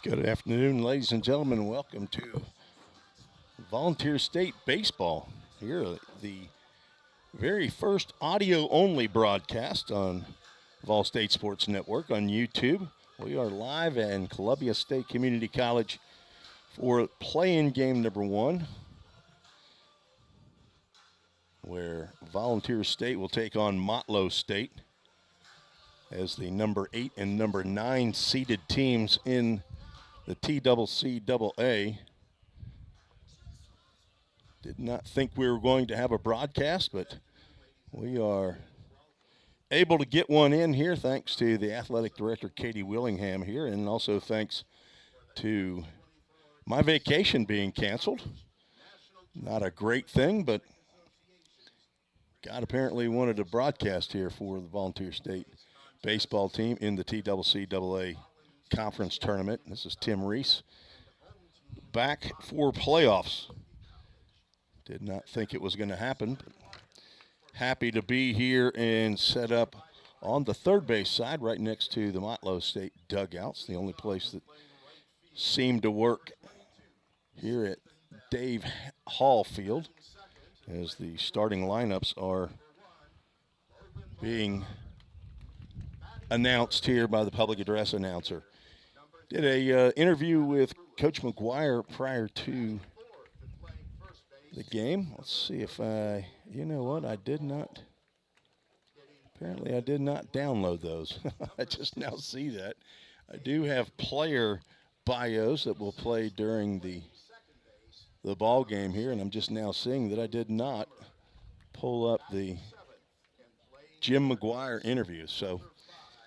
Good afternoon, ladies and gentlemen. Welcome to Volunteer State Baseball. Here, the very first audio-only broadcast on Vol State Sports Network on YouTube. We are live in Columbia State Community College for play-in game number 1, where Volunteer State will take on Motlow State as the number 8 and number 9 seeded teams in the TCCAA. Did not think we were going to have a broadcast, but we are able to get one in here thanks to the athletic director, Katie Willingham, here, and also thanks to my vacation being canceled. Not a great thing, but God apparently wanted a broadcast here for the Volunteer State baseball team in the TCCAA conference tournament. This is Tim Reese back for playoffs. Did not think it was going to happen. But happy to be here and set up on the third base side right next to the Motlow State dugouts, the only place that seemed to work here at Dave Hall Field, as the starting lineups are being announced here by the public address announcer. Did a interview with Coach McGuire prior to the game. Let's see if you know what, I did not download those. I just now see that. I do have player bios that will play during the ball game here, and I'm just now seeing that I did not pull up the Jim McGuire interviews. So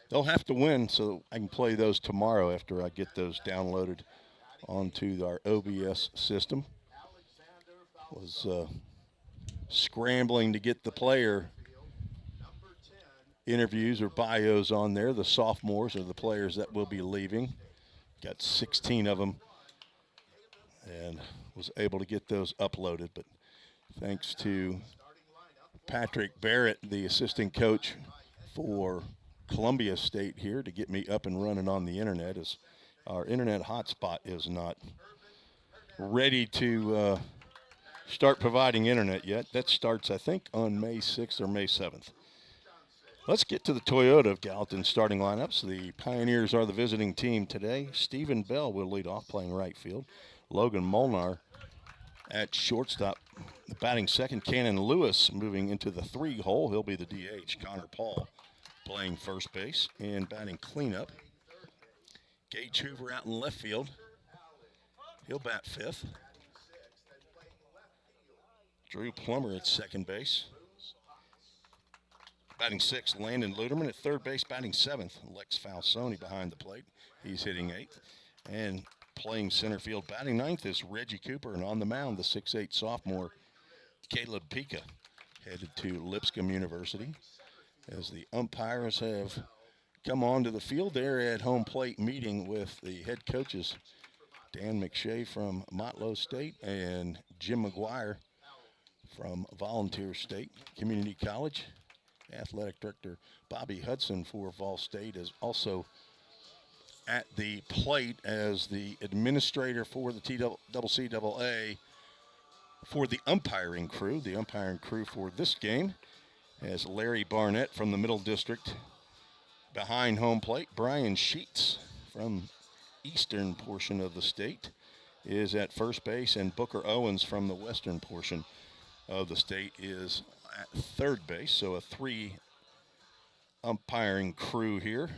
they'll have to win so I can play those tomorrow after I get those downloaded onto our OBS system. Was scrambling to get the player interviews or bios on there. The sophomores are the players that will be leaving. Got 16 of them and was able to get those uploaded. But thanks to Patrick Barrett, the assistant coach for Columbia State here, to get me up and running on the internet, as our internet hotspot is not ready to start providing internet yet. That starts, I think, on May 6th or May 7th. Let's get to the Toyota of Gallatin starting lineups. The Pioneers are the visiting team today. Stephen Bell will lead off, playing right field. Logan Molnar at shortstop. The batting second, Cannon Lewis moving into the 3 hole. He'll be the DH. Connor Paul playing first base and batting cleanup. Gage Hoover out in left field. He'll bat fifth. Drew Plummer at second base. Batting sixth, Landon Luderman at third base. Batting seventh, Lex Falsoni behind the plate. He's hitting eighth. And playing center field, batting ninth, is Reggie Cooper. And on the mound, the 6'8 sophomore, Caleb Pika, headed to Lipscomb University. As the umpires have come onto the field, they're at home plate meeting with the head coaches, Dan McShay from Motlow State and Jim McGuire from Volunteer State Community College. Athletic director Bobby Hudson for Vol State is also at the plate as the administrator for the TCCAA for the umpiring crew. The umpiring crew for this game has Larry Barnett from the Middle District behind home plate. Brian Sheets from eastern portion of the state is at first base, and Booker Owens from the western portion of the state is at third base. So a 3 umpiring crew here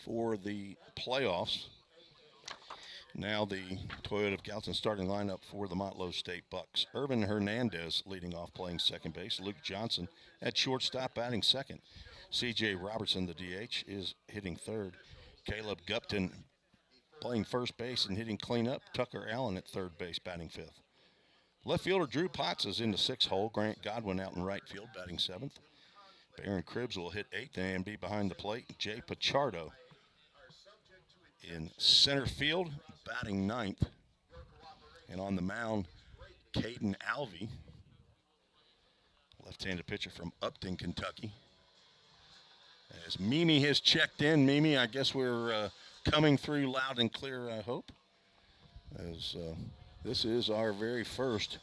for the playoffs. Now the Toyota of Gallatin starting lineup for the Motlow State Bucks. Urban Hernandez leading off, playing second base. Luke Johnson at shortstop, batting second. C.J. Robertson, the DH, is hitting third. Caleb Gupton playing first base and hitting cleanup. Tucker Allen at third base, batting fifth. Left fielder Drew Potts is in the 6th hole. Grant Godwin out in right field, batting 7th. Baron Cribbs will hit 8th and be behind the plate. Jay Pichardo in center field, batting 9th. And on the mound, Caden Alvey, left-handed pitcher from Upton, Kentucky. As Mimi has checked in. Mimi, I guess we're coming through loud and clear, I hope, as this is our very first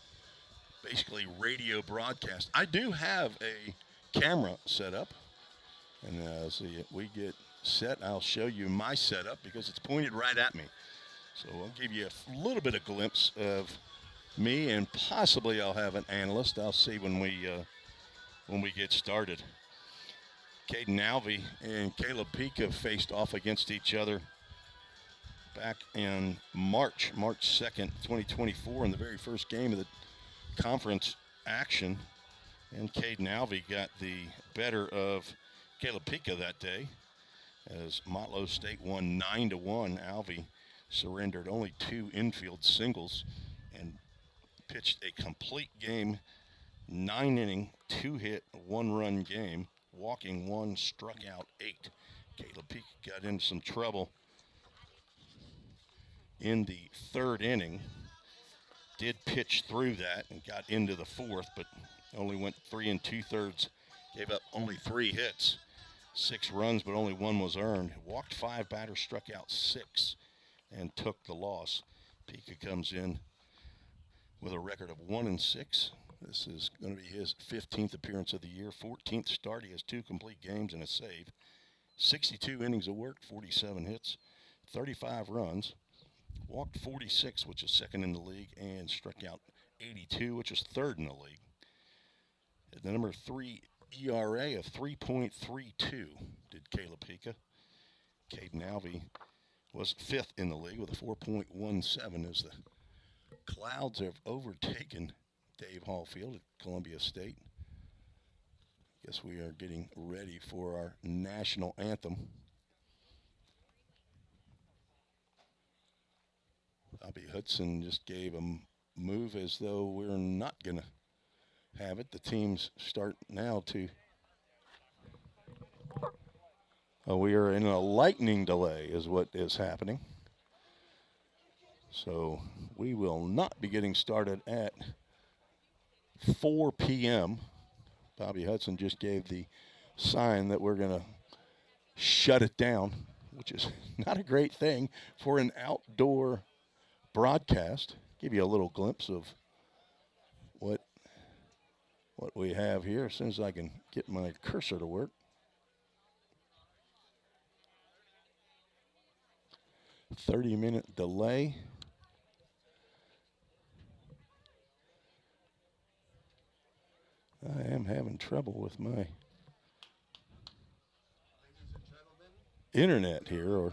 basically radio broadcast. I do have a camera set up, and as we get set, I'll show you my setup because it's pointed right at me. So I'll give you a little bit of glimpse of me, and possibly I'll have an analyst. I'll see when we get started. Caden Alvey and Caleb Pika faced off against each other back in March 2nd, 2024, in the very first game of the conference action. And Caden Alvey got the better of Caleb Pika that day, as Motlow State won 9-1. Alvey surrendered only 2 infield singles and pitched a complete game, 9-inning, 2-hit, 1-run game, walking 1, struck out 8. Caleb Pika got into some trouble in the 3rd inning. Did pitch through that and got into the 4th, but only went 3 2/3. Gave up only 3 hits, 6 runs, but only 1 was earned. Walked 5 batters, struck out 6, and took the loss. Pika comes in with a record of 1-6. This is going to be his 15th appearance of the year, 14th start. He has 2 complete games and a save. 62 innings of work, 47 hits, 35 runs. Walked 46, which is 2nd in the league, and struck out 82, which is 3rd in the league. At the number 3 ERA of 3.32 did Caleb Pika. Caden Alvey was 5th in the league with a 4.17 as the Clouds have overtaken Dave Hallfield at Columbia State. Guess we are getting ready for our national anthem. Bobby Hudson just gave a move as though we're not going to have it. The teams start now to... we are in a lightning delay is what is happening. So we will not be getting started at 4 p.m. Bobby Hudson just gave the sign that we're going to shut it down, which is not a great thing for an outdoor broadcast. Give you a little glimpse of what we have here as soon as I can get my cursor to work. 30-minute delay. I am having trouble with my internet here, or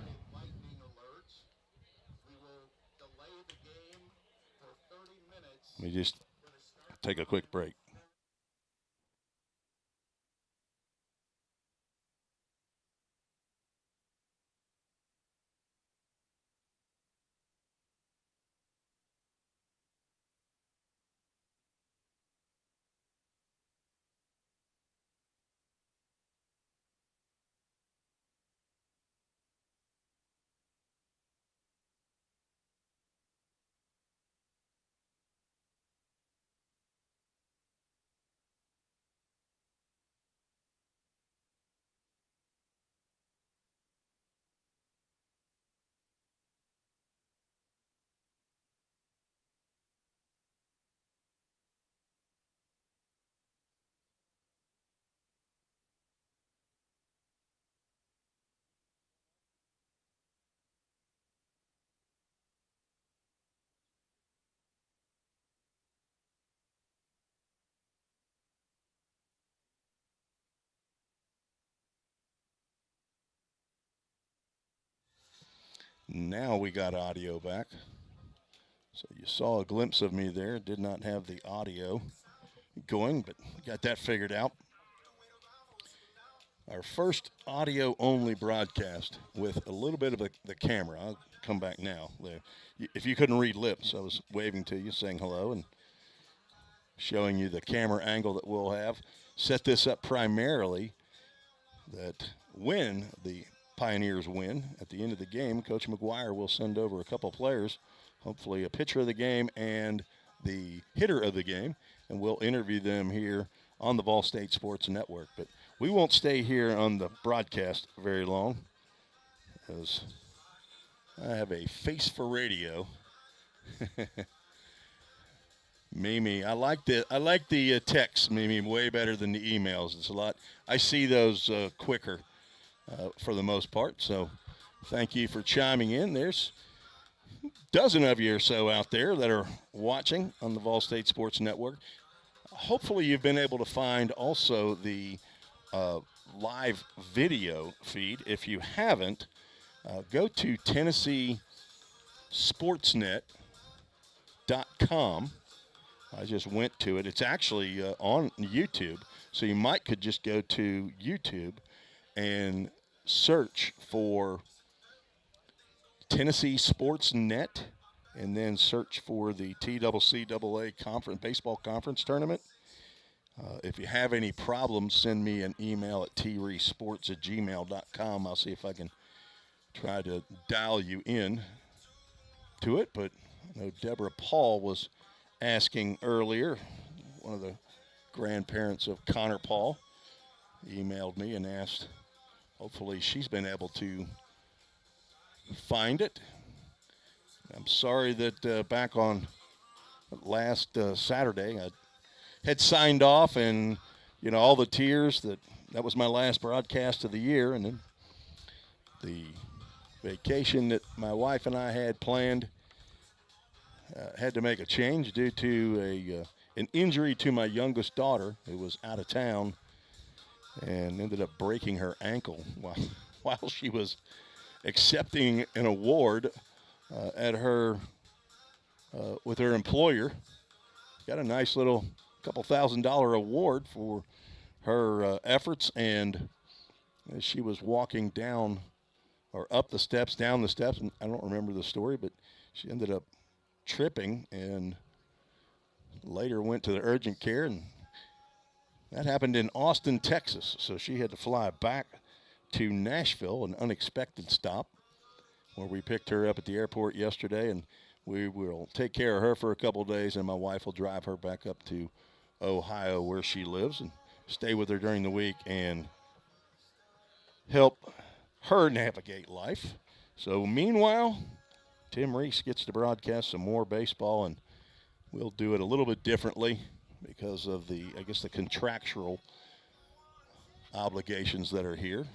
let me just take a quick break. Now we got audio back. So you saw a glimpse of me there. Did not have the audio going, but got that figured out. Our first audio-only broadcast with a little bit of the camera. I'll come back now. If you couldn't read lips, I was waving to you, saying hello, and showing you the camera angle that we'll have. Set this up primarily that when the Pioneers win at the end of the game, Coach McGuire will send over a couple players, hopefully a pitcher of the game and the hitter of the game, and we'll interview them here on the Ball State Sports Network. But we won't stay here on the broadcast very long, as I have a face for radio. Mimi, I like the texts, Mimi, way better than the emails. It's a lot. I see those quicker for the most part. So, thank you for chiming in. There's a dozen of you or so out there that are watching on the Vol State Sports Network. Hopefully, you've been able to find also the live video feed. If you haven't, go to TennesseeSportsNet.com. I just went to it. It's actually on YouTube, so you could just go to YouTube and search for Tennessee Sports Net, and then search for the TCCAA baseball conference tournament. If you have any problems, send me an email at tresports@gmail.com. I'll see if I can try to dial you in to it. But I know Deborah Paul was asking earlier, one of the grandparents of Connor Paul, emailed me and asked, hopefully she's been able to find it. I'm sorry that back on last Saturday I had signed off, and all the tears, that was my last broadcast of the year, and then the vacation that my wife and I had planned had to make a change due to an injury to my youngest daughter, who was out of town and ended up breaking her ankle while she was accepting an award at her with her employer. Got a nice little couple $1,000 award for her efforts, and as she was walking down or up the steps, down the steps, and I don't remember the story, but she ended up tripping and later went to the urgent care, and that happened in Austin, Texas. So she had to fly back to Nashville, an unexpected stop, where we picked her up at the airport yesterday, and we will take care of her for a couple of days, and my wife will drive her back up to Ohio where she lives and stay with her during the week and help her navigate life. So meanwhile, Tim Reese gets to broadcast some more baseball, and we'll do it a little bit differently because of the contractual obligations that are here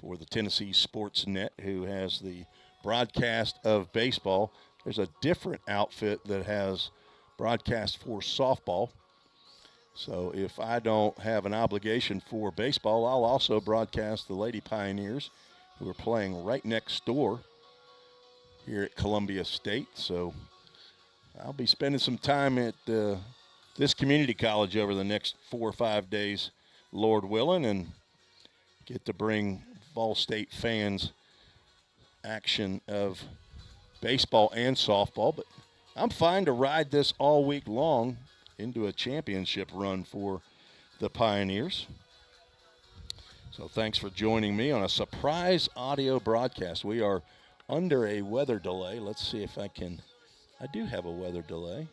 for the Tennessee Sports Net, who has the broadcast of baseball. There's a different outfit that has broadcast for softball. So if I don't have an obligation for baseball, I'll also broadcast the Lady Pioneers, who are playing right next door here at Columbia State. So I'll be spending some time at this community college over the next 4 or 5 days, Lord willing, and get to bring Vol State fans action of baseball and softball. But I'm fine to ride this all week long into a championship run for the Pioneers. So thanks for joining me on a surprise audio broadcast. We are under a weather delay. Let's see if I do have a weather delay.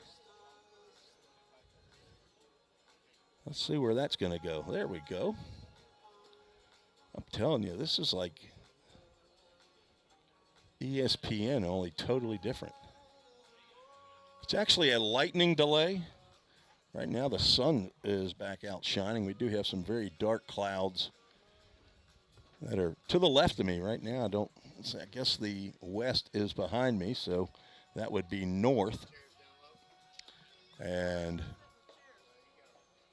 Let's see where that's going to go. There we go. I'm telling you, this is like ESPN, only totally different. It's actually a lightning delay. Right now the sun is back out shining. We do have some very dark clouds that are to the left of me right now. I guess the west is behind me, so that would be north. And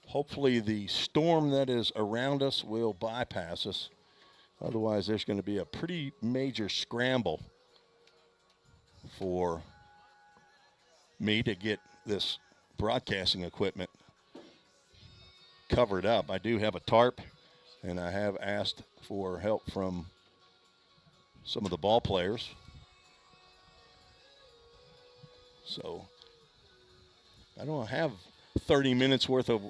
hopefully the storm that is around us will bypass us. Otherwise, there's going to be a pretty major scramble for me to get this broadcasting equipment covered up. I do have a tarp, and I have asked for help from some of the ball players. So I don't have 30 minutes worth of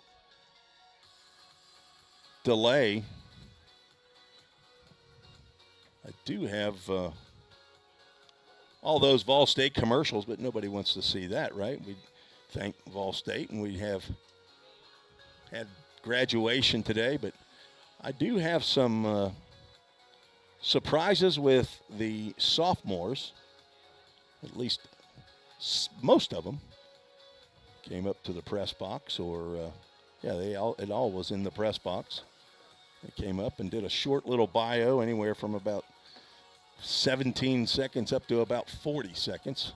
delay. I do have all those Vol State commercials, but nobody wants to see that, right? We thank Vol State, and we have had graduation today, but I do have some surprises with the sophomores, at least most of them, came up to the press box, or it all was in the press box. They came up and did a short little bio, anywhere from about 17 seconds up to about 40 seconds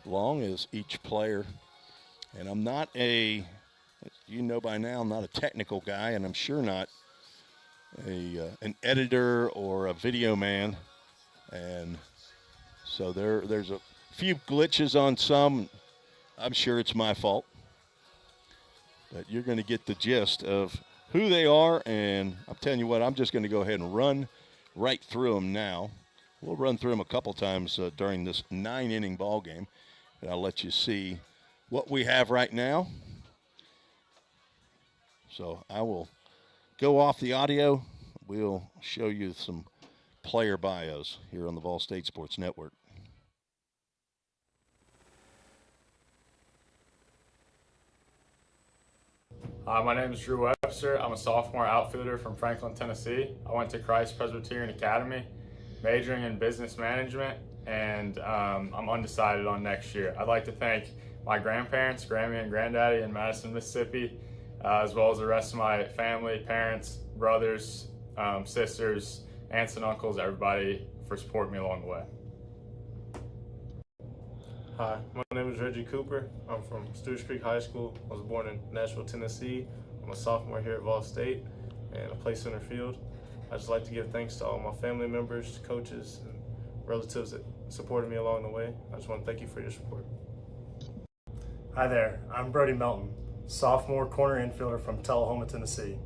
long as each player. And I'm not by now, I'm not a technical guy, and I'm sure not an editor or a video man. And so there's a few glitches on some. I'm sure it's my fault. But you're going to get the gist of who they are, and I'm telling you what, I'm just going to go ahead and run right through them now. We'll run through them a couple times during this 9-inning ball game, and I'll let you see what we have right now. So I will go off the audio. We'll show you some player bios here on the Vol State Sports Network. My name is Drew Webster. I'm a sophomore outfielder from Franklin, Tennessee. I went to Christ Presbyterian Academy, majoring in business management, and I'm undecided on next year. I'd like to thank my grandparents, Grammy and Granddaddy in Madison, Mississippi, as well as the rest of my family, parents, brothers, sisters, aunts and uncles, everybody for supporting me along the way. Hi, my name is Reggie Cooper. I'm from Stewart's Creek High School. I was born in Nashville, Tennessee. I'm a sophomore here at Vol State, and I play center field. I'd just like to give thanks to all my family members, coaches, and relatives that supported me along the way. I just want to thank you for your support. Hi there, I'm Brody Melton, sophomore corner infielder from Tullahoma, Tennessee.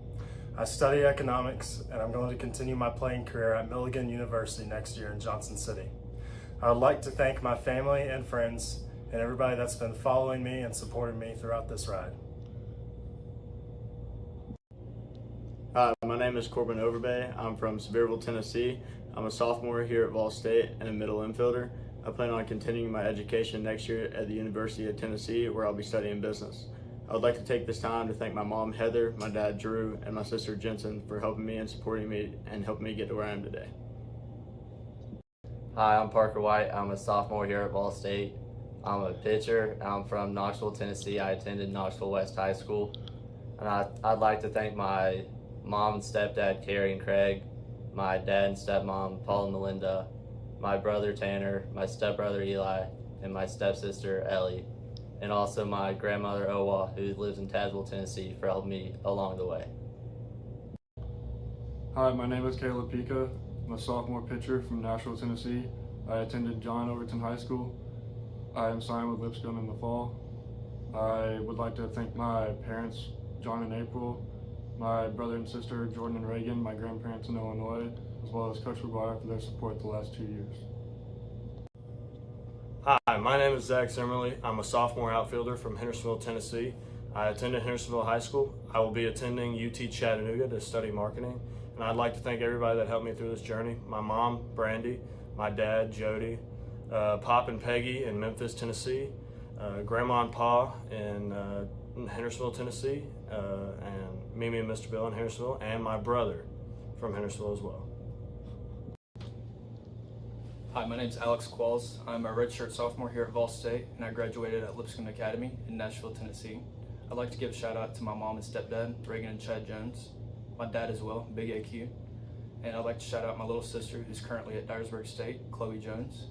I study economics, and I'm going to continue my playing career at Milligan University next year in Johnson City. I would like to thank my family and friends and everybody that's been following me and supporting me throughout this ride. Hi, my name is Corbin Overbay. I'm from Sevierville, Tennessee. I'm a sophomore here at Vol State and a middle infielder. I plan on continuing my education next year at the University of Tennessee, where I'll be studying business. I would like to take this time to thank my mom, Heather, my dad, Drew, and my sister, Jensen, for helping me and supporting me and helping me get to where I am today. Hi, I'm Parker White. I'm a sophomore here at Vol State. I'm a pitcher. I'm from Knoxville, Tennessee. I attended Knoxville West High School. And I'd like to thank my mom and stepdad, Carrie and Craig, my dad and stepmom, Paul and Melinda, my brother, Tanner, my stepbrother, Eli, and my stepsister, Ellie, and also my grandmother, Owa, who lives in Tazewell, Tennessee, for helping me along the way. Hi, my name is Caleb Pica. I'm a sophomore pitcher from Nashville, Tennessee. I attended John Overton High School. I am signed with Lipscomb in the fall. I would like to thank my parents, John and April, my brother and sister, Jordan and Reagan, my grandparents in Illinois, as well as Coach McGuire for their support the last 2 years. Hi, my name is Zach Zimmerly. I'm a sophomore outfielder from Hendersonville, Tennessee. I attended Hendersonville High School. I will be attending UT Chattanooga to study marketing. And I'd like to thank everybody that helped me through this journey. My mom, Brandy, my dad, Jody, Pop and Peggy in Memphis, Tennessee, Grandma and Pa in Hendersonville, Tennessee, and Mimi and Mr. Bill in Hendersonville, and my brother from Hendersonville as well. Hi, my name is Alex Qualls. I'm a redshirt sophomore here at Vol State, and I graduated at Lipscomb Academy in Nashville, Tennessee. I'd like to give a shout out to my mom and stepdad, Reagan and Chad Jones, my dad as well, Big AQ, and I'd like to shout out my little sister who's currently at Dyersburg State, Chloe Jones,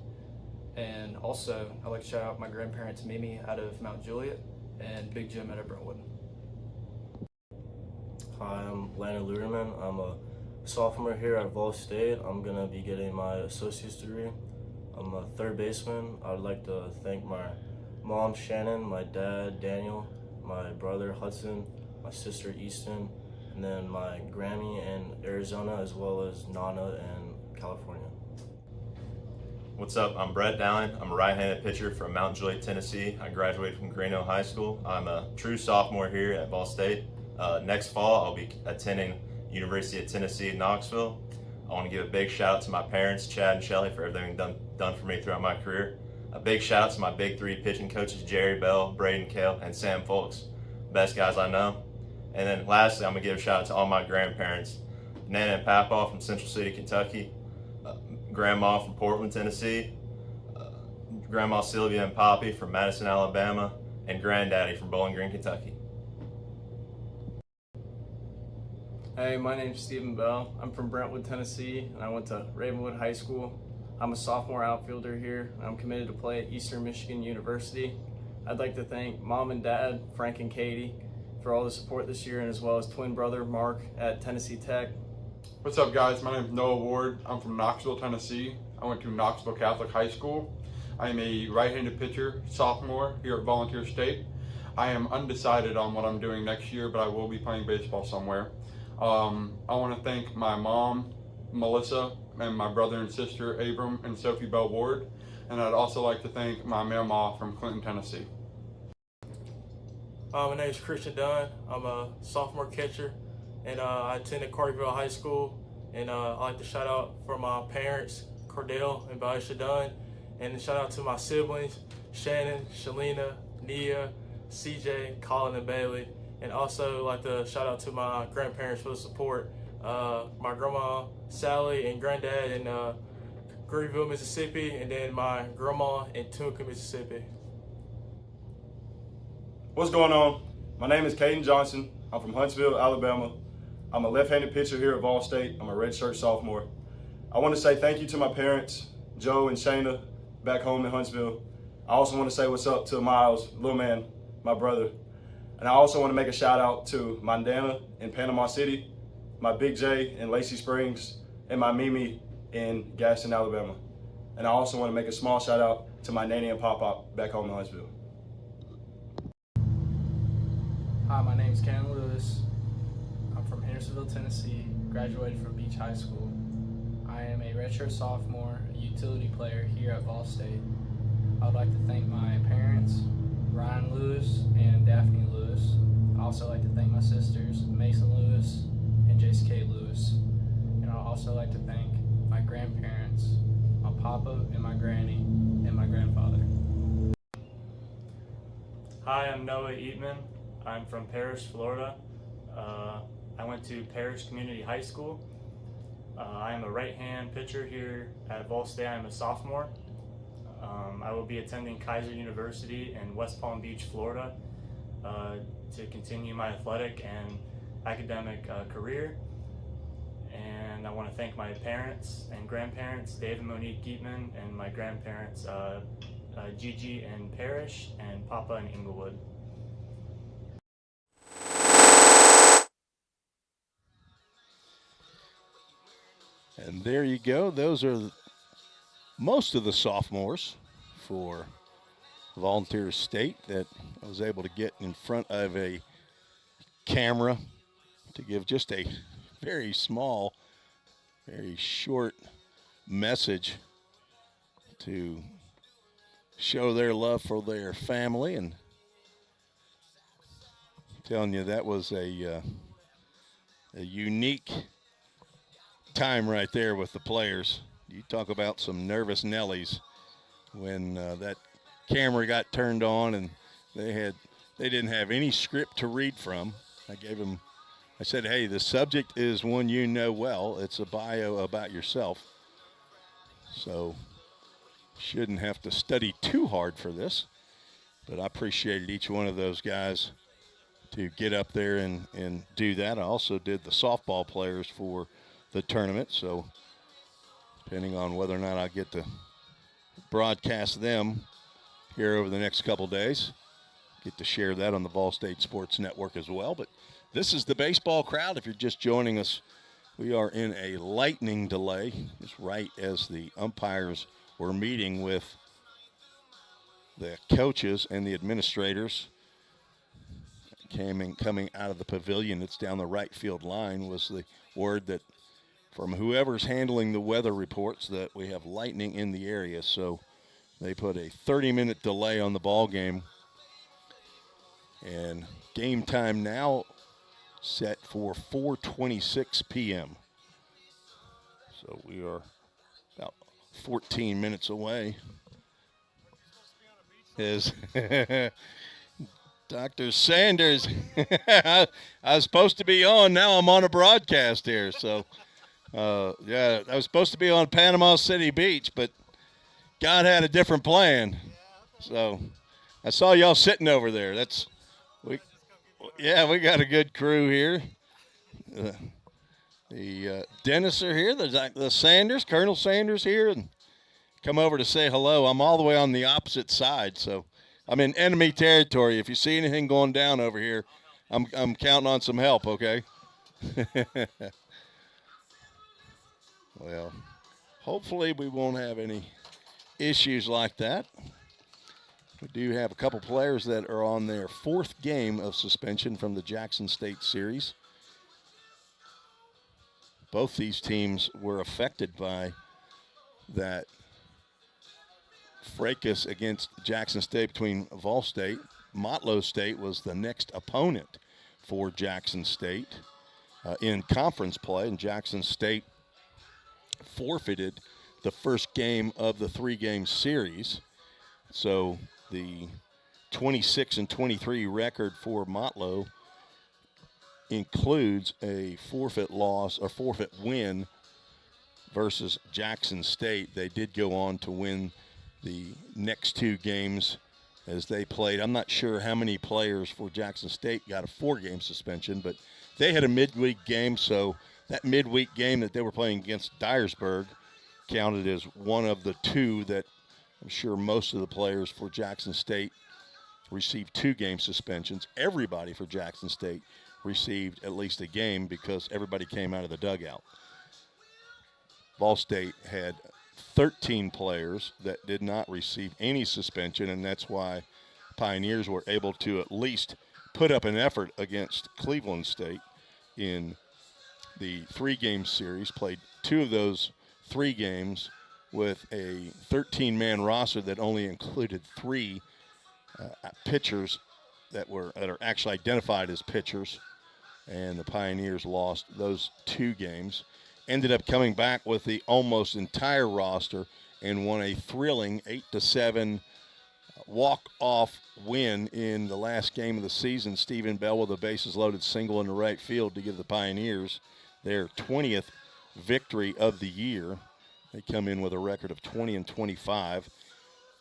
and also I'd like to shout out my grandparents, Mimi out of Mount Juliet and Big Jim out of Brentwood. Hi, I'm Landon Luderman. I'm a sophomore here at Vol State. I'm going to be getting my associate's degree. I'm a third baseman. I'd like to thank my mom, Shannon, my dad, Daniel, my brother, Hudson, my sister, Easton, and then my Grammy in Arizona, as well as Nana in California. What's up? I'm Brett Dowling. I'm a right-handed pitcher from Mount Juliet, Tennessee. I graduated from Greenville High School. I'm a true sophomore here at Vol State. Next fall, I'll be attending University of Tennessee in Knoxville. I want to give a big shout out to my parents, Chad and Shelly, for everything done for me throughout my career. A big shout out to my big three pitching coaches, Jerry Bell, Braden Kale, and Sam Folks, best guys I know. And then lastly, I'm going to give a shout out to all my grandparents Nana and Papa from Central City, Kentucky, Grandma from Portland, Tennessee, Grandma Sylvia and Poppy from Madison, Alabama, and Granddaddy from Bowling Green, Kentucky. Hey, my name's Stephen Bell. I'm from Brentwood, Tennessee, and I went to Ravenwood High School. I'm a sophomore outfielder here. I'm committed to play at Eastern Michigan University. I'd like to thank Mom and Dad, Frank and Katie, for all the support this year, and as well as twin brother Mark at Tennessee Tech. What's up, guys? My name is Noah Ward. I'm from Knoxville, Tennessee. I went to Knoxville Catholic High School. I am a right-handed pitcher, sophomore here at Volunteer State. I am undecided on what I'm doing next year, but I will be playing baseball somewhere. I want to thank my mom, Melissa, and my brother and sister, Abram and Sophie Bell Ward. And I'd also like to thank my mama from Clinton, Tennessee. My name is Christian Dunn. I'm a sophomore catcher, and I attended Carterville High School. And I'd like to shout out for my parents, Cordell and Baisha Dunn, and shout out to my siblings, Shannon, Shalina, Nia, CJ, Colin, and Bailey. And also like to shout out to my grandparents for the support. My grandma, Sally, and granddad in Greenville, Mississippi, and then my grandma in Tunica, Mississippi. What's going on? My name is Caden Johnson. I'm from Huntsville, Alabama. I'm a left-handed pitcher here at Vol State. I'm a redshirt sophomore. I want to say thank you to my parents, Joe and Shayna, back home in Huntsville. I also want to say what's up to Miles, little man, my brother. And I also want to make a shout out to my Nana in Panama City, my Big J in Lacey Springs, and my Mimi in Gaston, Alabama. And I also want to make a small shout out to my Nanny and Papa back home in Huntsville. Hi, my name is Cameron Lewis. I'm from Hendersonville, Tennessee, graduated from Beach High School. I am a redshirt sophomore, a utility player here at Vol State. I would like to thank my parents, Ryan Lewis and Daphne Lewis. I also like to thank my sisters, Mason Lewis and Jace K. Lewis. And I'd also like to thank my grandparents, my papa and my granny, and my grandfather. Hi, I'm Noah Eatman. I'm from Parrish, Florida. I went to Parrish Community High School. I am a right-hand pitcher here at Vol State. I'm a sophomore. I will be attending Kaiser University in West Palm Beach, Florida, to continue my athletic and academic career. And I want to thank my parents and grandparents, Dave and Monique Geetman, and my grandparents, Gigi and Parrish, and Papa in Inglewood. And there you go. Those are most of the sophomores for Volunteer State that I was able to get in front of a camera to give just a very small, very short message to show their love for their family. And I'm telling you, that was a unique time right there with the players. You talk about some nervous Nellies when that camera got turned on and they didn't have any script to read from. I said, hey, the subject is one you know well. It's a bio about yourself. So shouldn't have to study too hard for this. But I appreciated each one of those guys to get up there and do that. I also did the softball players for the tournament, so depending on whether or not I get to broadcast them here over the next couple days, get to share that on the Vol State Sports Network as well. But this is the baseball crowd. If you're just joining us, we are in a lightning delay, just right as the umpires were meeting with the coaches and the administrators. Coming out of the pavilion that's down the right field line was the word that from whoever's handling the weather reports that we have lightning in the area. So they put a 30-minute delay on the ball game. And game time now set for 4:26 p.m. So we are about 14 minutes away. As Dr. Sanders. I was supposed to be on. Now I'm on a broadcast here. So, yeah, I was supposed to be on Panama City Beach, but God had a different plan. So I saw y'all sitting over there. We got a good crew here. The Dennis are here. The Sanders, Colonel Sanders here, and come over to say hello. I'm all the way on the opposite side, so I'm in enemy territory. If you see anything going down over here, I'm counting on some help, okay? Well, hopefully we won't have any issues like that. We do have a couple players that are on their 4th game of suspension from the Jackson State series. Both these teams were affected by that fracas against Jackson State between Vol State. Motlow State was the next opponent for Jackson State in conference play, and Jackson State forfeited the first game of the 3-game series. So the 26-23 record for Motlow includes a forfeit loss or forfeit win versus Jackson State. They did go on to win the next 2 games as they played. I'm not sure how many players for Jackson State got a 4-game suspension, but they had a midweek game, so that midweek game that they were playing against Dyersburg counted as one of the 2 that I'm sure most of the players for Jackson State received 2-game suspensions. Everybody for Jackson State received at least a game because everybody came out of the dugout. Vol State had 13 players that did not receive any suspension, and that's why Pioneers were able to at least put up an effort against Cleveland State in the 3-game series, played 2 of those 3 games with a 13-man roster that only included 3 pitchers that are actually identified as pitchers, and the Pioneers lost those 2 games. Ended up coming back with the almost entire roster and won a thrilling 8-7 walk-off win in the last game of the season. Stephen Bell with a bases-loaded single in the right field to give the Pioneers their 20th victory of the year. They come in with a record of 20-25,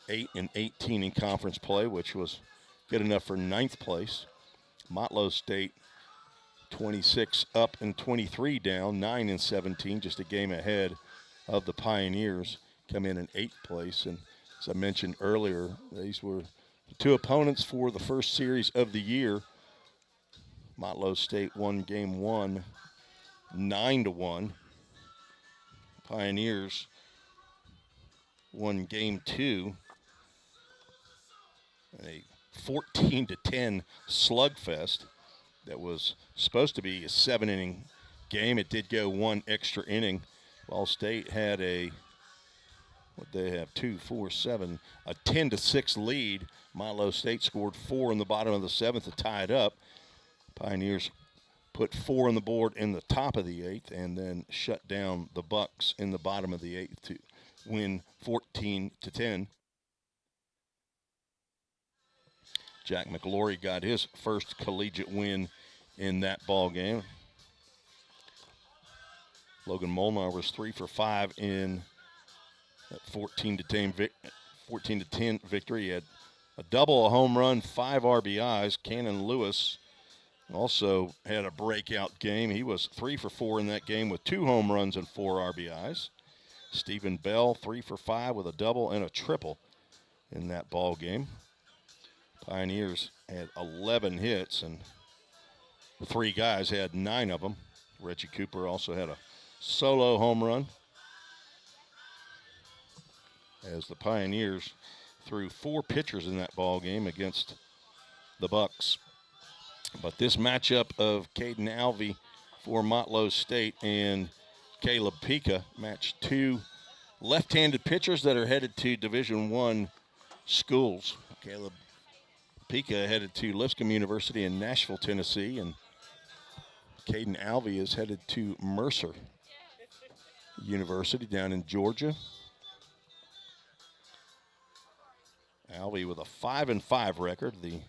8-18 in conference play, which was good enough for 9th place. Motlow State 26 up and 23 down, 9-17, just a game ahead of the Pioneers, come in 8th place. And as I mentioned earlier, these were the 2 opponents for the first series of the year. Motlow State won game 1, 9-1. Pioneers won game 2, a 14-10 slugfest. That was supposed to be a 7-inning game. It did go 1 extra inning. Vol State had a 10-6 lead. Motlow State scored 4 in the bottom of the 7th to tie it up. Pioneers put 4 on the board in the top of the 8th and then shut down the Bucks in the bottom of the 8th to win 14-10. Jack McLaury got his first collegiate win in that ball game. Logan Molnar was 3 for 5 in that 14-10 victory. He had a double, a home run, 5 RBIs. Cannon Lewis also had a breakout game. He was 3 for 4 in that game with 2 home runs and 4 RBIs. Stephen Bell 3 for 5 with a double and a triple in that ball game. Pioneers had 11 hits, and the 3 guys had 9 of them. Reggie Cooper also had a solo home run, as the Pioneers threw 4 pitchers in that ball game against the Bucks. But this matchup of Caden Alvey for Motlow State and Caleb Pika, match 2 left-handed pitchers that are headed to Division I schools. Caleb Pika headed to Lipscomb University in Nashville, Tennessee, and Caden Alvey is headed to Mercer University down in Georgia. Alvey with a 5-5 record. The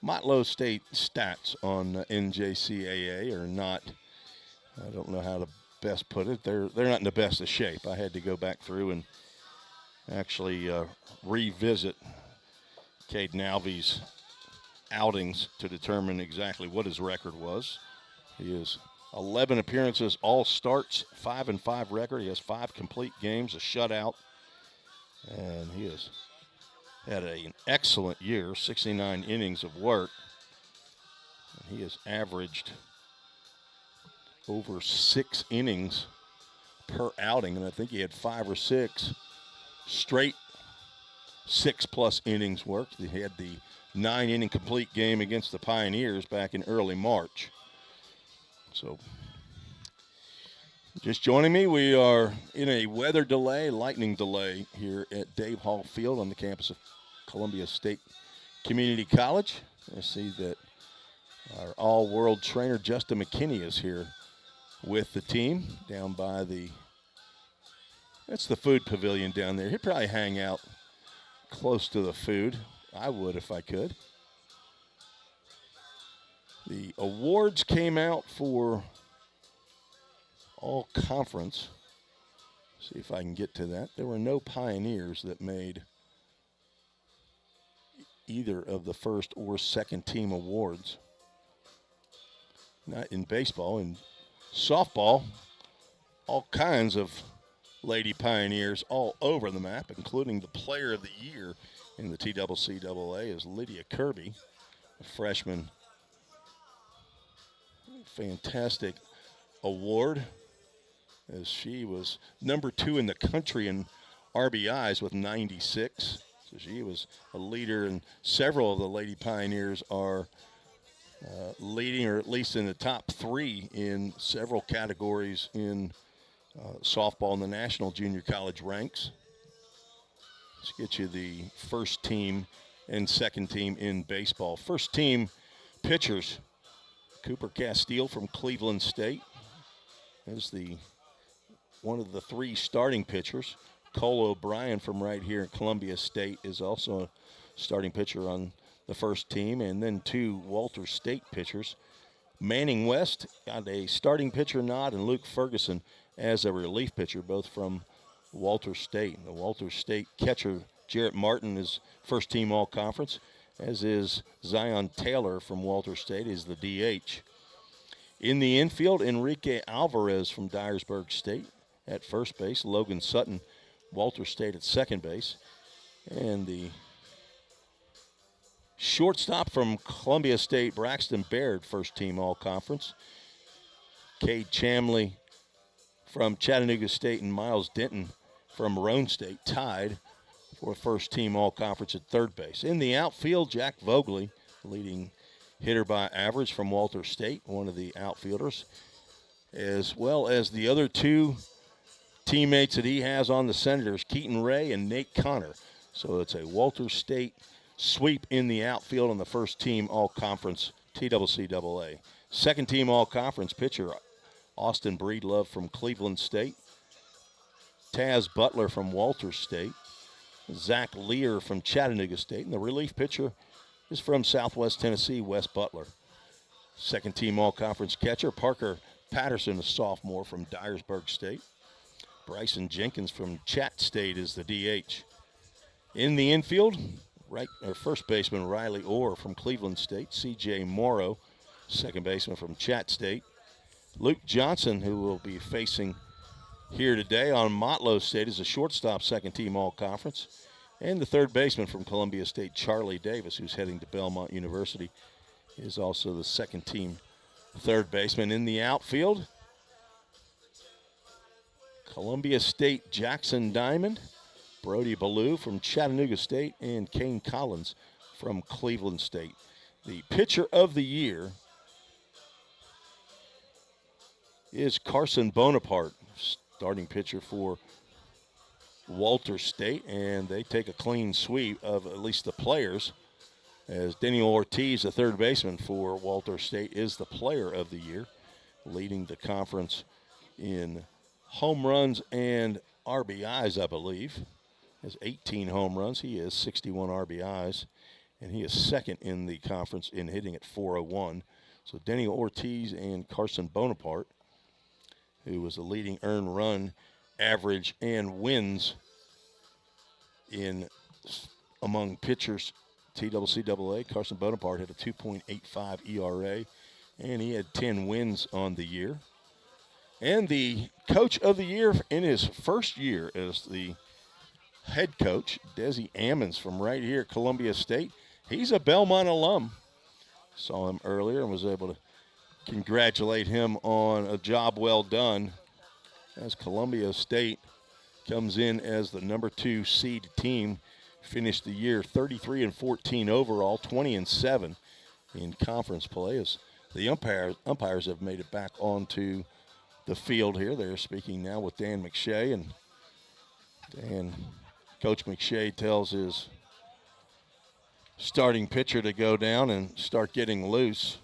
Motlow State stats on NJCAA are not, I don't know how to best put it, they're not in the best of shape. I had to go back through and actually revisit Caden Alvey's outings to determine exactly what his record was. He is 11 appearances, all starts, 5-5 record. He has 5 complete games, a shutout, and he has had an excellent year, 69 innings of work. And he has averaged over 6 innings per outing, and I think he had 5 or 6 straight 6+ innings worked. He had the 9-inning complete game against the Pioneers back in early March. So, just joining me, we are in a weather delay, lightning delay here at Dave Hall Field on the campus of Columbia State Community College. I see that our all-world trainer, Justin McKinney, is here with the team down by that's the food pavilion down there. He'd probably hang out close to the food. I would if I could. The awards came out for all conference. See if I can get to that. There were no Pioneers that made either of the first or second team awards. Not in baseball. In softball, all kinds of Lady Pioneers all over the map, including the Player of the Year in the TCCAA is Lydia Kirby, a freshman. Fantastic award, as she was number 2 in the country in RBIs with 96. So she was a leader, and several of the Lady Pioneers are leading, or at least in the top 3 in several categories in softball in the national junior college ranks. Let's get you the first team and second team in baseball. First team pitchers, Cooper Castile from Cleveland State is one of the 3 starting pitchers. Cole O'Brien from right here at Columbia State is also a starting pitcher on the first team, and then 2 Walter State pitchers. Manning West got a starting pitcher nod, and Luke Ferguson as a relief pitcher, both from Walter State. The Walter State catcher, Jarrett Martin, is first team all-conference, as is Zion Taylor from Walter State, is the DH. In the infield, Enrique Alvarez from Dyersburg State at first base, Logan Sutton, Walter State at second base, and the shortstop from Columbia State, Braxton Baird, first team all-conference. Cade Chamley from Chattanooga State and Miles Denton from Roane State tied for first team all-conference at third base. In the outfield, Jack Vogley, leading hitter by average from Walter State, one of the outfielders, as well as the other 2 teammates that he has on the Senators, Keaton Ray and Nate Connor. So it's a Walter State sweep in the outfield on the first team all-conference TCCAA. Second team all-conference pitcher, Austin Breedlove from Cleveland State, Taz Butler from Walter State, Zach Lear from Chattanooga State, and the relief pitcher is from Southwest Tennessee, Wes Butler. Second team all-conference catcher, Parker Patterson, a sophomore from Dyersburg State. Bryson Jenkins from Chat State is the DH. In the infield, first baseman Riley Orr from Cleveland State, C.J. Morrow, second baseman from Chat State. Luke Johnson, who will be facing here today on Motlow State, is a shortstop, second team all-conference. And the third baseman from Columbia State, Charlie Davis, who's heading to Belmont University, is also the second team third baseman. In the outfield, Columbia State, Jackson Diamond, Brody Ballou from Chattanooga State, and Kane Collins from Cleveland State. The pitcher of the year is Carson Bonaparte, starting pitcher for Walter State, and they take a clean sweep of at least the players, as Daniel Ortiz, the third baseman for Walter State, is the player of the year, leading the conference in home runs and RBIs, I believe. Has 18 home runs. He has 61 RBIs. and he is second in the conference in hitting at .401. So Denny Ortiz and Carson Bonaparte, who was the leading earned run average and wins in among pitchers TCCAA. Carson Bonaparte had a 2.85 ERA, and he had 10 wins on the year. And the coach of the year in his first year as the head coach, Desi Ammons from right here, Columbia State. He's a Belmont alum. Saw him earlier and was able to congratulate him on a job well done as Columbia State comes in as the number 2 seed team. Finished the year 33-14 overall, 20-7 in conference play as the umpires have made it back onto the field here. They're speaking now with Dan McShay, and Coach McShay tells his starting pitcher to go down and start getting loose.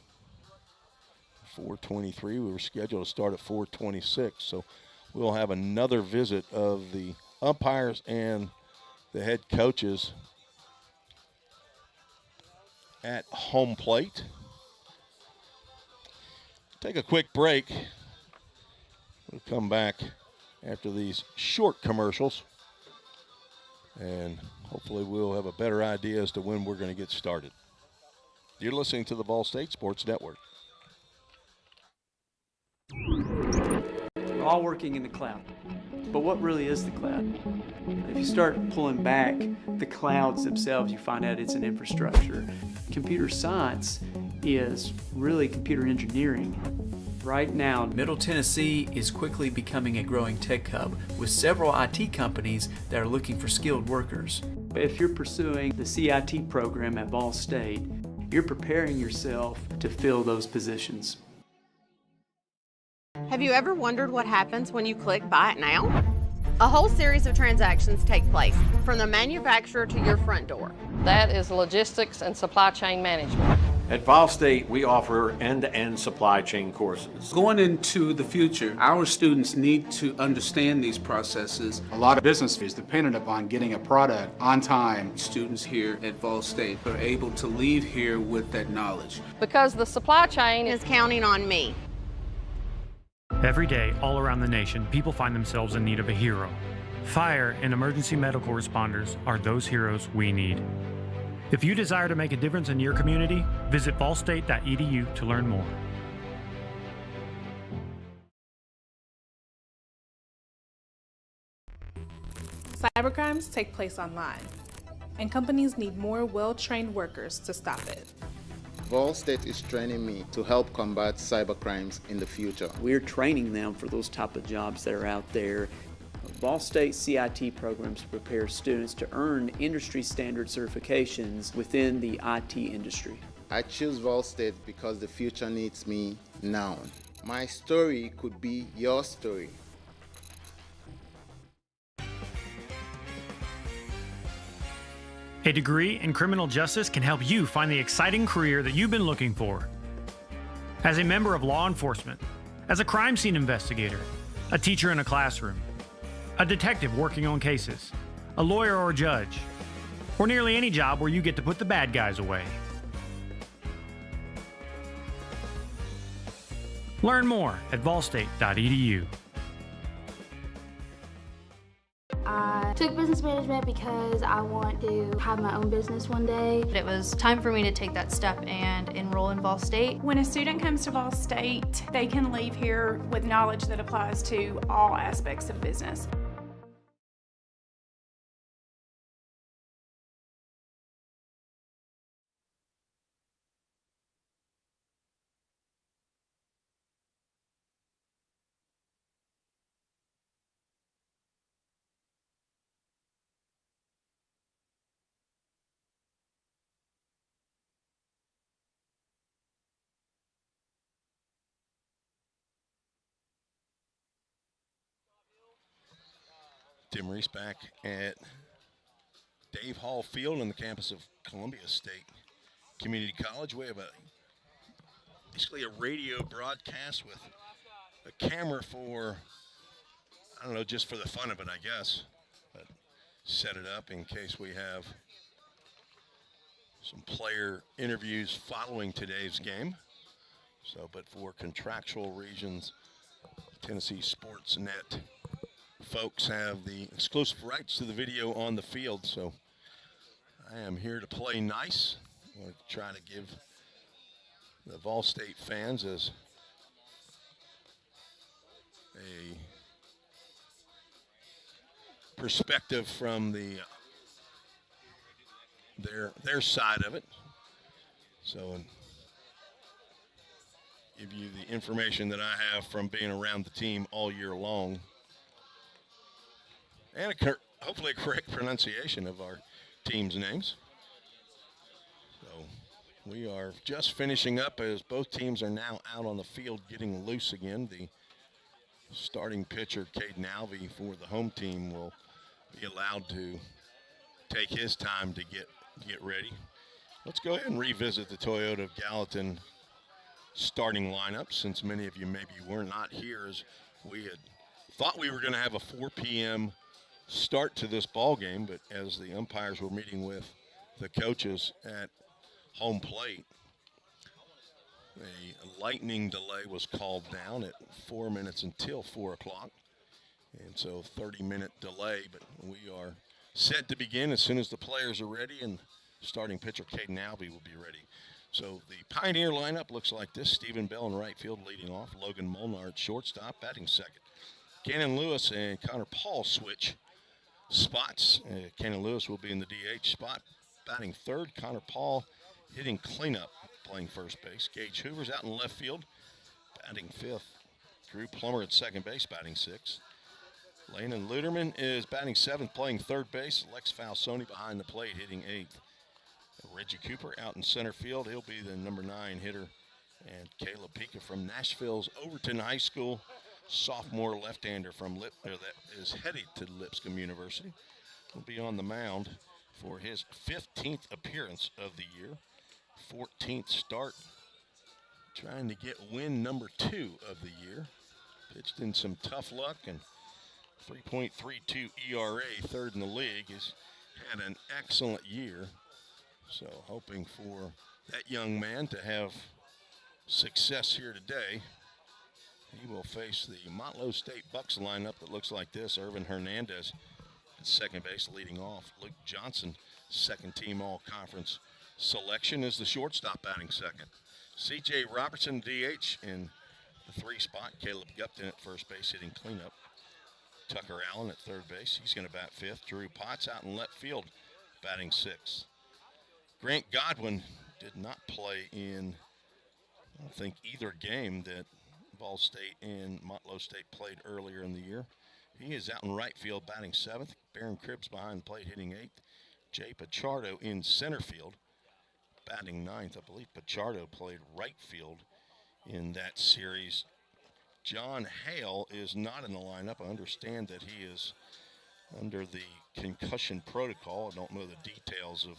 4:23, we were scheduled to start at 4:26, so we'll have another visit of the umpires and the head coaches at home plate. Take a quick break. We'll come back after these short commercials, and hopefully we'll have a better idea as to when we're going to get started. You're listening to the Ball State Sports Network. We're all working in the cloud. But what really is the cloud? If you start pulling back the clouds themselves, you find out it's an infrastructure. Computer science is really computer engineering. Right now, Middle Tennessee is quickly becoming a growing tech hub with several IT companies that are looking for skilled workers. If you're pursuing the CIT program at Ball State, you're preparing yourself to fill those positions. Have you ever wondered what happens when you click Buy It Now? A whole series of transactions take place, from the manufacturer to your front door. That is logistics and supply chain management. At Vol State, we offer end-to-end supply chain courses. Going into the future, our students need to understand these processes. A lot of business is dependent upon getting a product on time. Students here at Vol State are able to leave here with that knowledge. Because the supply chain is counting on me. Every day, all around the nation, people find themselves in need of a hero. Fire and emergency medical responders are those heroes we need. If you desire to make a difference in your community, visit ballstate.edu to learn more. Cybercrimes take place online, and companies need more well-trained workers to stop it. Vol State is training me to help combat cybercrimes in the future. We're training them for those type of jobs that are out there. Vol State CIT programs prepare students to earn industry standard certifications within the IT industry. I choose Vol State because the future needs me now. My story could be your story. A degree in criminal justice can help you find the exciting career that you've been looking for. As a member of law enforcement, as a crime scene investigator, a teacher in a classroom, a detective working on cases, a lawyer or a judge, or nearly any job where you get to put the bad guys away. Learn more at ballstate.edu. I took business management because I want to have my own business one day. It was time for me to take that step and enroll in Vol State. When a student comes to Vol State, they can leave here with knowledge that applies to all aspects of business. Tim Reese back at Dave Hall Field on the campus of Columbia State Community College. We have basically a radio broadcast with a camera for, I don't know, just for the fun of it, I guess. But set it up in case we have some player interviews following today's game. So, but for contractual reasons, Tennessee Sportsnet folks have the exclusive rights to the video on the field. So I am here to play nice. I want to try to give the Vol State fans as a perspective from the their side of it. So give you the information that I have from being around the team all year long, and hopefully a correct pronunciation of our team's names. So we are just finishing up as both teams are now out on the field getting loose again. The starting pitcher, Caden Alvey, for the home team will be allowed to take his time to get ready. Let's go ahead and revisit the Toyota of Gallatin starting lineup, since many of you maybe were not here, as we had thought we were going to have a 4 p.m. start to this ball game, but as the umpires were meeting with the coaches at home plate, a lightning delay was called down at 4 minutes until 4 o'clock. And so 30-minute delay, but we are set to begin as soon as the players are ready, and starting pitcher Caden Alvey will be ready. So the Pioneer lineup looks like this. Stephen Bell in right field leading off. Logan Molnar at shortstop, batting second. Cannon Lewis and Connor Paul switch spots. Cannon Lewis will be in the DH spot, batting third. Connor Paul hitting cleanup, playing first base. Gage Hoover's out in left field, batting fifth. Drew Plummer at second base, batting sixth. Landon Luderman is batting seventh, playing third base. Lex Falsoni behind the plate, hitting eighth. Reggie Cooper out in center field. He'll be the number 9 hitter. And Caleb Pika from Nashville's Overton High School, sophomore left-hander that is headed to Lipscomb University, will be on the mound for his 15th appearance of the year, 14th start, trying to get win number 2 of the year. Pitched in some tough luck, and 3.32 ERA, third in the league. Has had an excellent year. So hoping for that young man to have success here today. He will face the Motlow State Bucks lineup that looks like this. Irvin Hernandez at second base leading off. Luke Johnson, second team all-conference selection, is the shortstop, batting second. C.J. Robertson, DH, in the 3 spot. Caleb Gupton at first base, hitting cleanup. Tucker Allen at third base. He's going to bat fifth. Drew Potts out in left field, batting sixth. Grant Godwin did not play in, I don't think, either game that Ball State and Motlow State played earlier in the year. He is out in right field, batting seventh. Baron Cribbs behind the plate, hitting eighth. Jay Pichardo in center field, batting ninth. I believe Pichardo played right field in that series. John Hale is not in the lineup. I understand that he is under the concussion protocol. I don't know the details of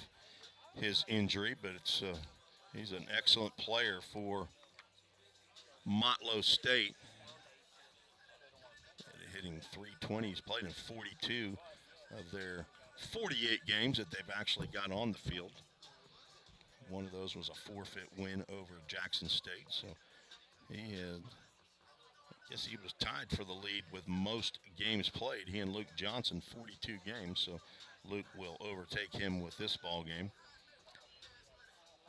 his injury, but it's he's an excellent player for Motlow State. Hitting .320. He's played in 42 of their 48 games that they've actually got on the field. One of those was a forfeit win over Jackson State. So he had, I guess he was tied for the lead with most games played. He and Luke Johnson, 42 games. So Luke will overtake him with this ball game.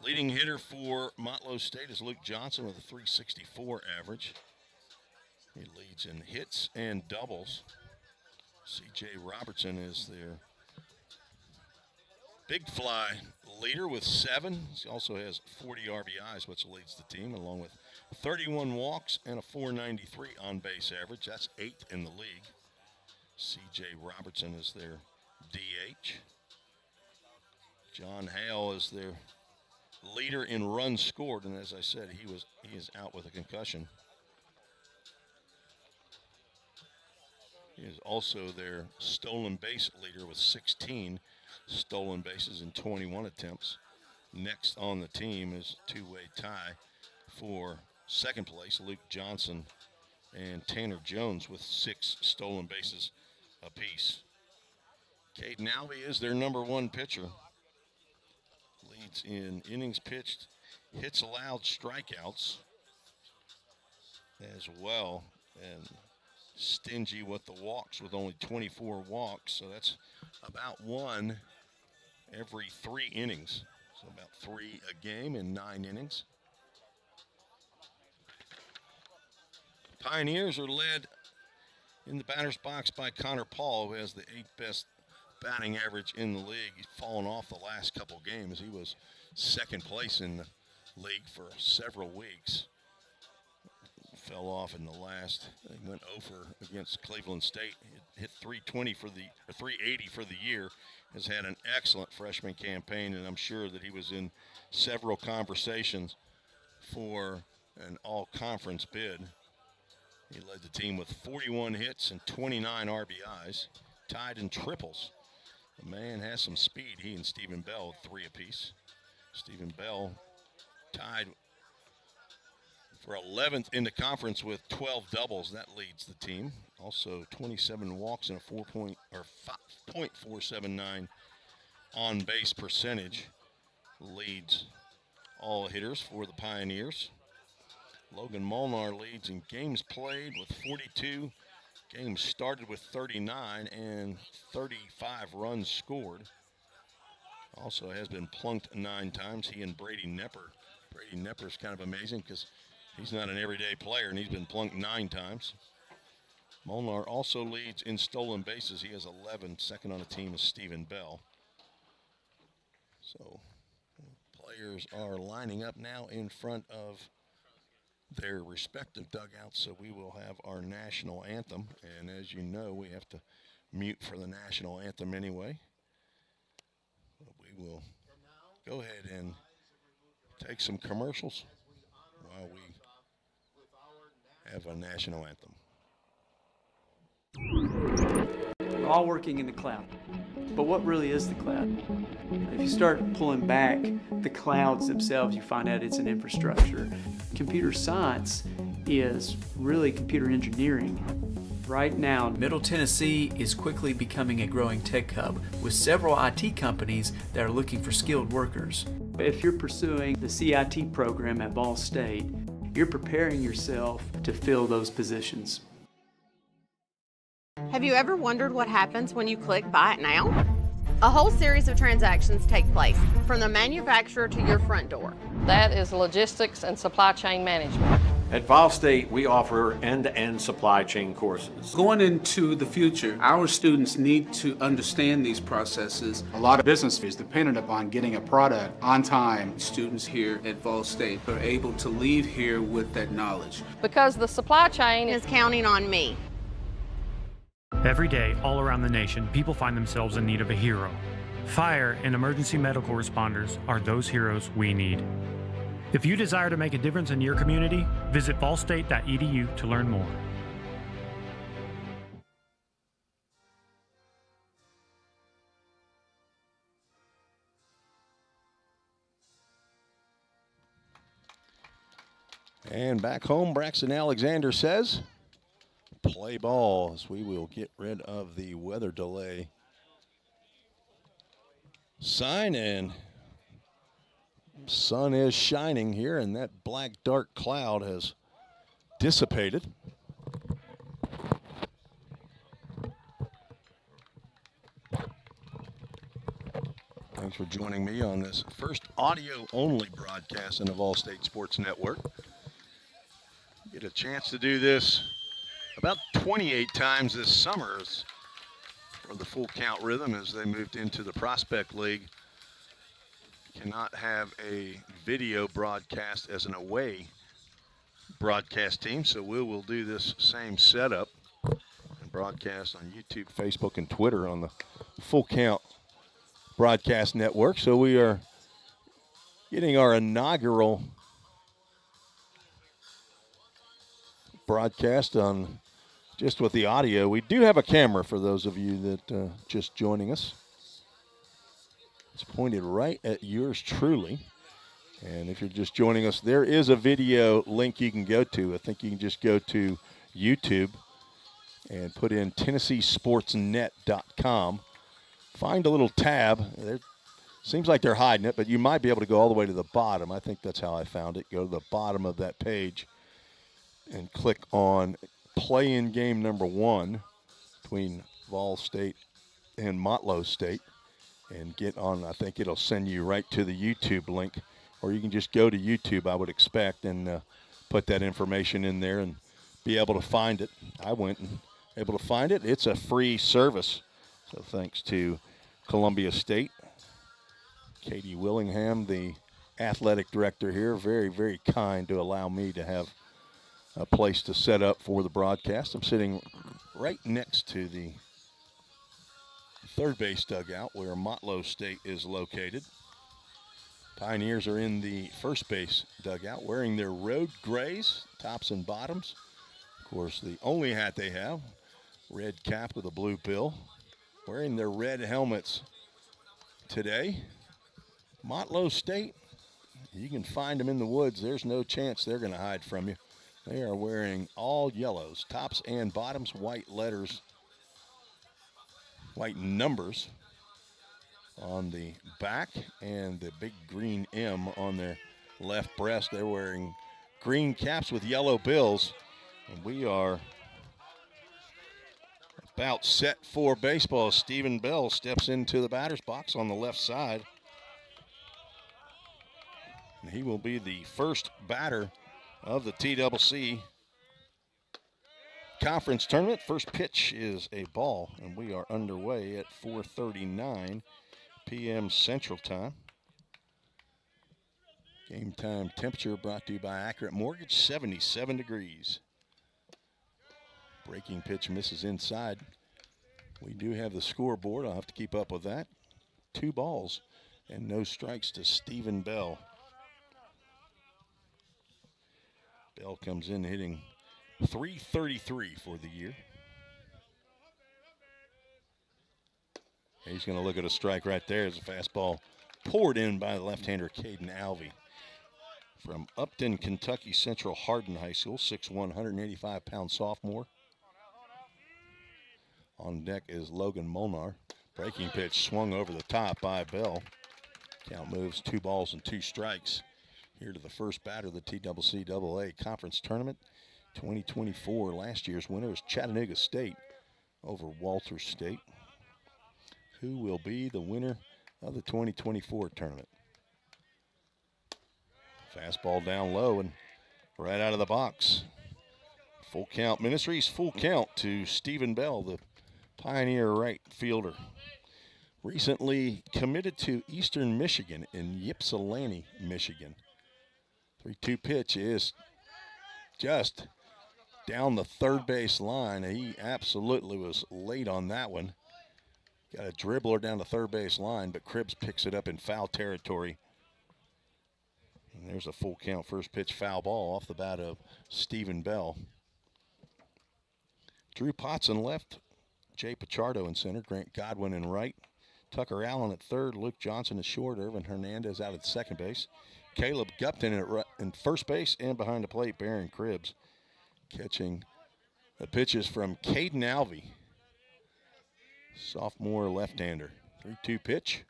Leading hitter for Motlow State is Luke Johnson with a .364 average. He leads in hits and doubles. C.J. Robertson is their big fly leader with 7. He also has 40 RBIs, which leads the team, along with 31 walks and a .493 on-base average. That's 8th in the league. C.J. Robertson is their DH. John Hale is their leader in runs scored, and as I said, he is out with a concussion. He is also their stolen base leader with 16 stolen bases in 21 attempts. Next on the team is a two-way tie for second place, Luke Johnson and Tanner Jones with 6 stolen bases apiece. Caden Alvey is their number 1 pitcher. leads in innings pitched, hits allowed, strikeouts as well, and stingy with the walks with only 24 walks. So that's about one every 3 innings. So about 3 a game in 9 innings. Pioneers are led in the batter's box by Connor Paul, who has the 8th best batting average in the league. He's fallen off the last couple games. He was 2nd place in the league for several weeks. Fell off in the last. He went over against Cleveland State. Hit 320 for the, or 380 for the year. Has had an excellent freshman campaign, and I'm sure that he was in several conversations for an all-conference bid. He led the team with 41 hits and 29 RBIs, tied in triples. The man has some speed. He and Stephen Bell, 3 apiece. Stephen Bell tied for 11th in the conference with 12 doubles. That leads the team. Also 27 walks and a 5.479 on-base percentage. Leads all hitters for the Pioneers. Logan Molnar leads in games played with 42, games started with 39, and 35 runs scored. Also has been plunked 9 times, he and Brady Nepper. Brady Nepper is kind of amazing because he's not an everyday player, and he's been plunked 9 times. Molnar also leads in stolen bases. He has 11. Second on the team is Stephen Bell. So players are lining up now in front of their respective dugouts, so we will have our national anthem. And as you know, we have to mute for the national anthem anyway. But we will go ahead and take some commercials while we have a national anthem. We're all working in the cloud. But what really is the cloud? If you start pulling back the clouds themselves, you find out it's an infrastructure. Computer science is really computer engineering. Right now, Middle Tennessee is quickly becoming a growing tech hub with several IT companies that are looking for skilled workers. if you're pursuing the CIT program at Ball State, you're preparing yourself to fill those positions. Have you ever wondered what happens when you click Buy It Now? A whole series of transactions take place, from the manufacturer to your front door. That is logistics and supply chain management. At Vol State, we offer end-to-end supply chain courses. Going into the future, our students need to understand these processes. A lot of business is dependent upon getting a product on time. Students here at Vol State are able to leave here with that knowledge. Because the supply chain is counting on me. Every day, all around the nation, people find themselves in need of a hero. Fire and emergency medical responders are those heroes we need. If you desire to make a difference in your community, visit ballstate.edu to learn more. And back home, Braxton Alexander says, play ball, as we will get rid of the weather delay sign, and sun is shining here, and that black dark cloud has dissipated. Thanks for joining me on this first audio-only broadcast in the Vol State Sports Network. Get a chance to do this about 28 times this summer for the full count rhythm as they moved into the Prospect League. Cannot have a video broadcast as an away broadcast team, so we will do this same setup and broadcast on YouTube, Facebook, and Twitter on the Full Count Broadcast Network. So we are getting our inaugural broadcast on just with the audio. We do have a camera for those of you that just joining us. It's pointed right at yours truly. And if you're just joining us, there is a video link you can go to. I think you can just go to YouTube and put in TennesseeSportsNet.com. Find a little tab. There Seems like they're hiding it, but you might be able to go all the way to the bottom. I think that's how I found it. Go to the bottom of that page and click on play-in game number 1 between Vol State and Motlow State and get on. I think it'll send you right to the YouTube link, or you can just go to YouTube, I would expect, and put that information in there and be able to find it. I went and able to find it. It's a free service, so thanks to Columbia State. Katie Willingham, the athletic director here, very, very kind to allow me to have a place to set up for the broadcast. I'm sitting right next to the third base dugout where Motlow State is located. Pioneers are in the first base dugout wearing their road grays, tops and bottoms. Of course, the only hat they have, red cap with a blue bill, wearing their red helmets today. Motlow State, you can find them in the woods. There's no chance they're going to hide from you. They are wearing all yellows, tops and bottoms, white letters, white numbers on the back, and the big green M on their left breast. They're wearing green caps with yellow bills, and we are about set for baseball. Stephen Bell steps into the batter's box on the left side. And he will be the first batter of the TCCAA conference tournament. First pitch is a ball, and we are underway at 4:39 p.m. Central Time. Game time temperature brought to you by Accurate Mortgage, 77 degrees. Breaking pitch misses inside. We do have the scoreboard. I'll have to keep up with that. 2 balls and no strikes to Stephen Bell. Bell comes in hitting .333 for the year. He's going to look at a strike right there as a fastball poured in by the left-hander Caden Alvey. From Upton, Kentucky Central Hardin High School, 6'1", 185-pound sophomore. On deck is Logan Molnar. Breaking pitch swung over the top by Bell. Count moves 2 balls and 2 strikes. Here to the first batter of the TCCAA Conference Tournament 2024. Last year's winner is Chattanooga State over Walters State. Who will be the winner of the 2024 tournament? Fastball down low and right out of the box. Full count Ministries, full count to Stephen Bell, the Pioneer right fielder. Recently committed to Eastern Michigan in Ypsilanti, Michigan. 3-2 pitch is just down the third base line. He absolutely was late on that one. Got a dribbler down the third base line, but Cribbs picks it up in foul territory. And there's a full count first pitch foul ball off the bat of Stephen Bell. Drew Potts in left, Jay Pichardo in center, Grant Godwin in right, Tucker Allen at third, Luke Johnson at short, Irvin Hernandez out at second base. Caleb Gupton in first base, and behind the plate, Barron Cribbs catching the pitches from Caden Alvey, sophomore left-hander. 3-2 pitch.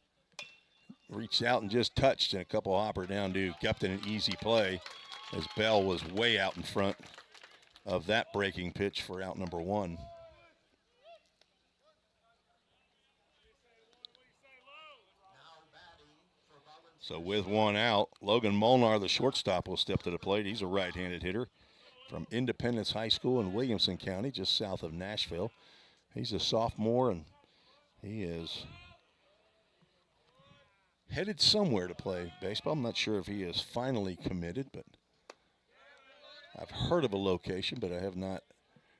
Reached out and just touched, and a couple hopper down to Gupton, an easy play as Bell was way out in front of that breaking pitch for out number 1. So with 1 out, Logan Molnar, the shortstop, will step to the plate. He's a right-handed hitter from Independence High School in Williamson County, just south of Nashville. He's a sophomore, and he is headed somewhere to play baseball. I'm not sure if he is finally committed, but I've heard of a location, but I have not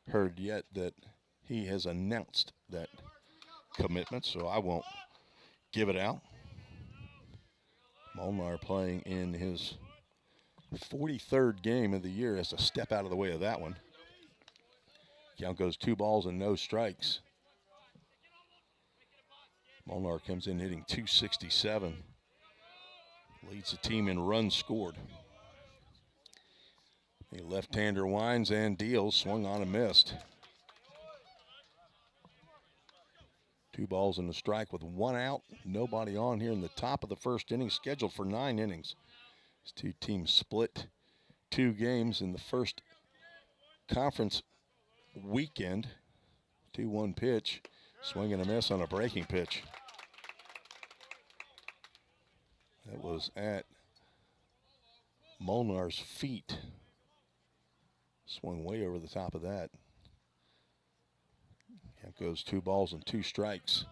heard yet that he has announced that commitment, so I won't give it out. Molnar playing in his 43rd game of the year, has to step out of the way of that one. Count goes 2 balls and no strikes. Molnar comes in hitting .267. Leads the team in runs scored. The left-hander winds and deals, swung on and missed. 2 balls and a strike with 1 out. Nobody on here in the top of the first inning, scheduled for 9 innings. These two teams split 2 games in the first conference weekend. 2-1 pitch, swing and a miss on a breaking pitch. That was at Molnar's feet. Swung way over the top of that. That goes 2 balls and 2 strikes.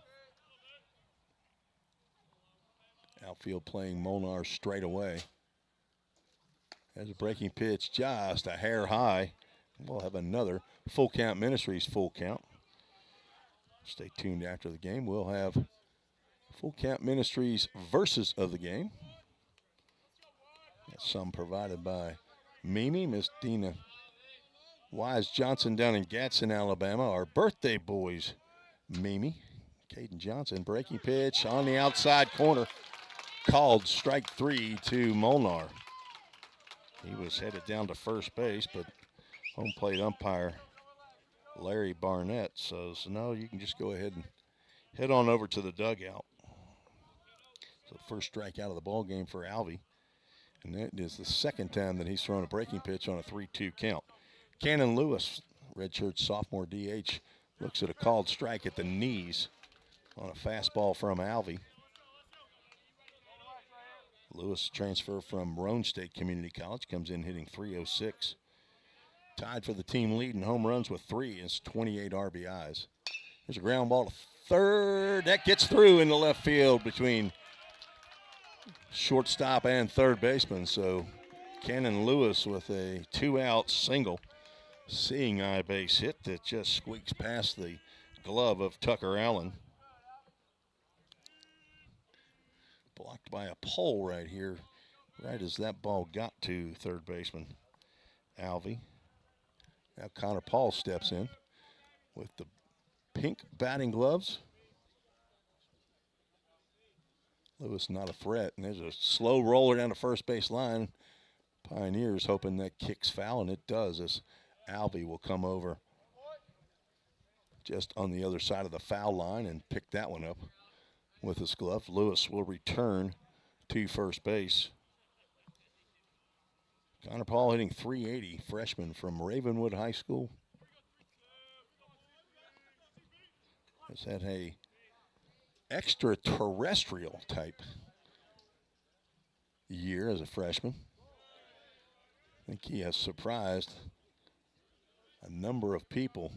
Outfield playing Molnar straight away. There's a breaking pitch, just a hair high. We'll have another Full Count Ministries full count. Stay tuned after the game. We'll have Full Count Ministries versus of the game. That's some provided by Mimi, Miss Dina Wise Johnson down in Gadsden, Alabama. Our birthday boys, Mimi. Caden Johnson, breaking pitch on the outside corner. Called strike 3 to Molnar. He was headed down to first base, but home plate umpire Larry Barnett says, no, you can just go ahead and head on over to the dugout. So first strikeout of the ball game for Alvey. And that is the second time that he's thrown a breaking pitch on a 3-2 count. Cannon Lewis, redshirt sophomore DH, looks at a called strike at the knees on a fastball from Alvey. Lewis, transfer from Roane State Community College, comes in hitting .306. Tied for the team lead in home runs with 3 is 28 RBIs. There's a ground ball to third. That gets through into left field between shortstop and third baseman. So Cannon Lewis with a 2-out single. Seeing eye base hit that just squeaks past the glove of Tucker Allen. Blocked by a pole right here, right as that ball got to third baseman Alvey. Now Connor Paul steps in with the pink batting gloves. Lewis not a threat, and there's a slow roller down the first base line. Pioneers hoping that kicks foul, and it does, as Alvey will come over just on the other side of the foul line and pick that one up with his glove. Lewis will return to first base. Connor Paul hitting .380, freshman from Ravenwood High School. Has had a extraterrestrial type year as a freshman. I think he has surprised a number of people.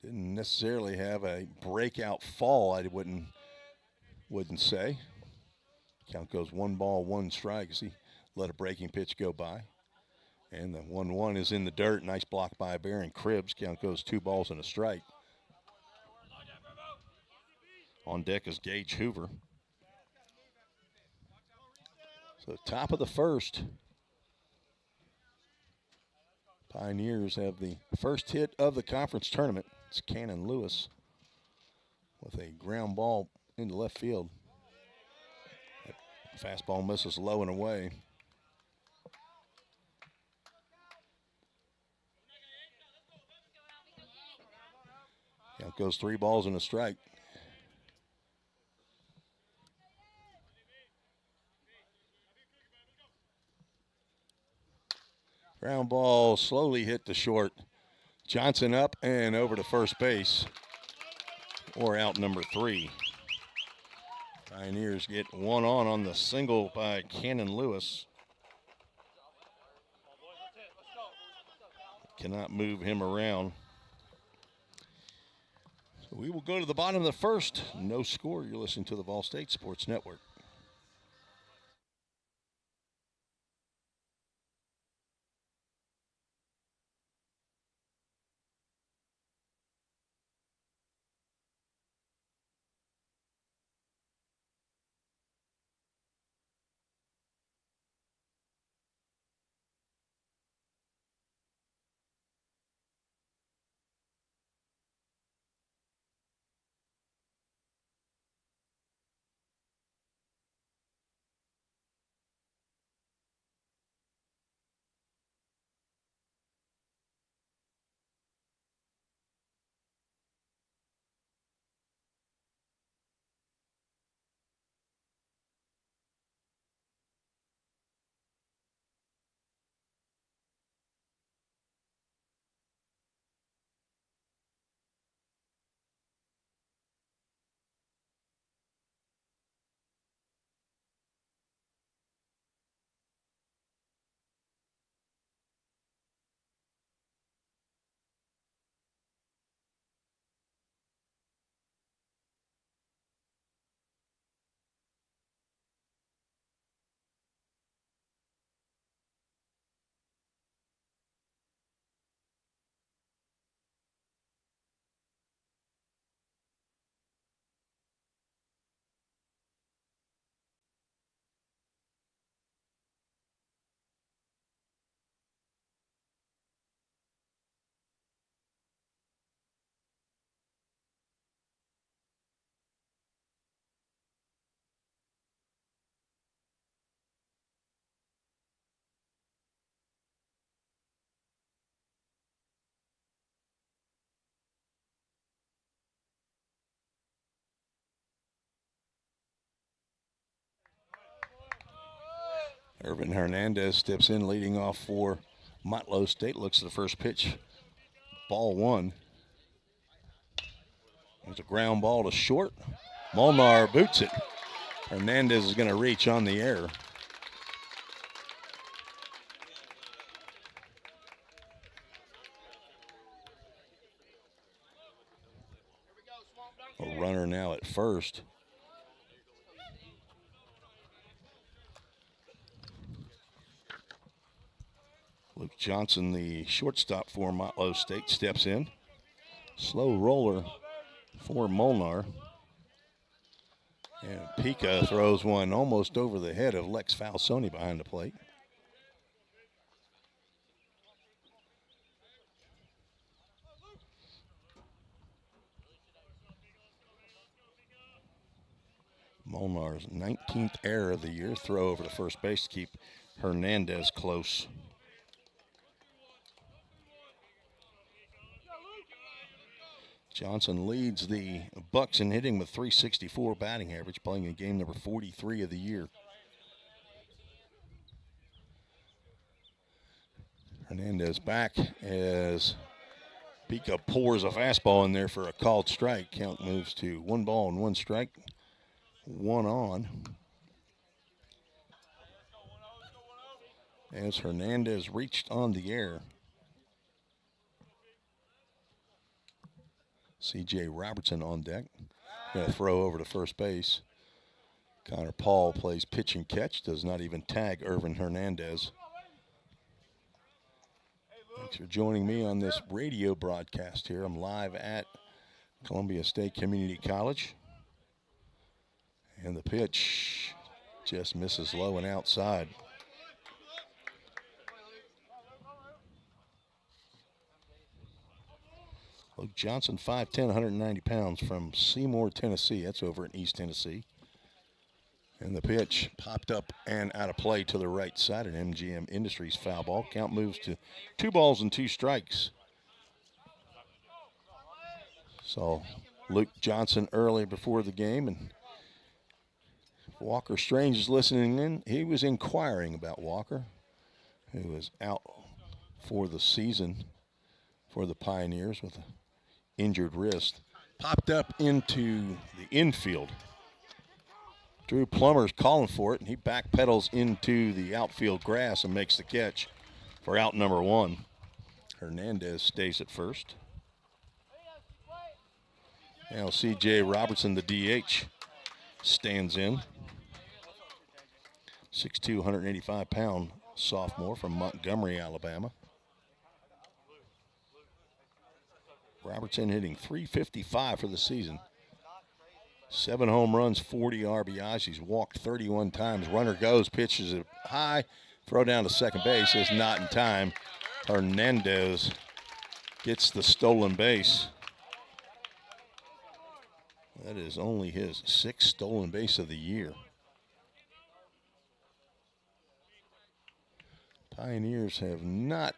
Didn't necessarily have a breakout fall, I wouldn't say. Count goes 1 ball, 1 strike as he let a breaking pitch go by. And the 1-1 is in the dirt. Nice block by Baron Cribbs. Count goes 2 balls and a strike. On deck is Gage Hoover. So top of the first. Pioneers have the first hit of the conference tournament. It's Cannon Lewis with a ground ball into left field. That fastball misses low and away. Count goes 3 balls and a strike. Ground ball slowly hit the short. Johnson up and over to first base, or out number 3. Pioneers get 1 on the single by Cannon Lewis. Cannot move him around. So we will go to the bottom of the first. No score. You're listening to the Vol State Sports Network. Irvin Hernandez steps in, leading off for Motlow State. Looks at the first pitch. Ball one. There's a ground ball to short. Molnar boots it. Hernandez is going to reach on the air. A runner now at first. Luke Johnson, the shortstop for Motlow State, steps in. Slow roller for Molnar. And Pica throws one almost over the head of Lex Falsoni behind the plate. Molnar's 19th error of the year. Throw over to first base to keep Hernandez close. Johnson leads the Bucks in hitting with .364 batting average, playing in game number 43 of the year. Hernandez back as Pica pours a fastball in there for a called strike. Count moves to 1-1 strike. 1 on. As Hernandez reached on the air. C.J. Robertson on deck. Going to throw over to first base. Connor Paul plays pitch and catch. Does not even tag Irvin Hernandez. Thanks for joining me on this radio broadcast here. I'm live at Columbia State Community College. And the pitch just misses low and outside. Luke Johnson, 5'10", 190 pounds, from Seymour, Tennessee. That's over in East Tennessee. And the pitch popped up and out of play to the right side. An MGM Industries foul ball. Count moves to 2 strikes. So Luke Johnson early before the game, and Walker Strange is listening in. He was inquiring about Walker, who was out for the season for the Pioneers with an injured wrist. Popped up into the infield. Drew Plummer's calling for it, and he backpedals into the outfield grass and makes the catch for out number 1. Hernandez stays at first. Now C.J. Robertson, the DH, stands in. 6'2", 185-pound sophomore from Montgomery, Alabama. Robertson hitting .355 for the season. 7 home runs, 40 RBIs. He's walked 31 times. Runner goes, pitches it high, throw down to second base. Is not in time. Hernandez gets the stolen base. That is only his 6th stolen base of the year. Pioneers have not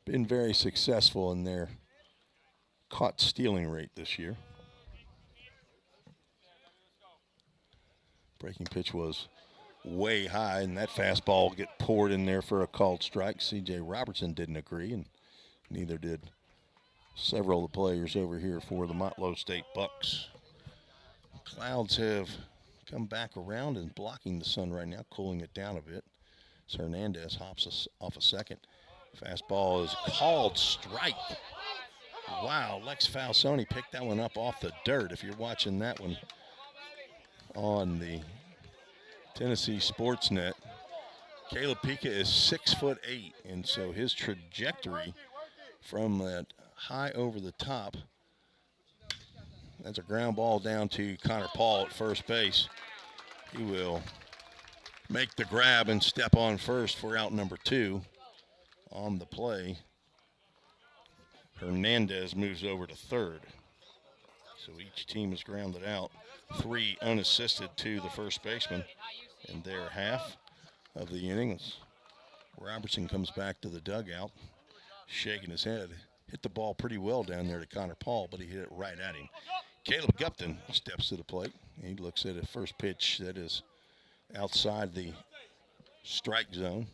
been very successful in their caught stealing rate this year. Breaking pitch was way high, and that fastball will get poured in there for a called strike. C.J. Robertson didn't agree, and neither did several of the players over here for the Motlow State Bucks. Clouds have come back around and blocking the sun right now, cooling it down a bit. So Hernandez hops off a second. Fastball is called strike. Wow, Lex Falsoni picked that one up off the dirt. If you're watching that one on the Tennessee Sportsnet, Caleb Pica is 6'8", and so his trajectory from that high over the top, that's a ground ball down to Connor Paul at first base. He will make the grab and step on first for out number 2 on the play. Hernandez moves over to third. So each team is grounded out. 3 unassisted to the first baseman in their half of the innings. Robertson comes back to the dugout, shaking his head. Hit the ball pretty well down there to Connor Paul, but he hit it right at him. Caleb Gupton steps to the plate. He looks at a first pitch that is outside the strike zone.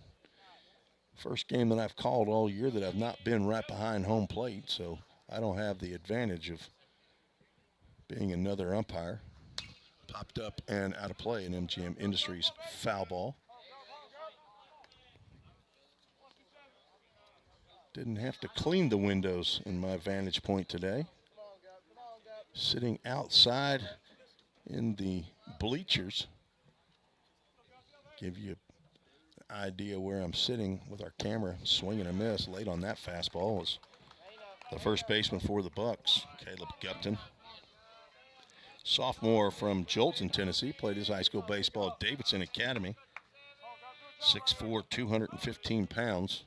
First game that I've called all year that I've not been right behind home plate, so I don't have the advantage of being another umpire. Popped up and out of play in MGM Industries foul ball. Didn't have to clean the windows in my vantage point today. Sitting outside in the bleachers. Give you an idea where I'm sitting with our camera. Swing and a miss. Late on that fastball was the first baseman for the Bucks, Caleb Gupton. Sophomore from Jolton, Tennessee. Played his high school baseball at Davidson Academy. 6'4", 215 pounds.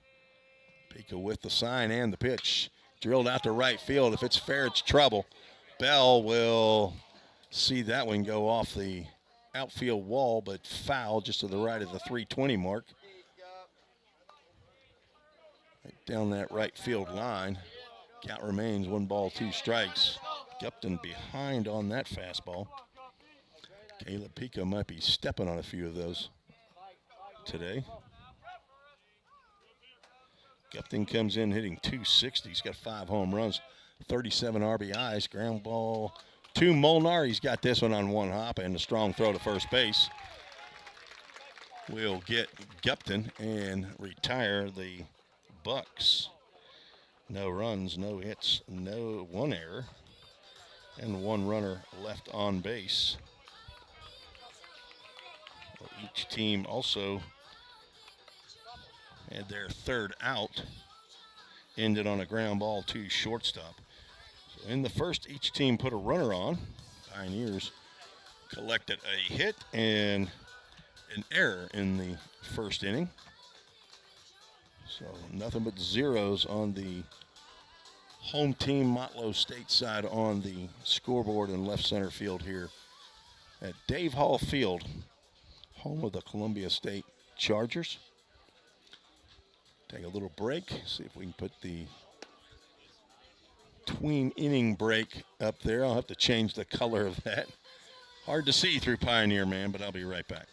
Pico with the sign and the pitch. Drilled out to right field. If it's fair, it's trouble. Bell will see that one go off the outfield wall, but foul just to the right of the 320 mark. Right down that right field line. Count remains 1 ball, 2 strikes. Gupton behind on that fastball. Caleb Pico might be stepping on a few of those today. Gupton comes in hitting .260. He's got 5 home runs, 37 RBIs. Ground ball to Molnar. He's got this one on 1 hop and a strong throw to first base. We'll get Gupton and retire the Bucks. No runs, no hits, no 1 error, and 1 runner left on base. Well, each team also had their 3rd out, ended on a ground ball to shortstop. So in the first, each team put a runner on. Pioneers collected a hit and an error in the first inning. So nothing but zeros on the home team Motlow State side on the scoreboard in left center field here at Dave Hall Field, home of the Columbia State Chargers. Take a little break, see if we can put the tween inning break up there. I'll have to change the color of that. Hard to see through Pioneer Man, but I'll be right back.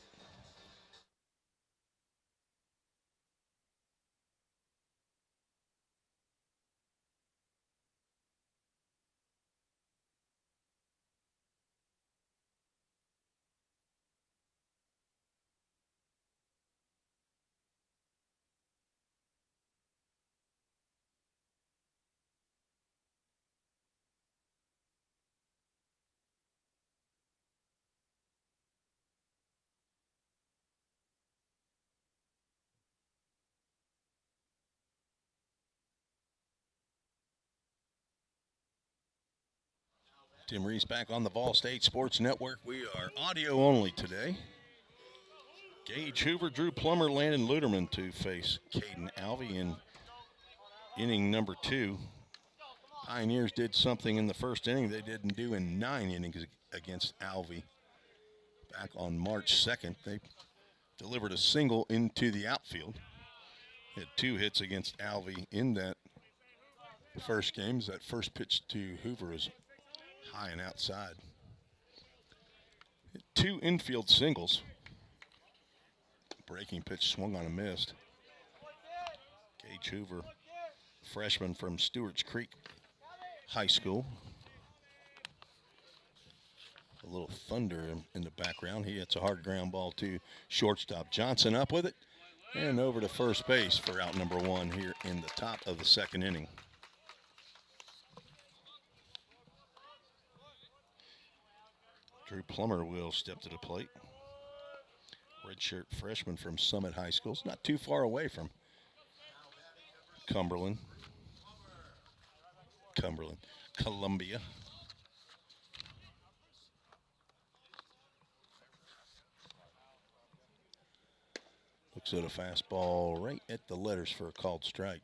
Tim Reese back on the Vol State Sports Network. We are audio only today. Gage Hoover, Drew Plummer, Landon Luderman to face Caden Alvey in inning number 2. Pioneers did something in the first inning they didn't do in 9 innings against Alvey. Back on March 2nd, they delivered a single into the outfield. Had 2 hits against Alvey in that first game. That first pitch to Hoover was high and outside. 2 infield singles. Breaking pitch swung on and missed. Gage Hoover, freshman from Stewart's Creek High School. A little thunder in the background. He hits a hard ground ball to shortstop. Johnson up with it and over to first base for out number 1 here in the top of the 2nd inning. Drew Plummer will step to the plate. Redshirt freshman from Summit High School. It's not too far away from Columbia. Looks at a fastball right at the letters for a called strike.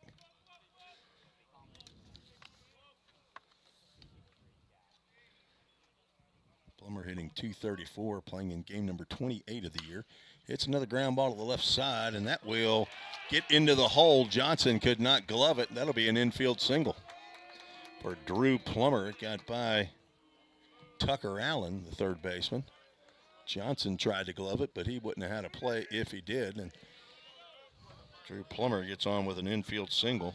Plummer hitting .234, playing in game number 28 of the year. Hits another ground ball to the left side, and that will get into the hole. Johnson could not glove it. That'll be an infield single for Drew Plummer. It got by Tucker Allen, the 3rd baseman. Johnson tried to glove it, but he wouldn't have had a play if he did. And Drew Plummer gets on with an infield single.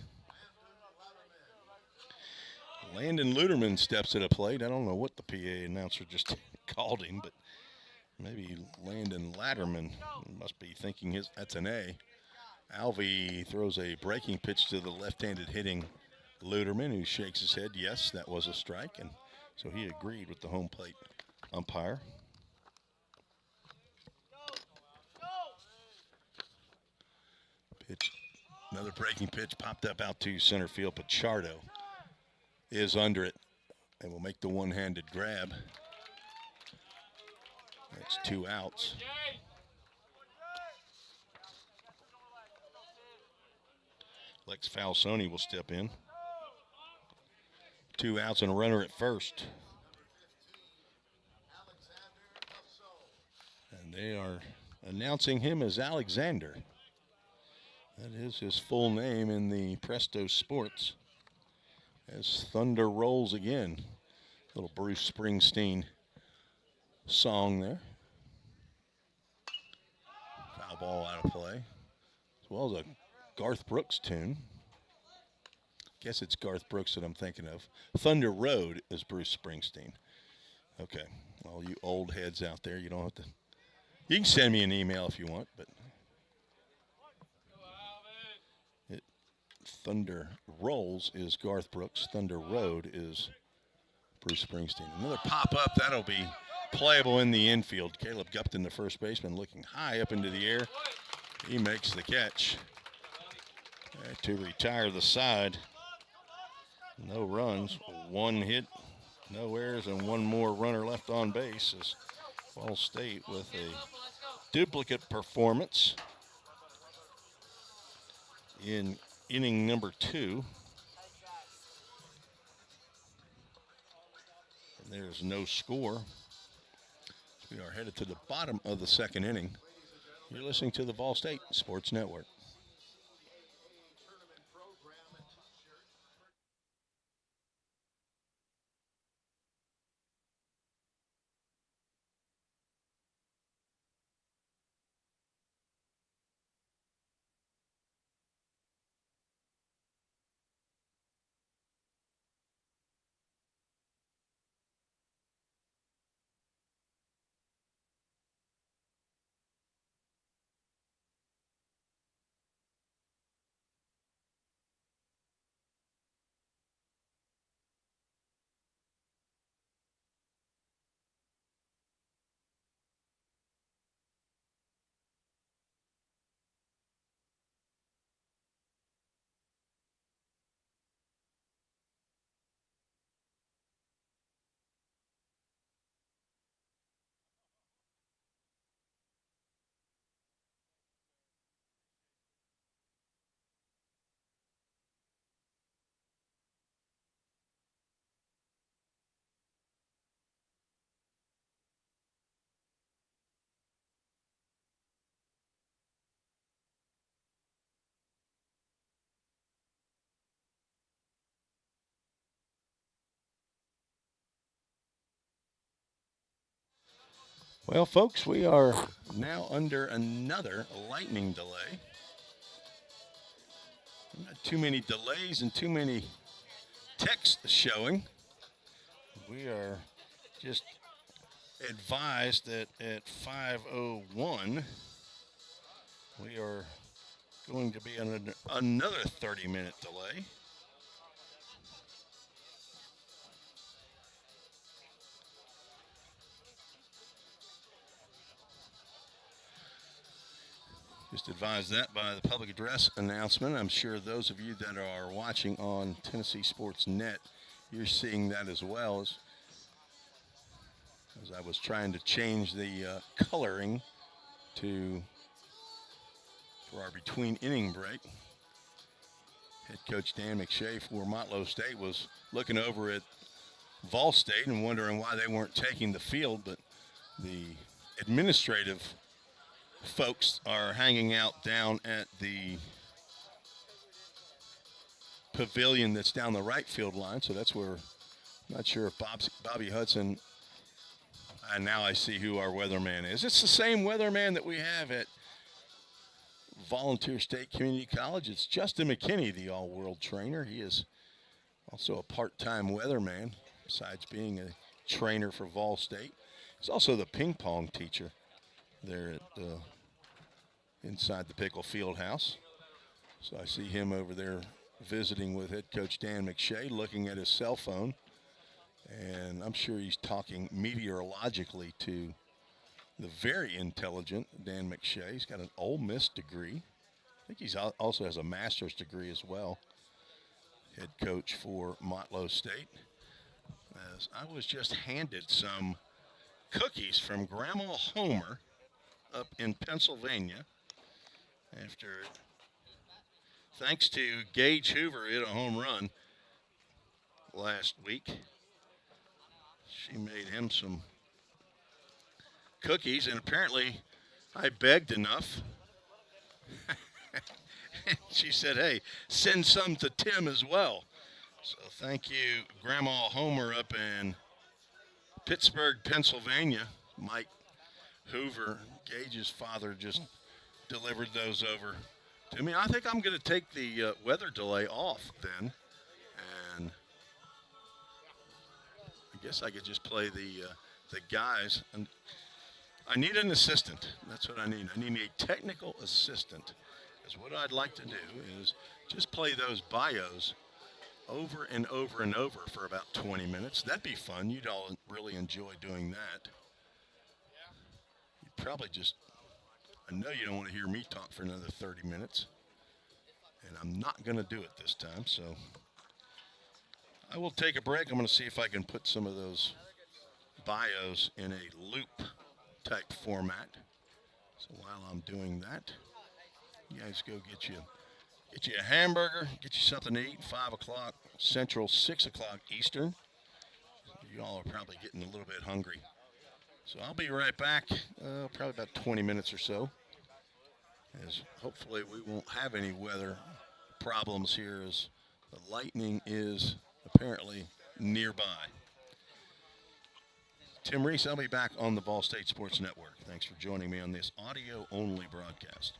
Landon Luderman steps to the plate. I don't know what the PA announcer just called him, but maybe Landon Latterman must be thinking that's an A. Alvey throws a breaking pitch to the left-handed hitting Luderman, who shakes his head. Yes, that was a strike, and so he agreed with the home plate umpire. Pitch, another breaking pitch popped up out to center field. Pichardo is under it and will make the one-handed grab. That's 2 outs. Lex Falsoni will step in. 2 outs and a runner at first. And they are announcing him as Alexander. That is his full name in the Presto Sports. As thunder rolls again. Little Bruce Springsteen song there. Foul ball out of play. As well as a Garth Brooks tune. Guess it's Garth Brooks that I'm thinking of. Thunder Road is Bruce Springsteen. Okay, all you old heads out there, you don't have to. You can send me an email if you want, but Thunder Rolls is Garth Brooks. Thunder Road is Bruce Springsteen. Another pop-up, that'll be playable in the infield. Caleb Gupton, the first baseman, looking high up into the air. He makes the catch to retire the side. No runs, 1 hit, no errors, and 1 more runner left on base as Ball State with a duplicate performance in inning number 2. And there's no score. We are headed to the bottom of the 2nd inning. You're listening to the Ball State Sports Network. Well, folks, we are now under another lightning delay. Not too many delays and too many texts showing. We are just advised that at 5:01, we are going to be on another 30-minute delay. Just advised that by the public address announcement. I'm sure those of you that are watching on Tennessee Sports Net, you're seeing that as well. As I was trying to change the coloring for our between inning break. Head coach Dan McShay for Motlow State was looking over at Vol State and wondering why they weren't taking the field, but the administrative folks are hanging out down at the pavilion that's down the right field line, so that's where, I'm not sure if Bobby Hudson, and now I see who our weatherman is. It's the same weatherman that we have at Volunteer State Community College, it's Justin McKinney, the all-world trainer. He is also a part-time weatherman, besides being a trainer for Vol State. He's also the ping pong teacher there at inside the Pickle Field House. So I see him over there visiting with head coach Dan McShay, looking at his cell phone. And I'm sure he's talking meteorologically to the very intelligent Dan McShay. He's got an Ole Miss degree. I think he's also has a master's degree as well. Head coach for Motlow State. As I was just handed some cookies from Grandma Homer up in Pennsylvania after, thanks to Gage Hoover, hit a home run last week. She made him some cookies, and apparently I begged enough. She said, hey, send some to Tim as well. So thank you, Grandma Homer up in Pittsburgh, Pennsylvania. Mike Hoover, Gage's father, just delivered those over to me. I think I'm going to take the weather delay off then. And I guess I could just play the guys. And I need an assistant. That's what I need. I need a technical assistant. Because what I'd like to do is just play those bios over and over and over for about 20 minutes. That'd be fun. You'd all really enjoy doing that. You'd probably just, I know you don't want to hear me talk for another 30 minutes. And I'm not going to do it this time. So I will take a break. I'm going to see if I can put some of those bios in a loop type format. So while I'm doing that, you guys go get you a hamburger, get you something to eat, 5 o'clock Central, 6 o'clock Eastern. You all are probably getting a little bit hungry. So I'll be right back, probably about 20 minutes or so, as hopefully we won't have any weather problems here as the lightning is apparently nearby. Tim Reese, I'll be back on the Vol State Sports Network. Thanks for joining me on this audio-only broadcast.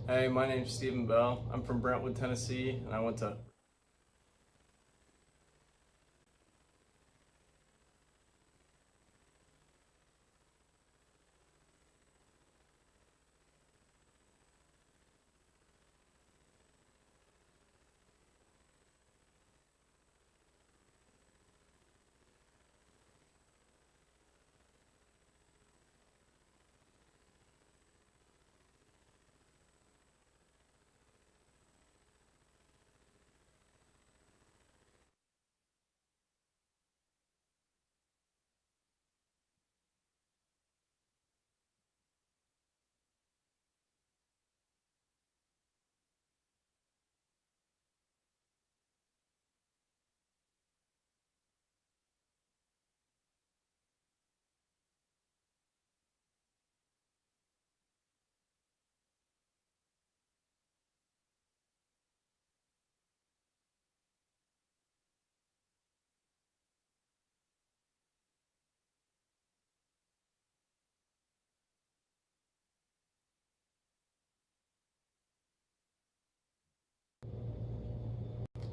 Hey, my name's Stephen Bell. I'm from Brentwood, Tennessee, and I went to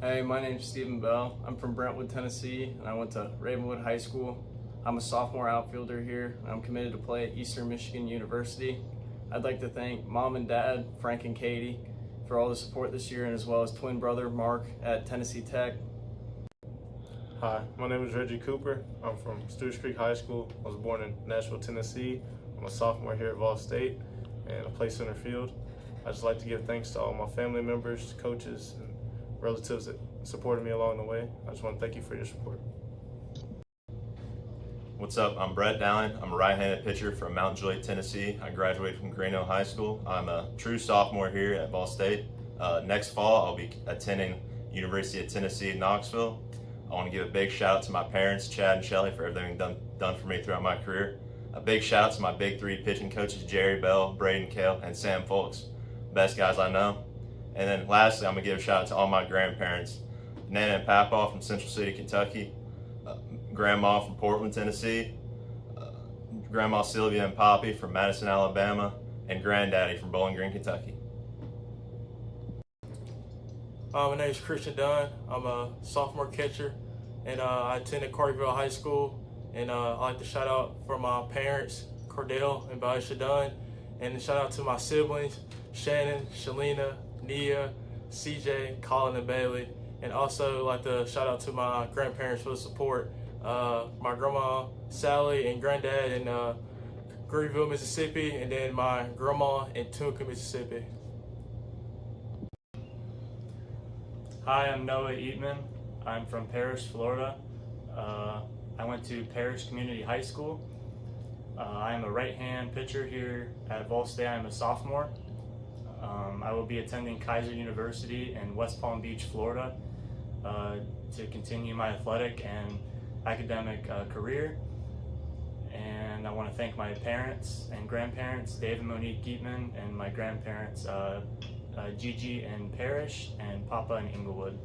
Hey, my name's Stephen Bell. I'm from Brentwood, Tennessee, and I went to Ravenwood High School. I'm a sophomore outfielder here. I'm committed to play at Eastern Michigan University. I'd like to thank Mom and Dad, Frank and Katie, for all the support this year, and as well as twin brother Mark at Tennessee Tech. Hi, my name is Reggie Cooper. I'm from Stewart Creek High School. I was born in Nashville, Tennessee. I'm a sophomore here at Vol State, and I play center field. I just like to give thanks to all my family members, coaches, and relatives that supported me along the way. I just want to thank you for your support. What's up? I'm Brett Dowling. I'm a right-handed pitcher from Mount Joy, Tennessee. I graduated from Greenville High School. I'm a true sophomore here at Vol State. Next fall, I'll be attending University of Tennessee, Knoxville. I want to give a big shout out to my parents, Chad and Shelly, for everything done for me throughout my career. A big shout out to my big three pitching coaches, Jerry Bell, Braden Kale, and Sam Folks. Best guys I know. And then lastly, I'm going to give a shout out to all my grandparents, Nana and Papa from Central City, Kentucky, Grandma from Portland, Tennessee, Grandma Sylvia and Poppy from Madison, Alabama, and Granddaddy from Bowling Green, Kentucky. My name is Christian Dunn. I'm a sophomore catcher, and I attended Carterville High School. And I'd like to shout out for my parents, Cordell and Baisha Dunn, and shout out to my siblings, Shannon, Shalina, Nia, CJ, Colin, and Bailey. And also like to shout out to my grandparents for the support. My grandma, Sally, and granddad in Greenville, Mississippi, and then my grandma in Tunica, Mississippi. Hi, I'm Noah Eatman. I'm from Paris, Florida. I went to Paris Community High School. I am a right-hand pitcher here at Vol State. I'm a sophomore. I will be attending Kaiser University in West Palm Beach, Florida, to continue my athletic and academic career. And I want to thank my parents and grandparents, Dave and Monique Geetman, and my grandparents, Gigi and Parrish, and Papa in Inglewood.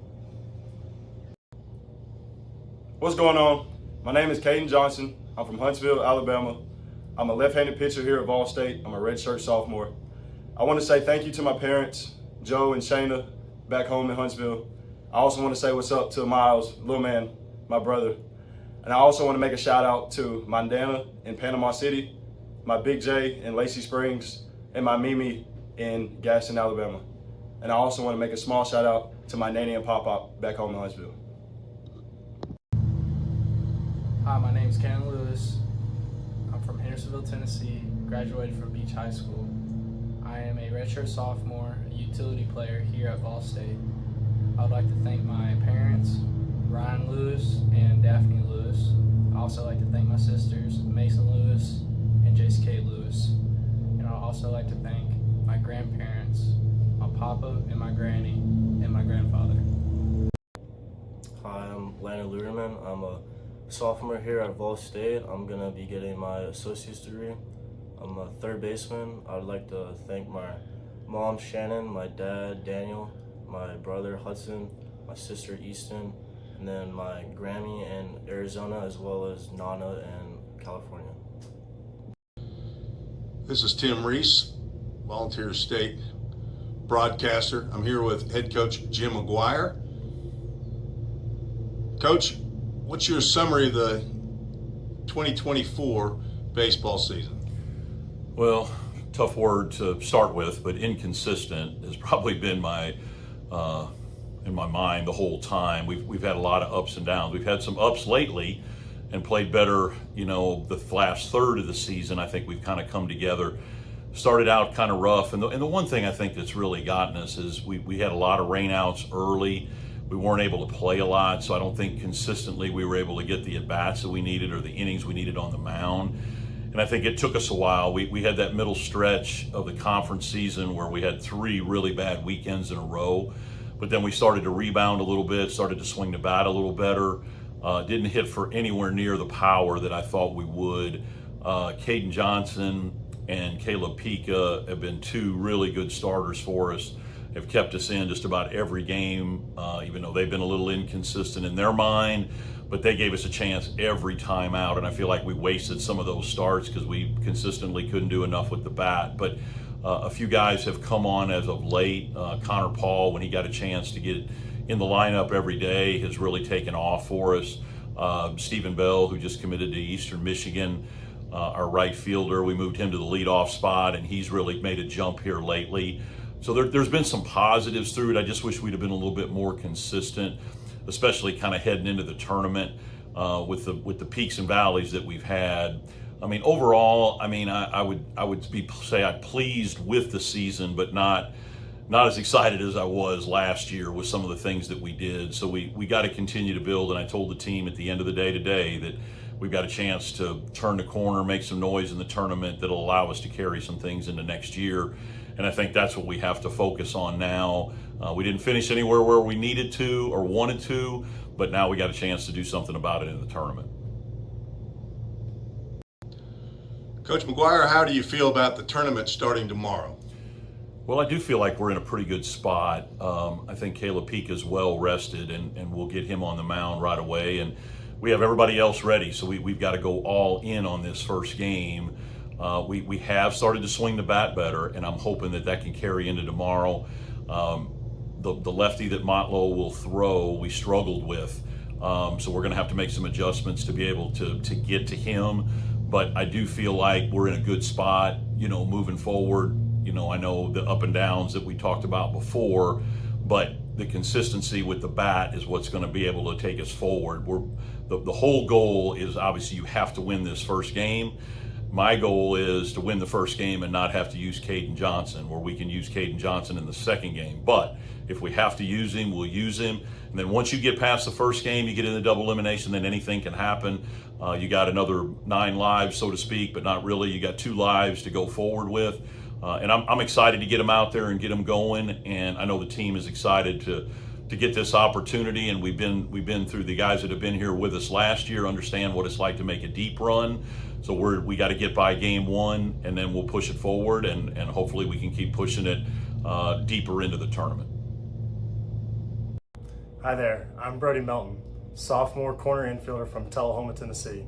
What's going on? My name is Caden Johnson. I'm from Huntsville, Alabama. I'm a left-handed pitcher here at Vol State. I'm a redshirt sophomore. I want to say thank you to my parents, Joe and Shayna, back home in Huntsville. I also want to say what's up to Miles, little man, my brother. And I also want to make a shout out to my Nana in Panama City, my Big J in Lacey Springs, and my Mimi in Gaston, Alabama. And I also want to make a small shout out to my Nanny and Papa back home in Huntsville. Hi, my name is Ken Lewis. I'm from Hendersonville, Tennessee, graduated from Beach High School. I am a redshirt sophomore, a utility player here at Vol State. I would like to thank my parents, Ryan Lewis and Daphne Lewis. I also like to thank my sisters, Mason Lewis and Jace Kate Lewis. And I'd also like to thank my grandparents, my papa and my granny, and my grandfather. Hi, I'm Landon Luderman. I'm a sophomore here at Vol State. I'm going to be getting my associate's degree. I'm a third baseman. I'd like to thank my mom, Shannon, my dad, Daniel, my brother, Hudson, my sister, Easton, and then my Grammy in Arizona, as well as Nana in California. This is Tim Reese, Volunteer State broadcaster. I'm here with head coach Jim McGuire. Coach, what's your summary of the 2024 baseball season? Well, tough word to start with, but inconsistent has probably been my in my mind the whole time. We've had a lot of ups and downs. We've had some ups lately and played better, the last third of the season. I think we've kind of come together. Started out kind of rough, and the one thing I think that's really gotten us is we had a lot of rainouts early. We weren't able to play a lot, so I don't think consistently we were able to get the at-bats that we needed or the innings we needed on the mound. And I think it took us a while. We had that middle stretch of the conference season where we had 3 really bad weekends in a row, but then we started to rebound a little bit, started to swing the bat a little better, didn't hit for anywhere near the power that I thought we would. Caden Johnson and Caleb Pika have been 2 really good starters for us, have kept us in just about every game, even though they've been a little inconsistent in their mind, but they gave us a chance every time out, and I feel like we wasted some of those starts because we consistently couldn't do enough with the bat. But a few guys have come on as of late. Connor Paul, when he got a chance to get in the lineup every day has really taken off for us. Stephen Bell, who just committed to Eastern Michigan, our right fielder, we moved him to the leadoff spot, and he's really made a jump here lately. So there's been some positives through it. I just wish we'd have been a little bit more consistent, especially kind of heading into the tournament with the peaks and valleys that we've had. I mean, overall, I mean, I would say I'm pleased with the season, but not as excited as I was last year with some of the things that we did. So we got to continue to build. And I told the team at the end of the day today that we've got a chance to turn the corner, make some noise in the tournament that'll allow us to carry some things into next year. And I think that's what we have to focus on now. We didn't finish anywhere where we needed to or wanted to, but now we got a chance to do something about it in the tournament. Coach McGuire, how do you feel about the tournament starting tomorrow? Well, I do feel like we're in a pretty good spot. I think Caleb Peak is well rested, and we'll get him on the mound right away. And we have everybody else ready, so we've got to go all in on this first game. We have started to swing the bat better, and I'm hoping that can carry into tomorrow. The lefty that Motlow will throw, we struggled with. So we're going to have to make some adjustments to be able to get to him. But I do feel like we're in a good spot, moving forward. I know the up and downs that we talked about before, but the consistency with the bat is what's going to be able to take us forward. The whole goal is obviously you have to win this first game. My goal is to win the first game and not have to use Caden Johnson, where we can use Caden Johnson in the second game. But if we have to use him, we'll use him. And then once you get past the first game, you get into double elimination, then anything can happen. You got another 9 lives, so to speak, but not really. You got 2 lives to go forward with. And I'm excited to get him out there and get him going. And I know the team is excited to get this opportunity. And we've been through, the guys that have been here with us last year understand what it's like to make a deep run. So we got to get by game 1, and then we'll push it forward, and hopefully we can keep pushing it deeper into the tournament. Hi there, I'm Brody Melton, sophomore corner infielder from Tullahoma, Tennessee.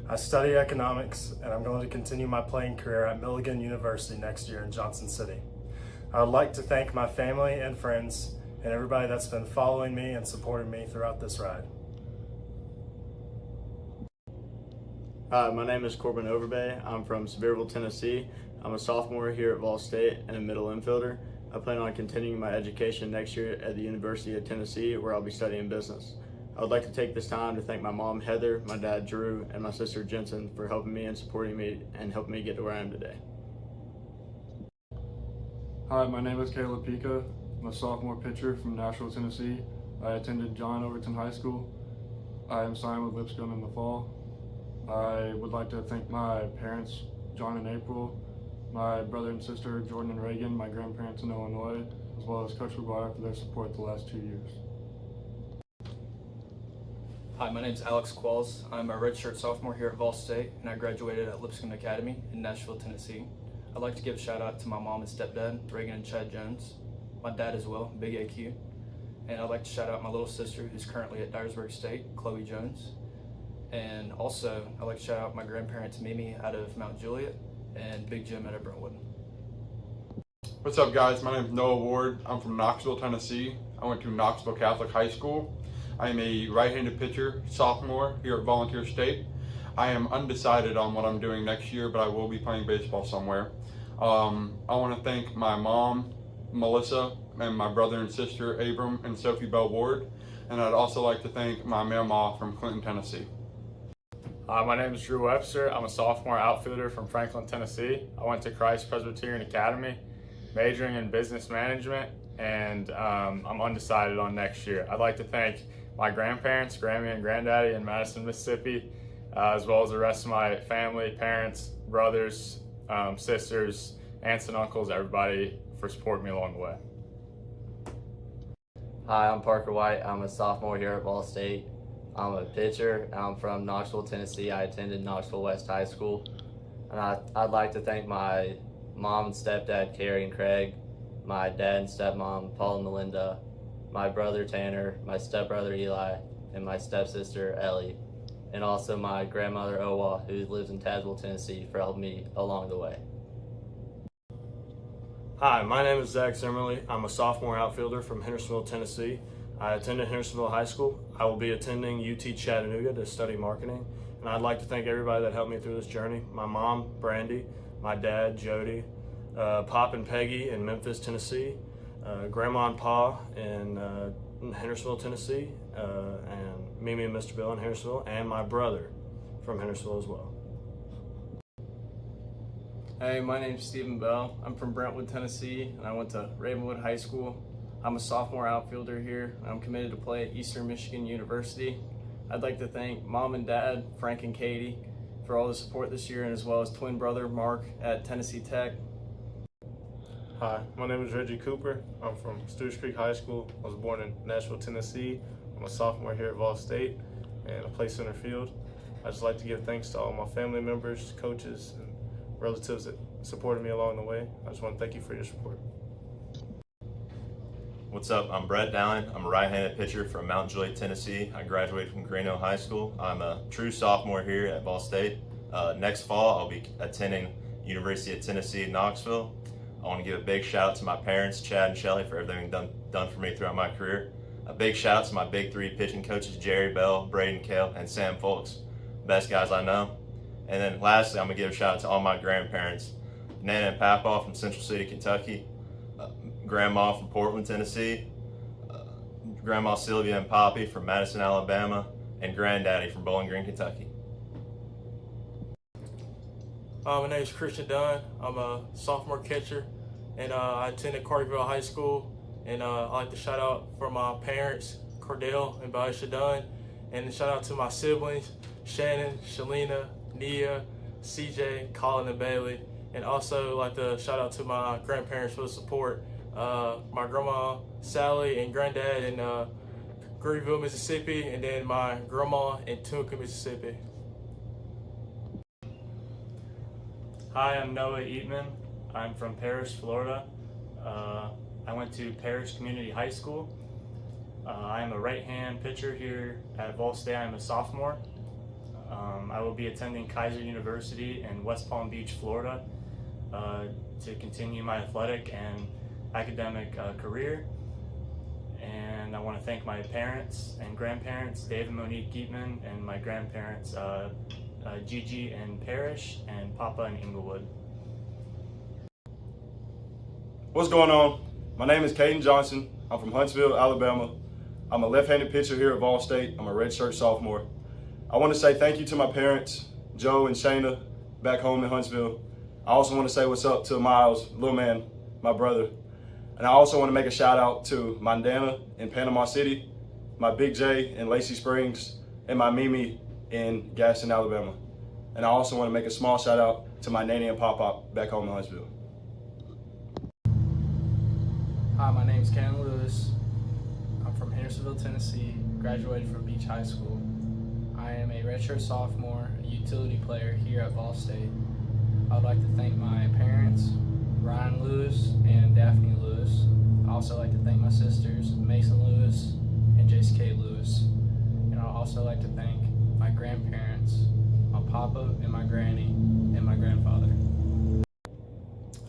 I study economics, and I'm going to continue my playing career at Milligan University next year in Johnson City. I would like to thank my family and friends and everybody that's been following me and supporting me throughout this ride. Hi, my name is Corbin Overbay. I'm from Sevierville, Tennessee. I'm a sophomore here at Vol State and a middle infielder. I plan on continuing my education next year at the University of Tennessee, where I'll be studying business. I would like to take this time to thank my mom, Heather, my dad, Drew, and my sister, Jensen, for helping me and supporting me and helping me get to where I am today. Hi, my name is Caleb Pika. I'm a sophomore pitcher from Nashville, Tennessee. I attended John Overton High School. I am signed with Lipscomb in the fall. I would like to thank my parents, John and April, my brother and sister, Jordan and Reagan, my grandparents in Illinois, as well as Coach McGuire for their support the last 2 years. Hi, my name is Alex Qualls. I'm a redshirt sophomore here at Vol State, and I graduated at Lipscomb Academy in Nashville, Tennessee. I'd like to give a shout out to my mom and stepdad, Reagan and Chad Jones, my dad as well, Big AQ, and I'd like to shout out my little sister who's currently at Dyersburg State, Chloe Jones. And also, I'd like to shout out my grandparents, Mimi out of Mount Juliet and Big Jim out of Brentwood. What's up, guys? My name is Noah Ward. I'm from Knoxville, Tennessee. I went to Knoxville Catholic High School. I am a right-handed pitcher, sophomore here at Volunteer State. I am undecided on what I'm doing next year, but I will be playing baseball somewhere. I want to thank my mom, Melissa, and my brother and sister, Abram and Sophie Bell Ward. And I'd also like to thank my mama from Clinton, Tennessee. My name is Drew Webster. I'm a sophomore outfielder from Franklin, Tennessee. I went to Christ Presbyterian Academy, majoring in business management, and I'm undecided on next year. I'd like to thank my grandparents, Grammy and Granddaddy in Madison, Mississippi, as well as the rest of my family, parents, brothers, sisters, aunts and uncles, everybody for supporting me along the way. Hi, I'm Parker White. I'm a sophomore here at Vol State. I'm a pitcher. I'm from Knoxville, Tennessee. I attended Knoxville West High School. And I'd like to thank my mom and stepdad, Carrie and Craig, my dad and stepmom, Paul and Melinda, my brother, Tanner, my stepbrother, Eli, and my stepsister, Ellie, and also my grandmother, Owa, who lives in Tazewell, Tennessee, for helping me along the way. Hi, my name is Zach Zimmerly. I'm a sophomore outfielder from Hendersonville, Tennessee. I attended Hendersonville High School. I will be attending UT Chattanooga to study marketing. And I'd like to thank everybody that helped me through this journey. My mom, Brandy, my dad, Jody, Pop and Peggy in Memphis, Tennessee, Grandma and Pa in Hendersonville, Tennessee, and Mimi and Mr. Bill in Hendersonville, and my brother from Hendersonville as well. Hey, my name's Stephen Bell. I'm from Brentwood, Tennessee, and I went to Ravenwood High School. I'm a sophomore outfielder here. I'm committed to play at Eastern Michigan University. I'd like to thank Mom and Dad, Frank and Katie, for all the support this year, and as well as twin brother Mark at Tennessee Tech. Hi, my name is Reggie Cooper. I'm from Stewart Creek High School. I was born in Nashville, Tennessee. I'm a sophomore here at Vol State, and I play center field. I'd just like to give thanks to all my family members, coaches, and relatives that supported me along the way. I just want to thank you for your support. What's up? I'm Brett Dowling. I'm a right-handed pitcher from Mount Joy, Tennessee. I graduated from Greenville High School. I'm a true sophomore here at Vol State. Next fall, I'll be attending University of Tennessee, Knoxville. I want to give a big shout out to my parents, Chad and Shelly, for everything done for me throughout my career. A big shout out to my big three pitching coaches, Jerry Bell, Braden Kale, and Sam Folks. Best guys I know. And then lastly, I'm going to give a shout out to all my grandparents, Nana and Papa from Central City, Kentucky, Grandma from Portland, Tennessee, Grandma Sylvia and Poppy from Madison, Alabama, and Granddaddy from Bowling Green, Kentucky. My name is Christian Dunn. I'm a sophomore catcher, and I attended Carterville High School. And I'd like to shout out for my parents, Cordell and Baisha Dunn, and shout out to my siblings, Shannon, Shalina, Nia, CJ, Colin, and Bailey. And also like to shout out to my grandparents for the support. My grandma, Sally, and granddad in Greenville, Mississippi, and then my grandma in Tunica, Mississippi. Hi, I'm Noah Eatman. I'm from Paris, Florida. I went to Paris Community High School. I am a right-hand pitcher here at Vol State. I'm a sophomore. I will be attending Kaiser University in West Palm Beach, Florida, to continue my athletic and academic career. And I want to thank my parents and grandparents, Dave and Monique Geetman, and my grandparents, Gigi and Parrish, and Papa in Inglewood. What's going on? My name is Caden Johnson. I'm from Huntsville, Alabama. I'm a left-handed pitcher here at Vol State. I'm a redshirt sophomore. I want to say thank you to my parents, Joe and Shayna, back home in Huntsville. I also want to say what's up to Miles, little man, my brother. And I also want to make a shout out to my Nana in Panama City, my Big J in Lacey Springs, and my Mimi in Gaston, Alabama. And I also want to make a small shout out to my Nanny and Pop back home in Huntsville. Hi, my name is Ken Lewis. I'm from Hendersonville, Tennessee, graduated from Beach High School. I am a redshirt sophomore, a utility player here at Vol State. I would like to thank my parents, Ryan Lewis and Daphne Lewis. I also like to thank my sisters, Mason Lewis and Jace K. Lewis. And I'd also like to thank my grandparents, my papa and my granny, and my grandfather.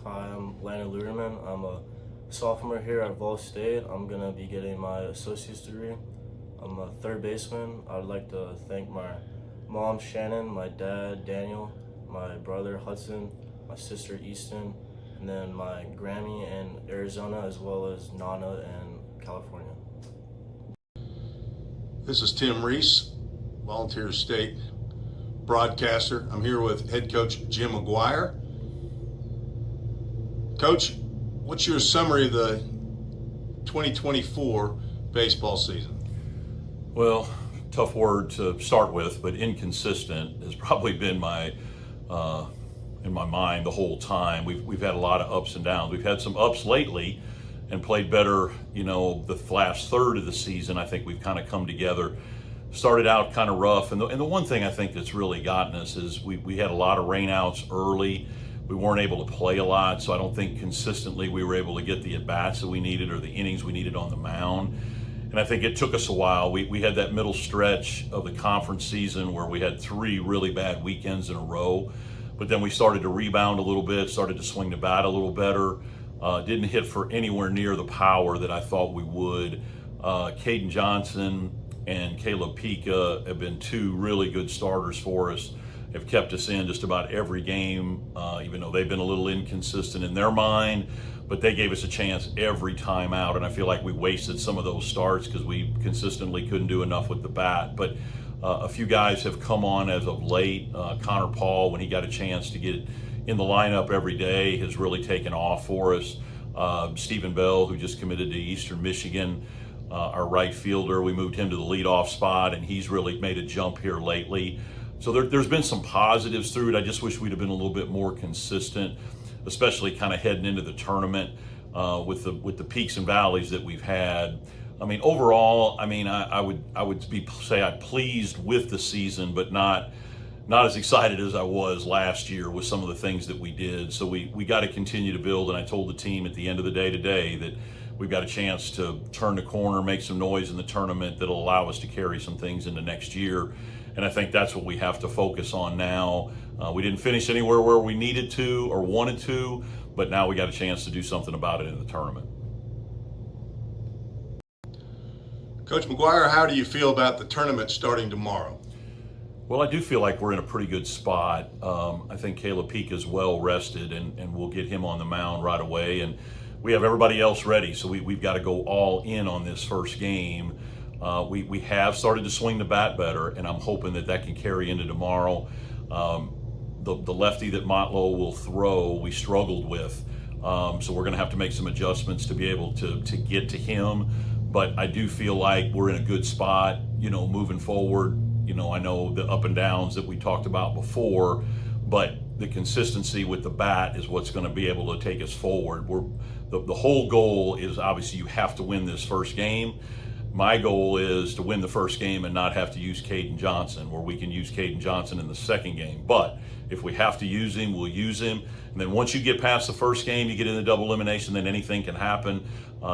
Hi, I'm Landon Luderman. I'm a sophomore here at Vol State. I'm going to be getting my associate's degree. I'm a third baseman. I'd like to thank my mom, Shannon, my dad, Daniel, my brother, Hudson, my sister, Easton, and then my Grammy in Arizona, as well as Nana in California. This is Tim Reese, Volunteer State broadcaster. I'm here with head coach Jim McGuire. Coach, what's your summary of the 2024 baseball season? Well, tough word to start with, but inconsistent has probably been my in my mind the whole time. We've had a lot of ups and downs. We've had some ups lately and played better, the last third of the season. I think we've kind of come together. Started out kind of rough, and the one thing I think that's really gotten us is we had a lot of rainouts early. We weren't able to play a lot, so I don't think consistently we were able to get the at-bats that we needed or the innings we needed on the mound. And I think it took us a while. We had that middle stretch of the conference season where we had 3 really bad weekends in a row, but then we started to rebound a little bit, started to swing the bat a little better. Didn't hit for anywhere near the power that I thought we would. Caden Johnson and Caleb Pika have been two really good starters for us, have kept us in just about every game, even though they've been a little inconsistent in their mind, but they gave us a chance every time out, and I feel like we wasted some of those starts because we consistently couldn't do enough with the bat. But a few guys have come on as of late. Connor Paul, when he got a chance to get in the lineup every day, has really taken off for us. Stephen Bell, who just committed to Eastern Michigan, our right fielder, we moved him to the leadoff spot, and he's really made a jump here lately. So there's been some positives through it. I just wish we'd have been a little bit more consistent, especially kind of heading into the tournament with the peaks and valleys that we've had. I mean, overall, I mean, I would say I'm pleased with the season, but not as excited as I was last year with some of the things that we did. So we got to continue to build. And I told the team at the end of the day today that we've got a chance to turn the corner, make some noise in the tournament that'll allow us to carry some things into next year. And I think that's what we have to focus on now. We didn't finish anywhere where we needed to or wanted to, but now we got a chance to do something about it in the tournament. Coach McGuire, how do you feel about the tournament starting tomorrow? Well, I do feel like we're in a pretty good spot. I think Caleb Peak is well rested, and we'll get him on the mound right away. And we have everybody else ready, so we've got to go all in on this first game. We have started to swing the bat better, and I'm hoping that can carry into tomorrow. The lefty that Motlow will throw, we struggled with. So we're going to have to make some adjustments to be able to get to him. But I do feel like we're in a good spot, moving forward. I know the up and downs that we talked about before, but the consistency with the bat is what's going to be able to take us forward. The whole goal is obviously you have to win this first game. My goal is to win the first game and not have to use Caden Johnson, where we can use Caden Johnson in the second game. But if we have to use him, we'll use him. And then once you get past the first game, you get into double elimination, then anything can happen.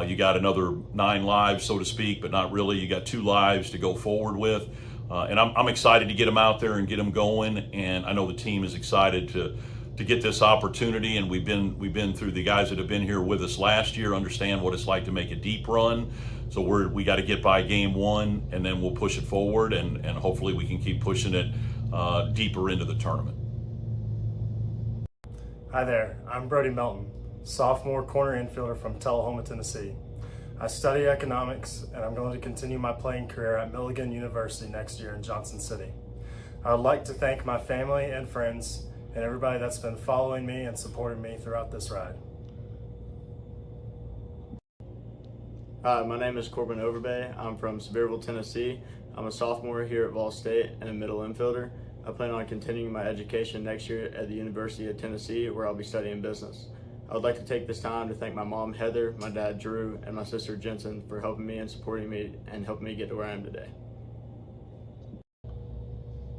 You got another 9 lives, so to speak, but not really. You got 2 lives to go forward with. And I'm excited to get him out there and get him going. And I know the team is excited to get this opportunity. And we've been through, the guys that have been here with us last year understand what it's like to make a deep run. So we got to get by game 1, and then we'll push it forward, and hopefully we can keep pushing it deeper into the tournament. Hi there, I'm Brody Melton, sophomore corner infielder from Tullahoma, Tennessee. I study economics, and I'm going to continue my playing career at Milligan University next year in Johnson City. I would like to thank my family and friends and everybody that's been following me and supporting me throughout this ride. Hi, my name is Corbin Overbay. I'm from Sevierville, Tennessee. I'm a sophomore here at Vol State and a middle infielder. I plan on continuing my education next year at the University of Tennessee, where I'll be studying business. I would like to take this time to thank my mom, Heather, my dad, Drew, and my sister, Jensen, for helping me and supporting me and helping me get to where I am today.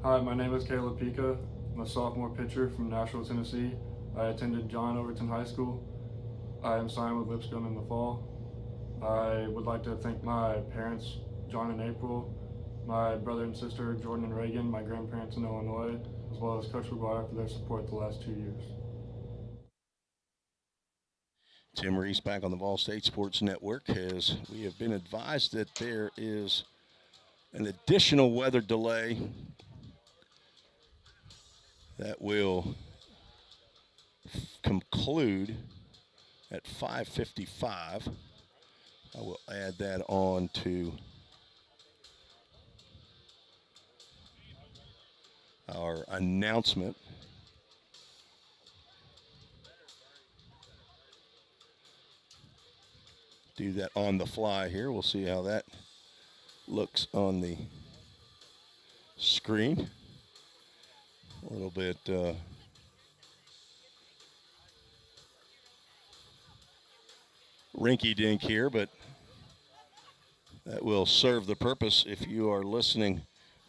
Hi, my name is Caleb Pika. I'm a sophomore pitcher from Nashville, Tennessee. I attended John Overton High School. I am signed with Lipscomb in the fall. I would like to thank my parents, John and April, my brother and sister, Jordan and Reagan, my grandparents in Illinois, as well as Coach McGuire for their support the last 2 years. Tim Reese back on the Vol State Sports Network, as we have been advised that there is an additional weather delay that will conclude at 5:55. I will add that on to our announcement. Do that on the fly here. We'll see how that looks on the screen. A little bit rinky-dink here, but that will serve the purpose if you are listening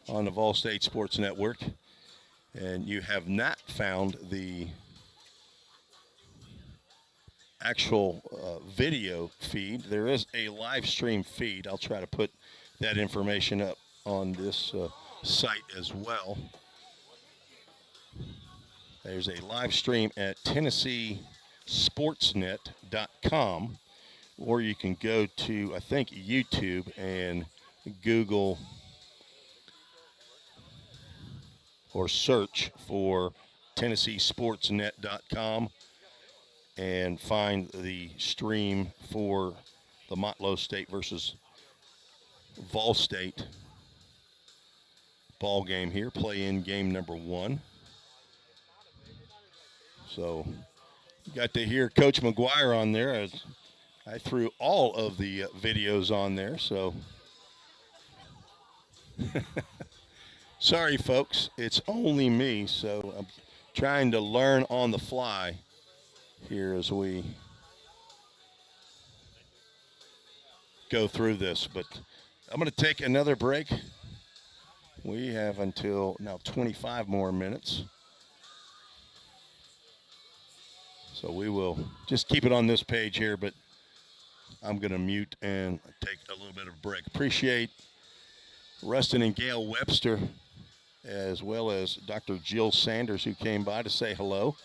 on the Vol State Sports Network and you have not found the actual video feed. There is a live stream feed. I'll try to put that information up on this site as well. There's a live stream at TennesseeSportsNet.com or you can go to, I think, YouTube and Google or search for TennesseeSportsNet.com and find the stream for the Motlow State versus Vol State ball game here, play-in game number 1. So you got to hear Coach McGuire on there. As I threw all of the videos on there, so sorry, folks. It's only me, so I'm trying to learn on the fly here as we go through this. But I'm going to take another break. We have until now 25 more minutes. So we will just keep it on this page here, but I'm going to mute and take a little bit of a break. Appreciate Rustin and Gail Webster, as well as Dr. Jill Sanders, who came by to say hello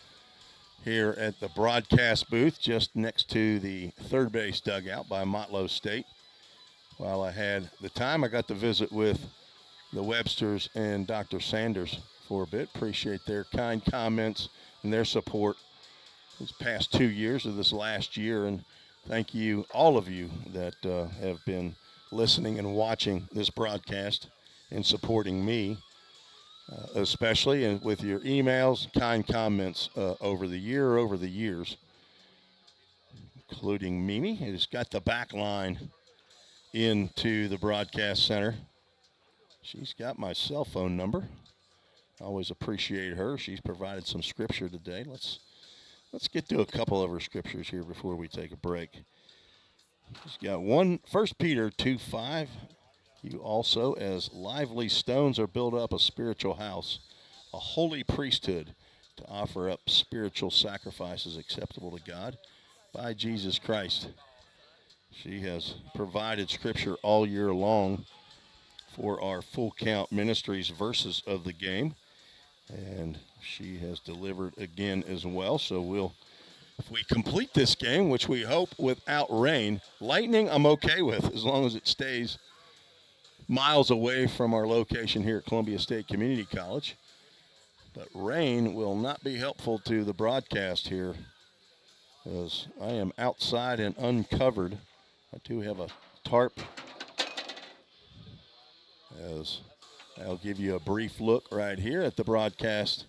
here at the broadcast booth just next to the third base dugout by Motlow State. While I had the time, I got to visit with the Websters and Dr. Sanders for a bit. Appreciate their kind comments and their support these past 2 years of this last year, and thank you, all of you that have been listening and watching this broadcast and supporting me, especially, and with your emails, kind comments over the years, including Mimi, who's got the back line into the broadcast center. She's got my cell phone number. I always appreciate her. She's provided some scripture today. Let's get to a couple of her scriptures here before we take a break. She's got 1 Peter 2:5. You also, as lively stones, are built up a spiritual house, a holy priesthood, to offer up spiritual sacrifices acceptable to God by Jesus Christ. She has provided scripture all year long for our Full Count Ministries verses of the game, and she has delivered again as well. So if we complete this game, which we hope without rain, lightning I'm okay with as long as it stays miles away from our location here at Columbia State Community College. But rain will not be helpful to the broadcast here, as I am outside and uncovered. I do have a tarp, as I'll give you a brief look right here at the broadcast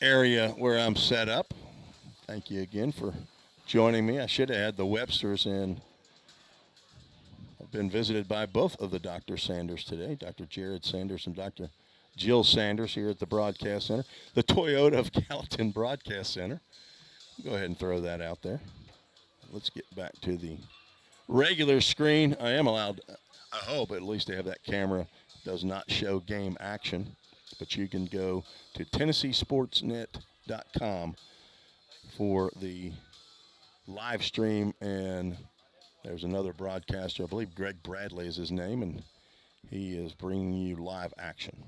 area where I'm set up. Thank you again for joining me. I should have had the Websters in. I've been visited by both of the Dr. Sanders today, Dr. Jared Sanders and Dr. Jill Sanders here at the Broadcast Center, the Toyota of Gallatin Broadcast Center. Go ahead and throw that out there. Let's get back to the regular screen. I am allowed, I hope at least, to have that camera. Does not show game action, but you can go to TennesseeSportsNet.com for the live stream, and there's another broadcaster, I believe Greg Bradley is his name, and he is bringing you live action.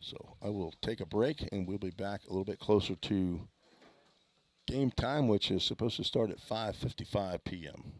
So I will take a break, and we'll be back a little bit closer to game time, which is supposed to start at 5:55 p.m.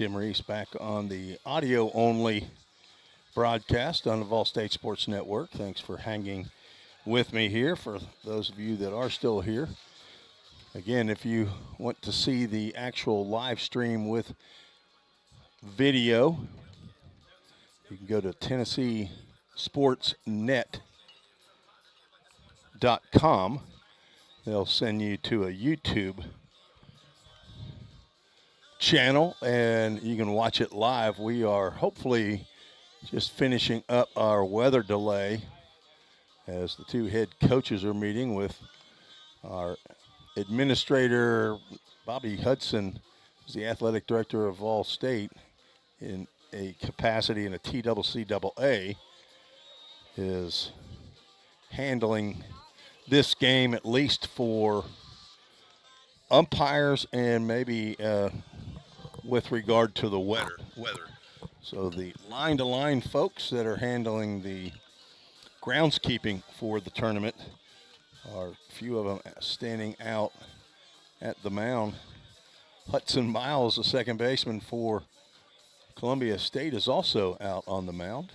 Tim Reese back on the audio-only broadcast on the Vol State Sports Network. Thanks for hanging with me here. For those of you that are still here, again, if you want to see the actual live stream with video, you can go to TennesseeSportsNet.com. They'll send you to a YouTube channel, and you can watch it live. We are hopefully just finishing up our weather delay as the two head coaches are meeting with our administrator, Bobby Hudson, who's the athletic director of Vol State in a capacity in a TCCAA, is handling this game at least for umpires and maybe with regard to the weather. So the line-to-line folks that are handling the groundskeeping for the tournament are a few of them standing out at the mound. Hudson Miles, the second baseman for Columbia State, is also out on the mound.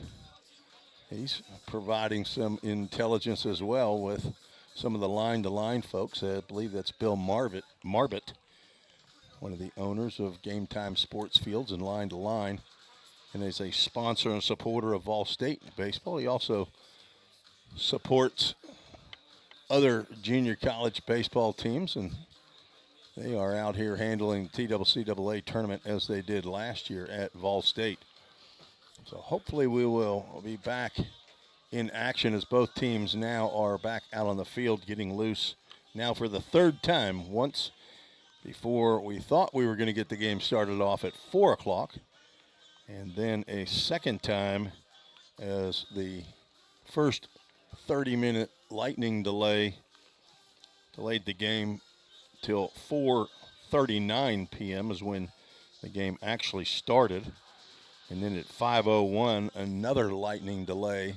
He's providing some intelligence as well with some of the line-to-line folks. I believe that's Bill Marbit, one of the owners of Game Time Sports Fields and Line to Line, and is a sponsor and supporter of Vol State baseball. He also supports other junior college baseball teams, and they are out here handling the TCCAA tournament as they did last year at Vol State. So hopefully we will be back in action as both teams now are back out on the field getting loose now for the third time. Once before we thought we were going to get the game started off at 4 o'clock, and then a second time as the first 30-minute lightning delay delayed the game till 4:39 p.m. is when the game actually started. And then at 5:01, another lightning delay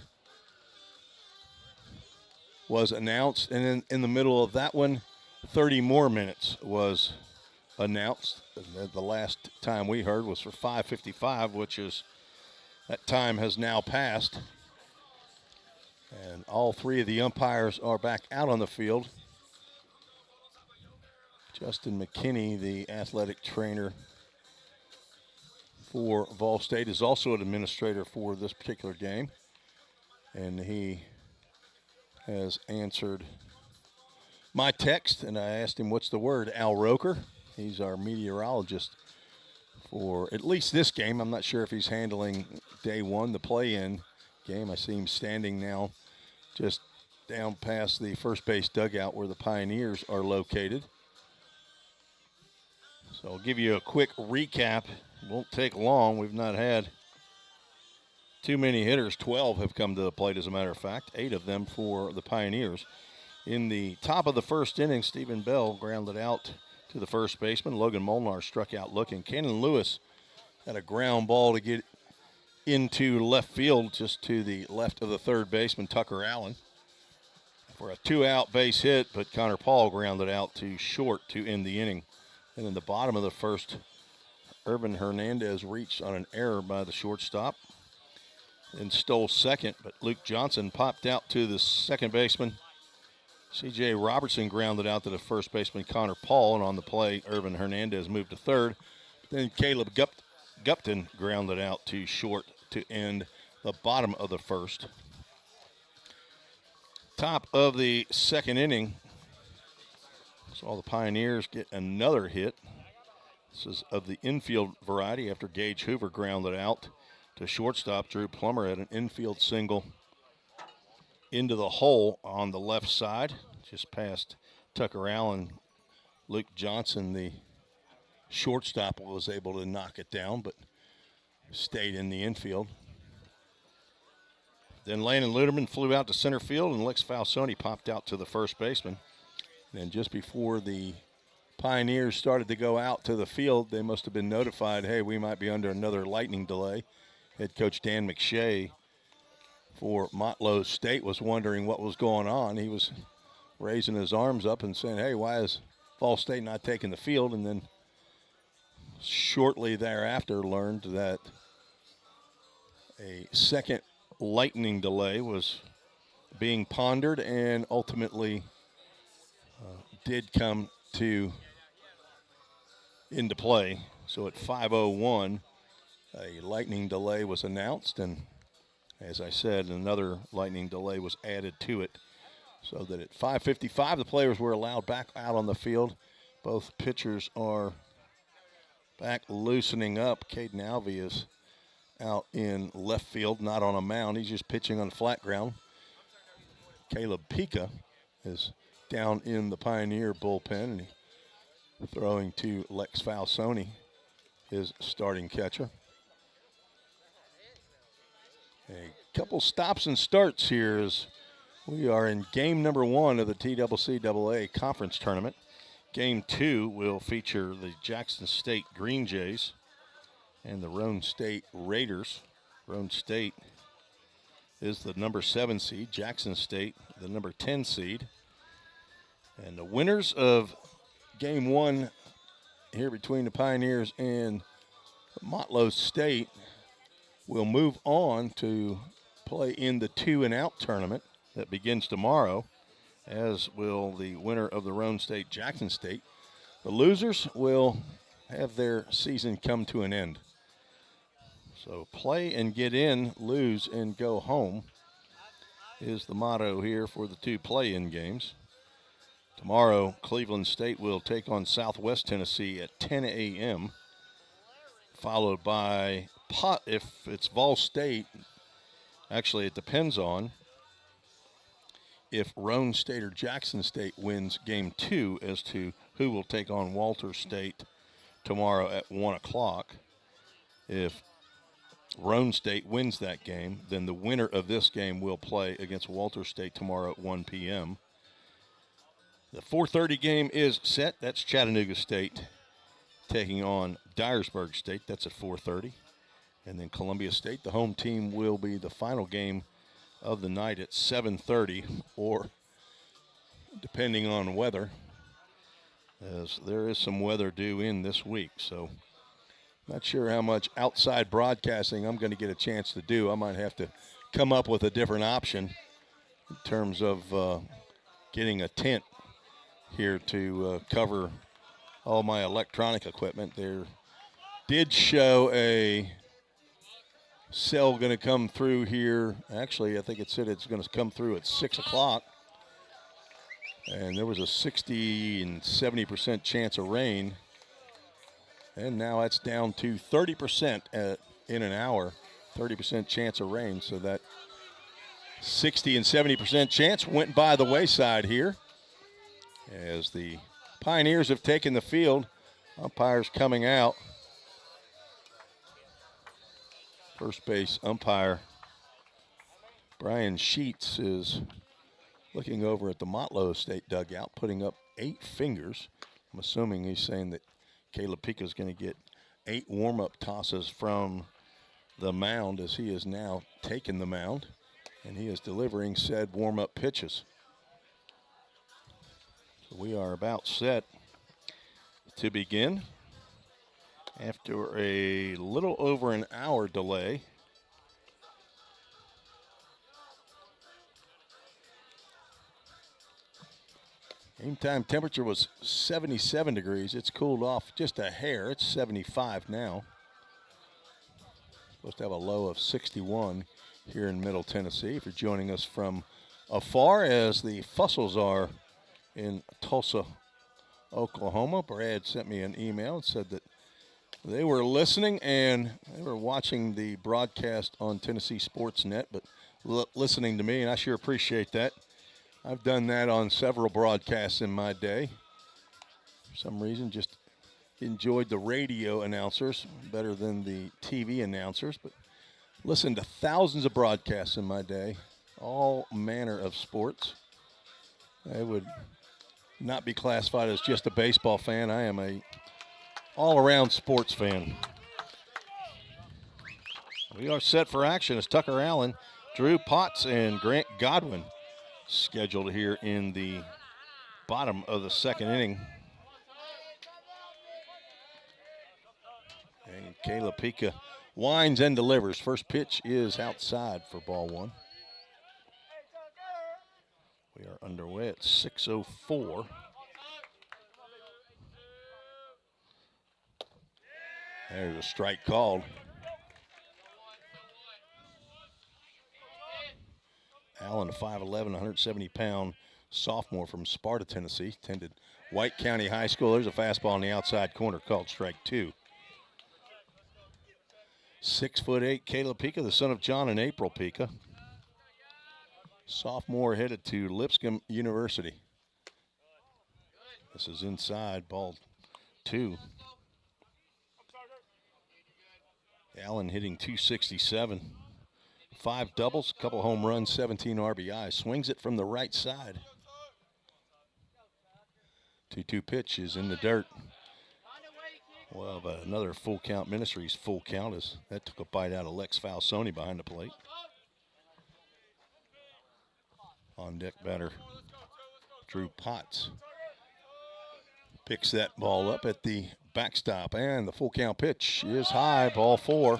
was announced. And then in the middle of that one, 30 more minutes was announced. The last time we heard was for 5:55, which is, that time has now passed. And all three of the umpires are back out on the field. Justin McKinney, the athletic trainer for Vol State, is also an administrator for this particular game. And he has answered my text, and I asked him, what's the word? Al Roker. He's our meteorologist for at least this game. I'm not sure if he's handling day one, the play-in game. I see him standing now just down past the first base dugout where the Pioneers are located. So I'll give you a quick recap. It won't take long. We've not had too many hitters. 12 have come to the plate, as a matter of fact, 8 of them for the Pioneers. In the top of the first inning, Stephen Bell grounded out to the first baseman. Logan Molnar struck out looking. Cannon Lewis had a ground ball to get into left field, just to the left of the third baseman, Tucker Allen, for a 2-out base hit, but Connor Paul grounded out to short to end the inning. And in the bottom of the first, Irvin Hernandez reached on an error by the shortstop and stole second, but Luke Johnson popped out to the second baseman. C.J. Robertson grounded out to the first baseman, Connor Paul, and on the play, Irvin Hernandez moved to third. Then Caleb Gupton grounded out to short to end the bottom of the first. Top of the second inning, saw the Pioneers get another hit. This is of the infield variety after Gage Hoover grounded out to shortstop. Drew Plummer had an infield single into the hole on the left side, just past Tucker Allen. Luke Johnson, the shortstop, was able to knock it down, but stayed in the infield. Then Landon Luderman flew out to center field, and Lex Falsoni popped out to the first baseman. And just before the Pioneers started to go out to the field, they must have been notified, hey, we might be under another lightning delay. Head coach Dan McShay for Motlow State was wondering what was going on. He was raising his arms up and saying, hey, why is Vol State not taking the field? And then shortly thereafter learned that a second lightning delay was being pondered and ultimately did come into play. So at 5:01, a lightning delay was announced, and as I said, another lightning delay was added to it, so that at 5:55 the players were allowed back out on the field. Both pitchers are back loosening up. Caden Alvey is out in left field, not on a mound. He's just pitching on flat ground. Caleb Pica is down in the Pioneer bullpen, and throwing to Lex Falsoni, his starting catcher. A couple stops and starts here as we are in game number 1 of the TCCAA conference tournament. Game 2 will feature the Jackson State Green Jays and the Roane State Raiders. Roane State is the number 7 seed, Jackson State the number 10 seed. And the winners of game 1 here between the Pioneers and Motlow State will move on to play in the 2-and-out tournament that begins tomorrow, as will the winner of the Roane State Jackson State. The losers will have their season come to an end. So play and get in, lose and go home is the motto here for the 2 play-in games. Tomorrow, Cleveland State will take on Southwest Tennessee at 10 a.m., followed by if it's Vol State. Actually, it depends on if Roane State or Jackson State wins game 2 as to who will take on Walter State tomorrow at 1 o'clock. If Roane State wins that game, then the winner of this game will play against Walter State tomorrow at 1 p.m. The 4:30 game is set. That's Chattanooga State taking on Dyersburg State. That's at 4:30. And then Columbia State, the home team, will be the final game of the night at 7:30, or depending on weather, as there is some weather due in this week. So not sure how much outside broadcasting I'm going to get a chance to do. I might have to come up with a different option in terms of getting a tent here to cover all my electronic equipment. There did show a cell going to come through here. Actually, I think it said it's going to come through at 6 o'clock. And there was a 60 and 70% chance of rain. And now it's down to 30% in an hour, 30% chance of rain. So that 60 and 70% chance went by the wayside here as the Pioneers have taken the field. Umpires coming out. First base umpire Brian Sheets is looking over at the Motlow State dugout, putting up 8 fingers. I'm assuming he's saying that Caleb Pica is going to get 8 warm-up tosses from the mound, as he has now taken the mound, and he is delivering said warm-up pitches. So we are about set to begin after a little over an hour delay. Game time temperature was 77 degrees. It's cooled off just a hair. It's 75 now. Supposed to have a low of 61 here in Middle Tennessee. If you're joining us from afar, as the Fussels are in Tulsa, Oklahoma. Brad sent me an email and said that they were listening and they were watching the broadcast on Tennessee Sports Net, but listening to me, and I sure appreciate that. I've done that on several broadcasts in my day. For some reason, just enjoyed the radio announcers better than the TV announcers, but listened to thousands of broadcasts in my day, all manner of sports. I would not be classified as just a baseball fan. I am a all-around sports fan. We are set for action as Tucker Allen, Drew Potts, and Grant Godwin scheduled here in the bottom of the second inning. Kayla Pika winds and delivers. First pitch is outside for ball one. We are underway at 6:04. There's a strike called. Allen, a 5'11", 170-pound sophomore from Sparta, Tennessee, attended White County High School. There's a fastball in the outside corner called strike two. 6'8", Kayla Pika, the son of John and April Pika. Sophomore headed to Lipscomb University. This is inside, ball two. Allen hitting .267. 5 doubles, a couple home runs, 17 RBIs. Swings it from the right side. 2-2 pitch is in the dirt. Well, but another full count. Ministries full count as that took a bite out of Lex Falsoni behind the plate. On deck batter Drew Potts picks that ball up at the backstop, and the full count pitch is high, ball 4.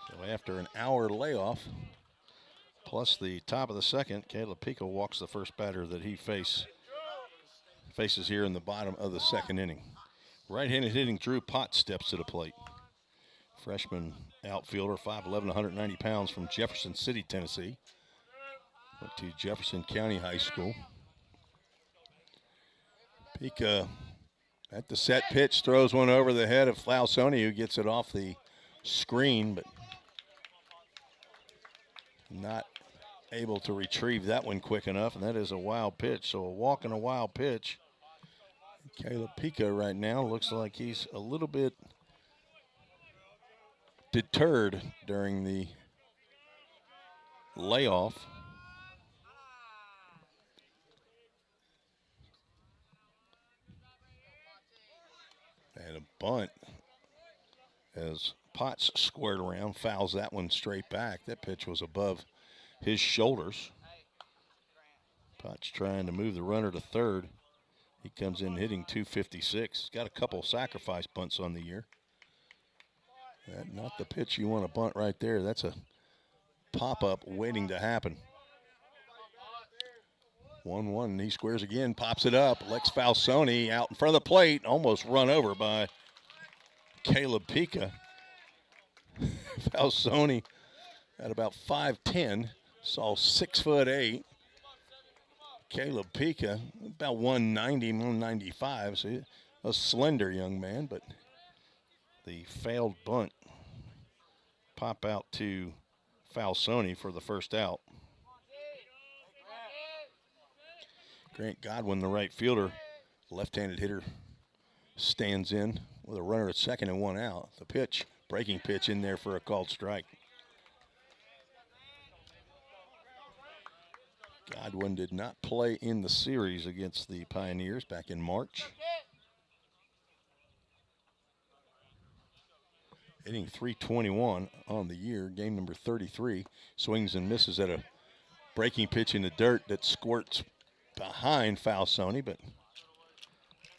So after an hour layoff, plus the top of the second, Kayla Pika walks the first batter that he faces here in the bottom of the second inning. Right-handed hitting Drew Potts steps to the plate. Freshman outfielder, 5'11", 190 pounds from Jefferson City, Tennessee. Went to Jefferson County High School. Pika at the set pitch throws one over the head of Falsoni, who gets it off the screen, but not able to retrieve that one quick enough, and that is a wild pitch. So a walk and a wild pitch. Kayla Pika right now looks like he's a little bit deterred during the layoff. And a bunt as Potts squared around, fouls that one straight back. That pitch was above his shoulders. Potts trying to move the runner to third. He comes in hitting .256. He's got a couple sacrifice bunts on the year. That not the pitch you want to bunt right there. That's a pop-up waiting to happen. 1-1, and he squares again, pops it up. Lex Falsoni out in front of the plate, almost run over by Kayla Pika. Falsoni at about 5'10", saw 6'8". Kayla Pika about 190, 195, so a slender young man, but the failed bunt pop out to Falsoni for the first out. Grant Godwin, the right fielder, left-handed hitter, stands in with a runner at second and one out. The pitch, breaking pitch in there for a called strike. Godwin did not play in the series against the Pioneers back in March. Hitting .321 on the year, game number 33. Swings and misses at a breaking pitch in the dirt that squirts behind Falsoni, but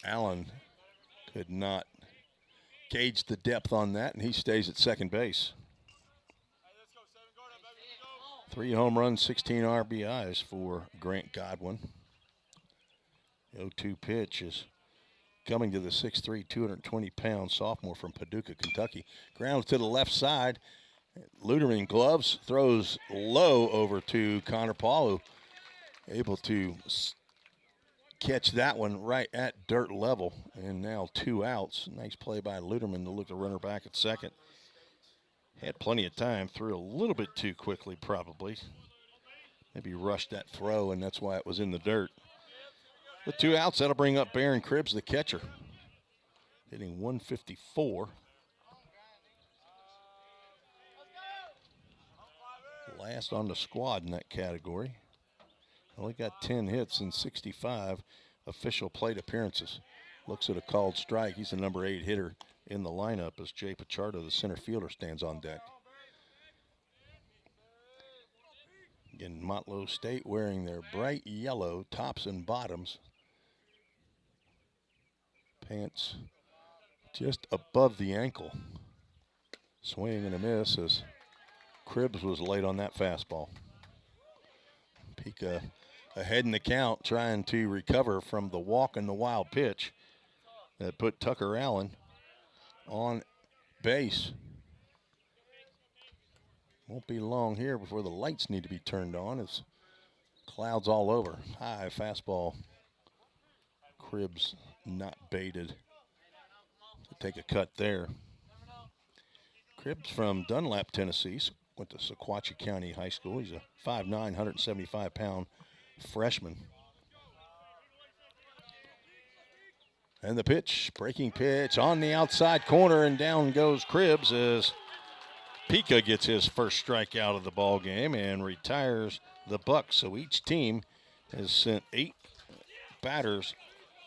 Allen could not gauge the depth on that, and he stays at second base. 3 home runs, 16 RBIs for Grant Godwin. The 0-2 pitch is coming to the 6'3", 220-pound sophomore from Paducah, Kentucky. Ground to the left side. Luderman gloves, throws low over to Connor Paul, who able to catch that one right at dirt level, and now 2 outs. Nice play by Luderman to look the runner back at second. Had plenty of time, threw a little bit too quickly probably. Maybe rushed that throw, and that's why it was in the dirt. With 2 outs, that'll bring up Barron Cribbs, the catcher, hitting .154. Last on the squad in that category. Only got 10 hits in 65 official plate appearances. Looks at a called strike. He's the number 8 hitter in the lineup as Jay Pichardo, the center fielder, stands on deck. Again, Motlow State wearing their bright yellow tops and bottoms. Pants just above the ankle. Swing and a miss as Cribbs was late on that fastball. Pika ahead in the count, trying to recover from the walk and the wild pitch that put Tucker Allen on base. Won't be long here before the lights need to be turned on. It's clouds all over. High fastball. Cribbs not baited to take a cut there. Cribbs from Dunlap, Tennessee. Went to Sequatchie County High School. He's a 5'9", 175-pound freshman. And the pitch, breaking pitch on the outside corner, and down goes Cribbs as Pika gets his first strikeout of the ball game and retires the Bucks. So each team has sent 8 batters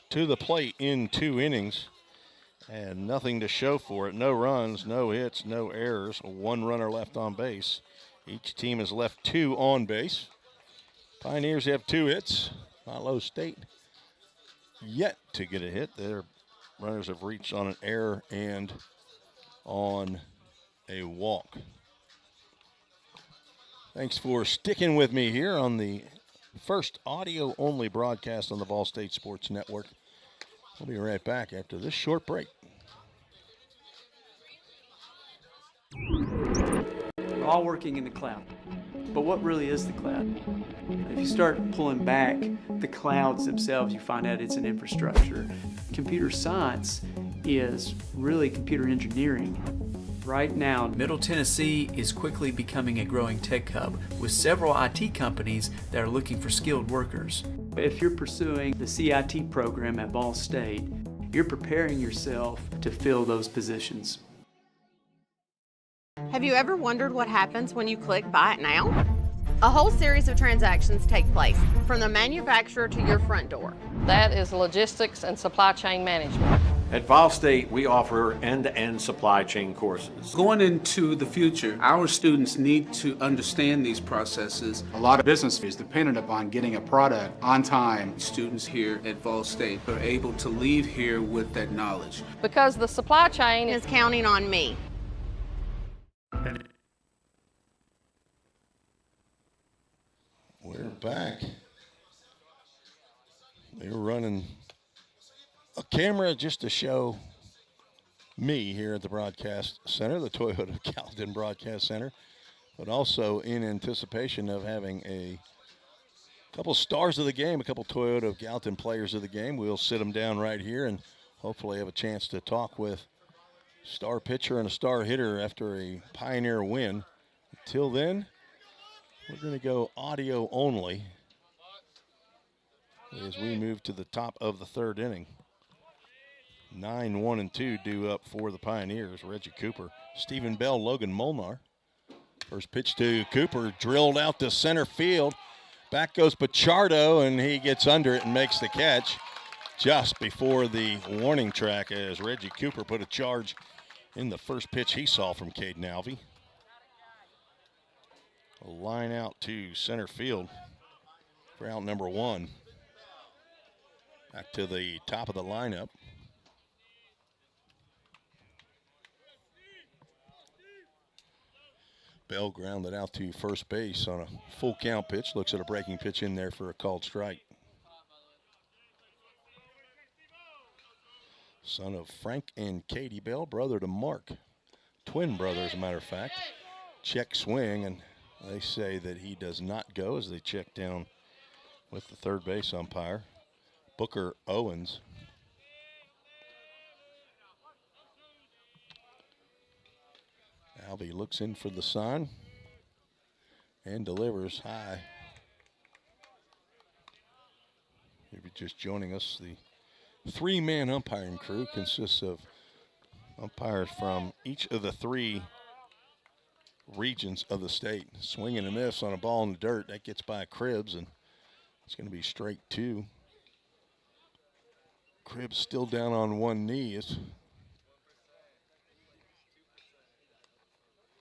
to the plate in 2 innings, and nothing to show for it. No runs, no hits, no errors. 1 runner left on base. Each team has left 2 on base. Pioneers have 2 hits. Motlow State yet to get a hit. Their runners have reached on an error and on a walk. Thanks for sticking with me here on the first audio-only broadcast on the Ball State Sports Network. We'll be right back after this short break. We're all working in the cloud. But what really is the cloud? If you start pulling back the clouds themselves, you find out it's an infrastructure. Computer science is really computer engineering. Right now, Middle Tennessee is quickly becoming a growing tech hub with several IT companies that are looking for skilled workers. If you're pursuing the CIT program at Ball State, you're preparing yourself to fill those positions. Have you ever wondered what happens when you click Buy It Now? A whole series of transactions take place, from the manufacturer to your front door. That is logistics and supply chain management. At Vol State, we offer end-to-end supply chain courses. Going into the future, our students need to understand these processes. A lot of business is dependent upon getting a product on time. Students here at Vol State are able to leave here with that knowledge. Because the supply chain is counting on me. We're back. They were running a camera just to show me here at the broadcast center, the Toyota Gallatin Broadcast Center, but also in anticipation of having a couple stars of the game, a couple Toyota Gallatin players of the game. We'll sit them down right here and hopefully have a chance to talk with star pitcher and a star hitter after a Pioneer win. Until then, we're going to go audio only as we move to the top of the 3rd inning. 9-1-2 due up for the Pioneers. Reggie Cooper, Stephen Bell, Logan Molnar. First pitch to Cooper, drilled out to center field. Back goes Pichardo, and he gets under it and makes the catch just before the warning track as Reggie Cooper put a charge in the first pitch he saw from Caden Alvey. A line out to center field for out number 1. Back to the top of the lineup. Bell grounded out to first base on a full count pitch. Looks at a breaking pitch in there for a called strike. Son of Frank and Katie Bell, brother to Mark. Twin brother, as a matter of fact. Check swing, and they say that he does not go as they check down with the third base umpire, Booker Owens. Alvey looks in for the sign and delivers high. If you're just joining us, the 3-man umpiring crew consists of umpires from each of the 3 regions of the state. Swing and a miss on a ball in the dirt. That gets by Cribbs, and it's going to be straight 2. Cribbs still down on one knee. It's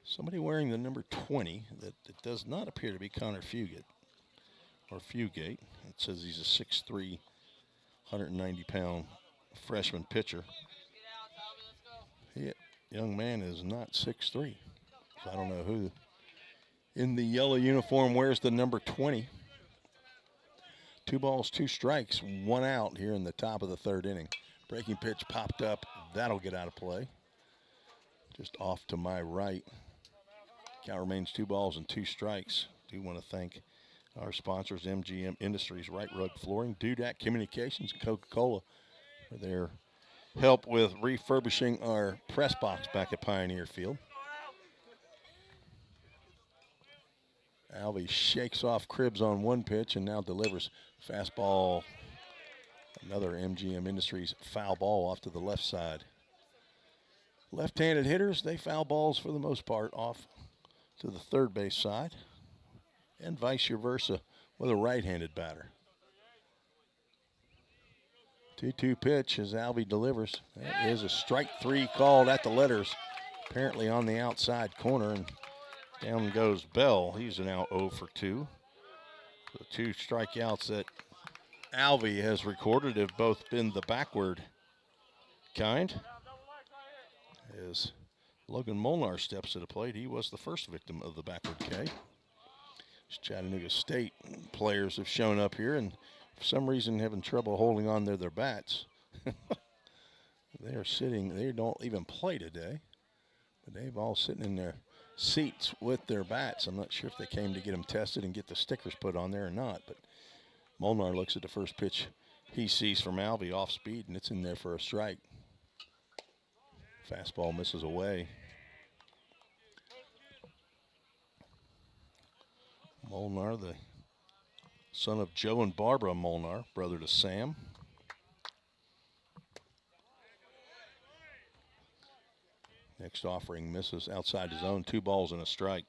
somebody wearing the number 20 that does not appear to be Connor Fugate. It says he's a 6'3", 190-pound freshman pitcher. young man is not 6'3", so I don't know who in the yellow uniform wears the number 20. 2 balls, 2 strikes, 1 out here in the top of the third inning. Breaking pitch popped up. That'll get out of play. Just off to my right. Count remains 2 balls and 2 strikes. Do want to thank our sponsors, MGM Industries, Right Rug Flooring, Dudak Communications, and Coca-Cola for their help with refurbishing our press box back at Pioneer Field. Alvey shakes off Cribbs on 1 pitch and now delivers fastball. Another MGM Industries foul ball off to the left side. Left-handed hitters, they foul balls for the most part off to the third base side, and vice versa with a right-handed batter. 2-2 pitch as Alvey delivers. That is a strike 3 called at the letters, apparently on the outside corner, and down goes Bell. He's now 0 for 2. The 2 strikeouts that Alvey has recorded have both been the backward kind. As Logan Molnar steps to the plate, he was the first victim of the backward K. Chattanooga State players have shown up here and for some reason having trouble holding on to their bats. They are sitting, they don't even play today, but they've all sitting in their seats with their bats. I'm not sure if they came to get them tested and get the stickers put on there or not, but Molnar looks at the first pitch he sees from Alvey off speed, and it's in there for a strike. Fastball misses away. Molnar, the son of Joe and Barbara Molnar, brother to Sam. Next offering misses outside his own. 2 balls and a strike.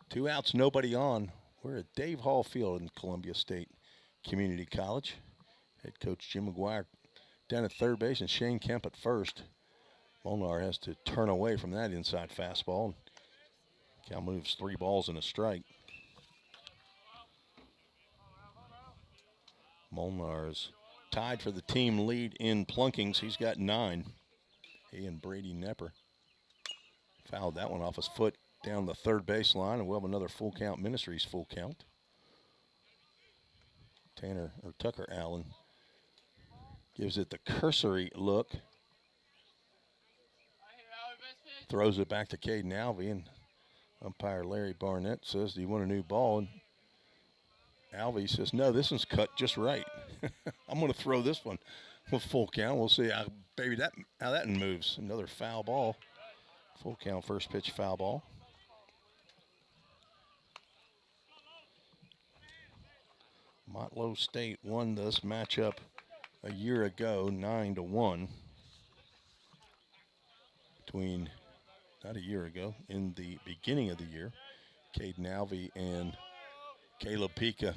2 outs, nobody on. We're at Dave Hall Field in Columbia State Community College. Head coach Jim McGuire down at third base and Shane Kemp at first. Molnar has to turn away from that inside fastball. Cal moves 3 balls and a strike. Molnar is tied for the team lead in plunkings. He's got 9. He and Brady Nepper fouled that one off his foot down the third baseline, and we'll have another full count, Ministries full count. Tucker Allen gives it the cursory look. Throws it back to Caden Alvey, and umpire Larry Barnett says, do you want a new ball? And Alvey says, no, this one's cut just right. I'm going to throw this one with full count. We'll see how that one moves. Another foul ball. Full count, first pitch foul ball. Motlow State won this matchup a year ago, 9-1. Not a year ago, in the beginning of the year, Caden Alvey and Caleb Pika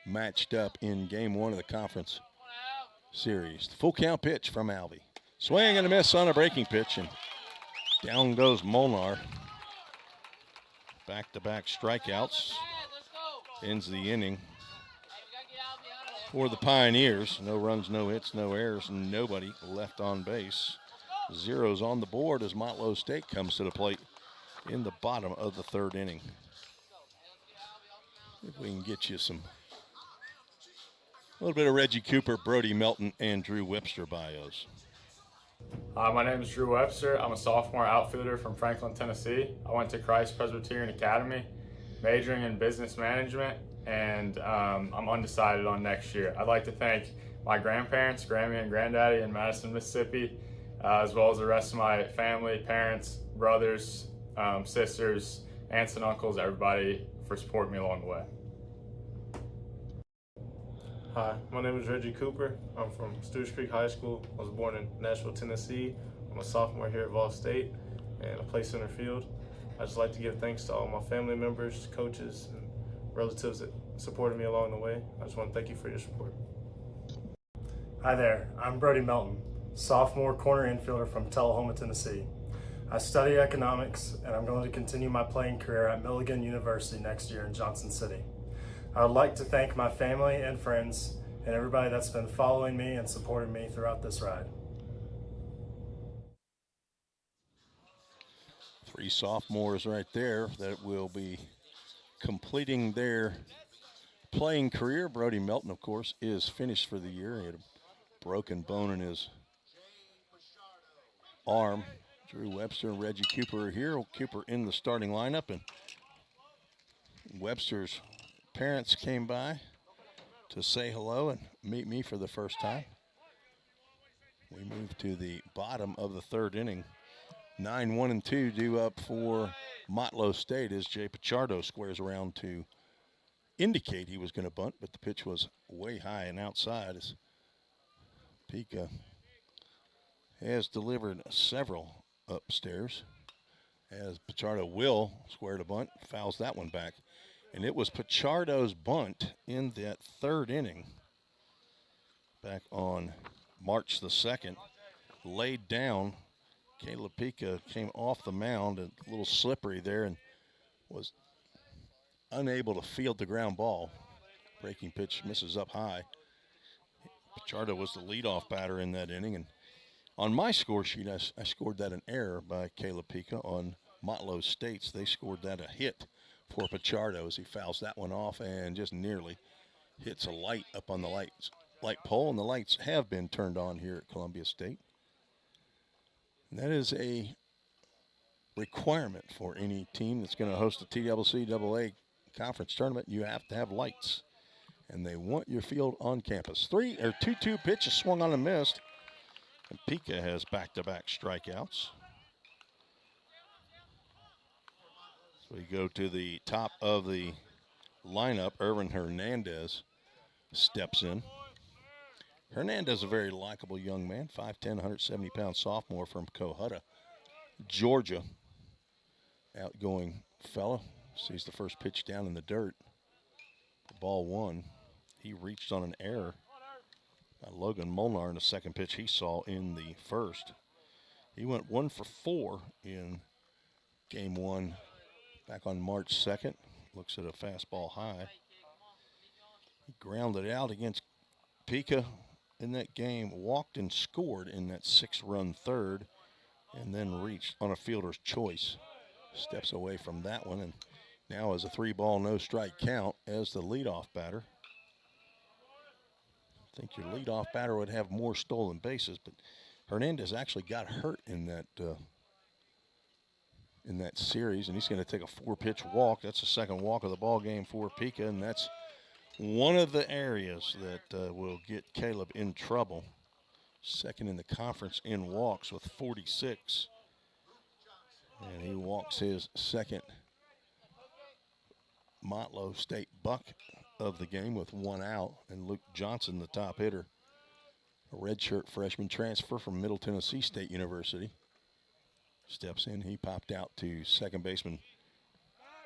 matched up in game 1 of the conference series. The full count pitch from Alvey. Swing and a miss on a breaking pitch, and down goes Molnar. Back-to-back strikeouts. Ends the inning for the Pioneers. No runs, no hits, no errors, and nobody left on base. 0s on the board as Motlow State comes to the plate in the bottom of the third inning. If we can get you a little bit of Reggie Cooper, Brody Melton, and Drew Webster bios. Hi, my name is Drew Webster. I'm a sophomore outfielder from Franklin, Tennessee. I went to Christ Presbyterian Academy, majoring in business management, and I'm undecided on next year. I'd like to thank my grandparents, Grammy and Granddaddy in Madison, Mississippi, as well as the rest of my family, parents, brothers, sisters, aunts and uncles, everybody for supporting me along the way. Hi, my name is Reggie Cooper. I'm from Stewart Creek High School. I was born in Nashville, Tennessee. I'm a sophomore here at Vol State, and I play center field. I just like to give thanks to all my family members, coaches, and relatives that supported me along the way. I just want to thank you for your support. Hi there, I'm Brody Melton, sophomore corner infielder from Tullahoma, Tennessee. I study economics, and I'm going to continue my playing career at Milligan University next year in Johnson City. I would like to thank my family and friends and everybody that's been following me and supporting me throughout this ride. Three sophomores right there that will be completing their playing career. Brody Melton, of course, is finished for the year. He had a broken bone in his arm. Drew Webster and Reggie Cooper are here. Cooper in the starting lineup, and Webster's parents came by to say hello and meet me for the first time. We move to the bottom of the third inning. 9-1-2 due up for Motlow State as Jay Pichardo squares around to indicate he was going to bunt, but the pitch was way high and outside as Pika has delivered several upstairs as Pichardo will square to bunt, fouls that one back. And it was Pichardo's bunt in that third inning back on March the 2nd, laid down. Caleb Pika came off the mound, a little slippery there, and was unable to field the ground ball. Breaking pitch misses up high. Pichardo was the leadoff batter in that inning, and on my score sheet, I scored that an error by Caleb Pika. On Motlow State's, they scored that a hit for Pichardo as he fouls that one off and just nearly hits a light up on the light pole, and the lights have been turned on here at Columbia State. And that is a requirement for any team that's going to host a TCCAA conference tournament. You have to have lights, and they want your field on campus. 2-2 pitch is swung on and missed, and Pika has back-to-back strikeouts. So we go to the top of the lineup. Irvin Hernandez steps in. Hernandez, a very likable young man, 5'10", 170-pound sophomore from Cohutta, Georgia. Outgoing fella. Sees the first pitch down in the dirt. Ball one. He reached on an error by Logan Molnar in the second pitch he saw in the first. He went 1 for 4 in game one back on March 2nd. Looks at a fastball high. He grounded out against Pika in that game, walked and scored in that 6-run third, and then reached on a fielder's choice. Steps away from that one, and now is a 3-ball, no-strike count as the leadoff batter. I think your leadoff batter would have more stolen bases, but Hernandez actually got hurt in that series, and he's going to take a 4-pitch walk. That's the second walk of the ball game for Pika, and that's one of the areas that will get Caleb in trouble. Second in the conference in walks with 46. And he walks his second Motlow State buck of the game with 1 out. And Luke Johnson, the top hitter, a redshirt freshman transfer from Middle Tennessee State University, steps in. He popped out to second baseman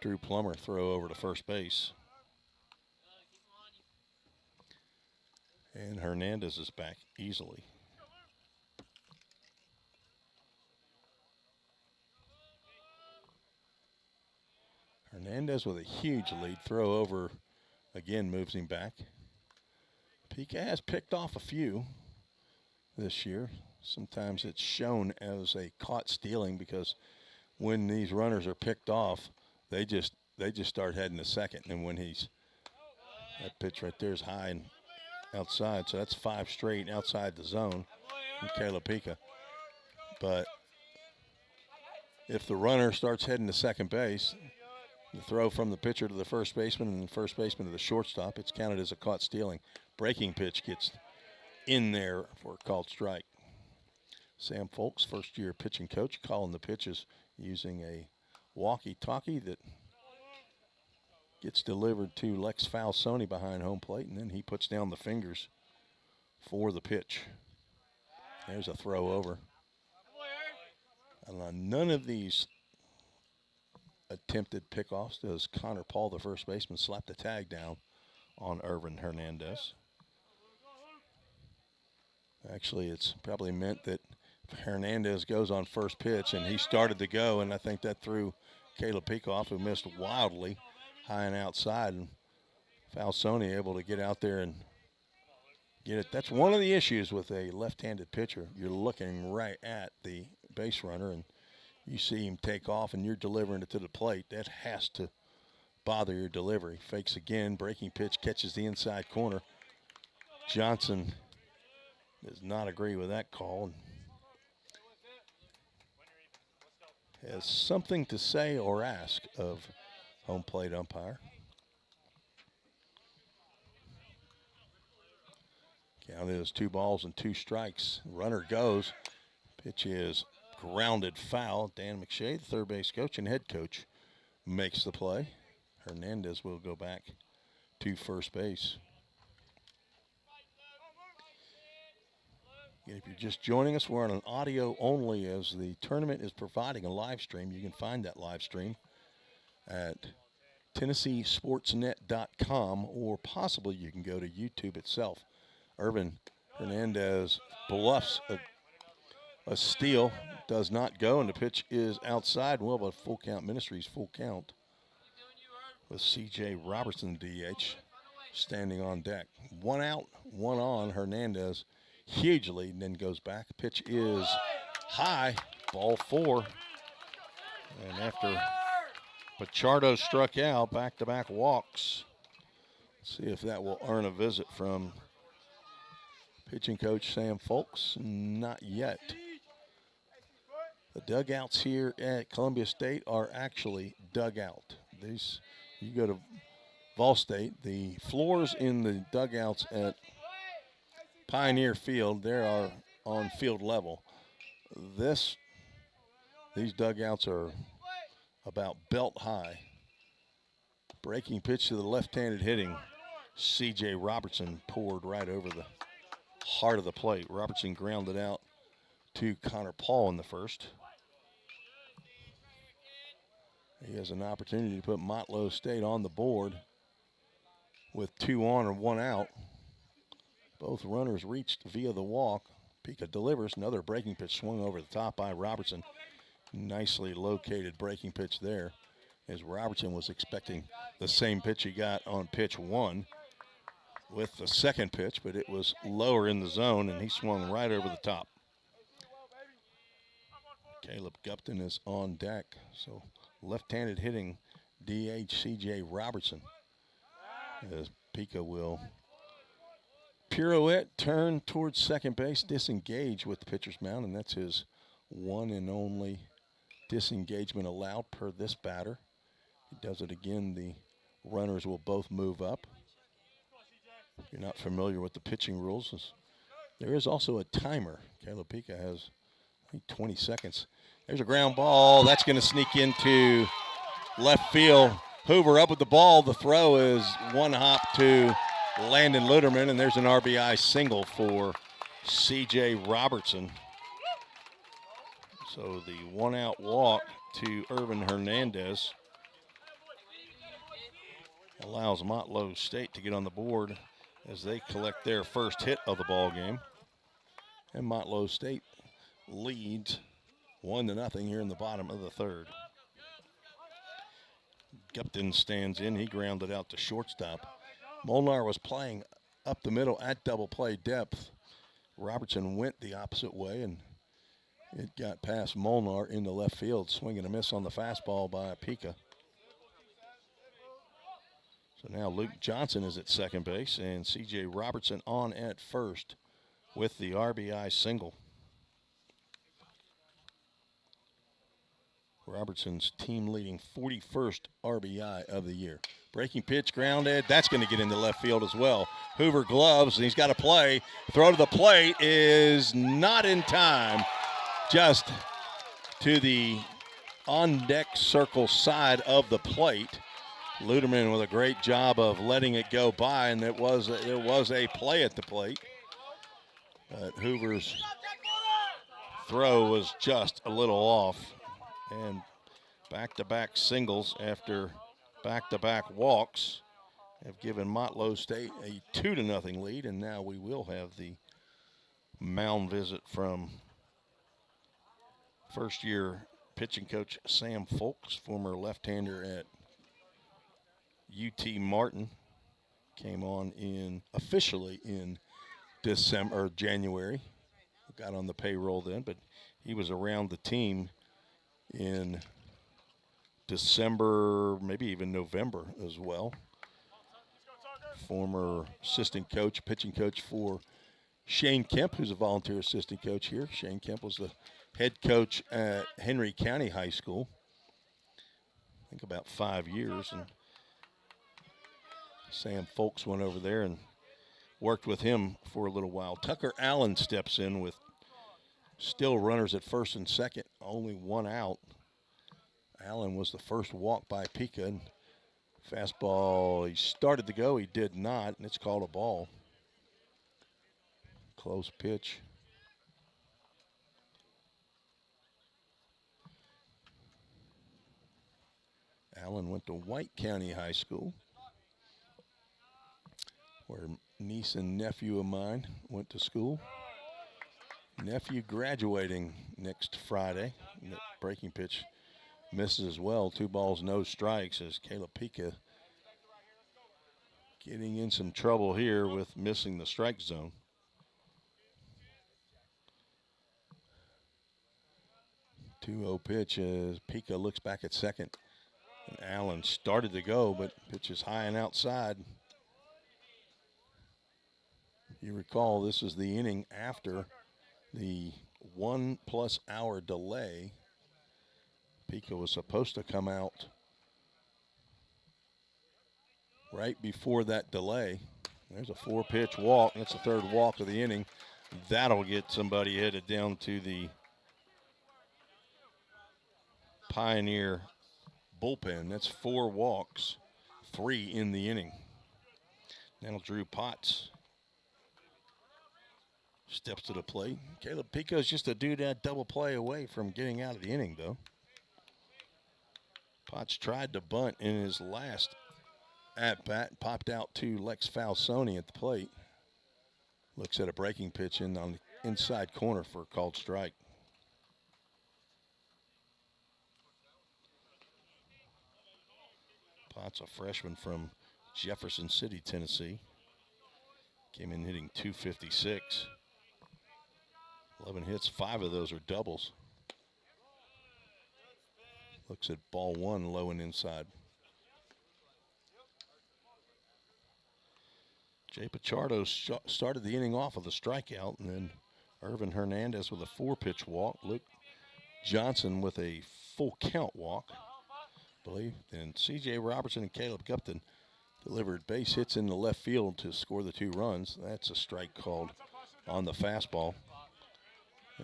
Drew Plummer, throw over to first base. And Hernandez is back easily. Hernandez with a huge lead. Throw over again moves him back. Pika has picked off a few this year. Sometimes it's shown as a caught stealing because when these runners are picked off, they just start heading to second. And when that pitch right there is high and outside, so that's 5 straight outside the zone from Caleb Pika. But if the runner starts heading to second base, the throw from the pitcher to the first baseman and the first baseman to the shortstop, it's counted as a caught stealing. Breaking pitch gets in there for a called strike. Sam Folks, first-year pitching coach, calling the pitches using a walkie-talkie that gets delivered to Lex Falsoni behind home plate, and then he puts down the fingers for the pitch. There's a throw over. And on none of these attempted pickoffs does Connor Paul, the first baseman, slap the tag down on Irvin Hernandez. Actually, it's probably meant that Hernandez goes on first pitch, and he started to go, and I think that threw Caleb Pika off, who missed wildly high and outside, and Falsoni able to get out there and get it. That's one of the issues with a left-handed pitcher. You're looking right at the base runner, and you see him take off and you're delivering it to the plate, that has to bother your delivery. Fakes again, breaking pitch, catches the inside corner. Johnson does not agree with that call. Has something to say or ask of home plate umpire. Count is 2 balls and 2 strikes. Runner goes. Pitch is grounded foul. Dan McShay, the third base coach and head coach, makes the play. Hernandez will go back to first base. If you're just joining us, we're on an audio only as the tournament is providing a live stream. You can find that live stream at TennesseeSportsNet.com, or possibly you can go to YouTube itself. Irvin Hernandez bluffs a steal, does not go, and the pitch is outside. We'll have a full count, Ministries full count, with C.J. Robertson, DH, standing on deck. 1 out, 1 on. Hernandez hugely, and then goes back. Pitch is high, ball 4. And after Pichardo struck out, back-to-back walks. Let's see if that will earn a visit from pitching coach Sam Folks. Not yet. The dugouts here at Columbia State are actually dugout. These, you go to Vol State, the floors in the dugouts at Pioneer Field, they are on field level. These dugouts are about belt high. Breaking pitch to the left-handed hitting. C.J. Robertson poured right over the heart of the plate. Robertson grounded out to Connor Paul in the first. He has an opportunity to put Motlow State on the board with 2 on and 1 out. Both runners reached via the walk. Pica delivers. Another breaking pitch swung over the top by Robertson. Nicely located breaking pitch there, as Robertson was expecting the same pitch he got on pitch 1 with the second pitch, but it was lower in the zone, and he swung right over the top. Caleb Gupton is on deck, so left-handed hitting DH C.J. Robertson, as Pica will pirouette, turn towards second base, disengage with the pitcher's mound, and that's his one and only disengagement allowed per this batter. He does it again, the runners will both move up. If you're not familiar with the pitching rules, there is also a timer. Caleb Pica has, I think, 20 seconds. There's a ground ball. That's going to sneak into left field. Hoover up with the ball. The throw is 1 hop to Landon Luderman, and there's an RBI single for C.J. Robertson. So the 1-out walk to Irvin Hernandez allows Motlow State to get on the board as they collect their first hit of the ball game. And Motlow State leads 1-0 here in the bottom of the third. Gupton stands in. He grounded out to shortstop. Molnar was playing up the middle at double play depth. Robertson went the opposite way, and it got past Molnar into left field. Swing and a miss on the fastball by Pica. So now Luke Johnson is at second base, and C.J. Robertson on at first with the RBI single. Robertson's team-leading 41st RBI of the year. Breaking pitch, grounded. That's going to get into left field as well. Hoover gloves, and he's got to play. Throw to the plate is not in time. Just to the on-deck circle side of the plate. Luderman with a great job of letting it go by, and there was a play at the plate. But Hoover's throw was just a little off. And back-to-back singles after back-to-back walks have given Motlow State a 2-0 lead, and now we will have the mound visit from first-year pitching coach Sam Folks, former left-hander at UT Martin. Came on officially in January. Got on the payroll then, but he was around the team in December, maybe even November as well. Former assistant coach, pitching coach for Shane Kemp, who's a volunteer assistant coach here. Shane Kemp was the head coach at Henry County High School, I think about 5 years. And Sam Folks went over there and worked with him for a little while. Tucker Allen steps in with still runners at first and second, only one out. Allen was the first walk by Pika. And fastball, he started to go, he did not, and it's called a ball. Close pitch. Allen went to White County High School, where niece and nephew of mine went to school. Nephew graduating next Friday. Breaking pitch misses as well. 2 balls, no strikes as Caleb Pika getting in some trouble here with missing the strike zone. Two-oh pitch as Pika looks back at second. And Allen started to go, but pitch is high and outside. You recall this is the inning after the 1+ hour delay. Pika was supposed to come out right before that delay. There's a 4-pitch walk. That's the 3rd walk of the inning. That'll get somebody headed down to the Pioneer bullpen. That's 4 walks, 3 in the inning. Now Drew Potts steps to the plate. Caleb Pika is just a doodad double play away from getting out of the inning, though. Potts tried to bunt in his last at-bat, popped out to Lex Falsoni at the plate. Looks at a breaking pitch in on the inside corner for a called strike. Potts, a freshman from Jefferson City, Tennessee. Came in hitting .256. 11 hits, 5 of those are doubles. Looks at ball 1, low and inside. Jay Pichardo started the inning off with a strikeout, and then Irvin Hernandez with a 4-pitch walk. Luke Johnson with a full count walk, I believe. And C.J. Robertson and Caleb Gupton delivered base hits in the left field to score the 2 runs. That's a strike called on the fastball.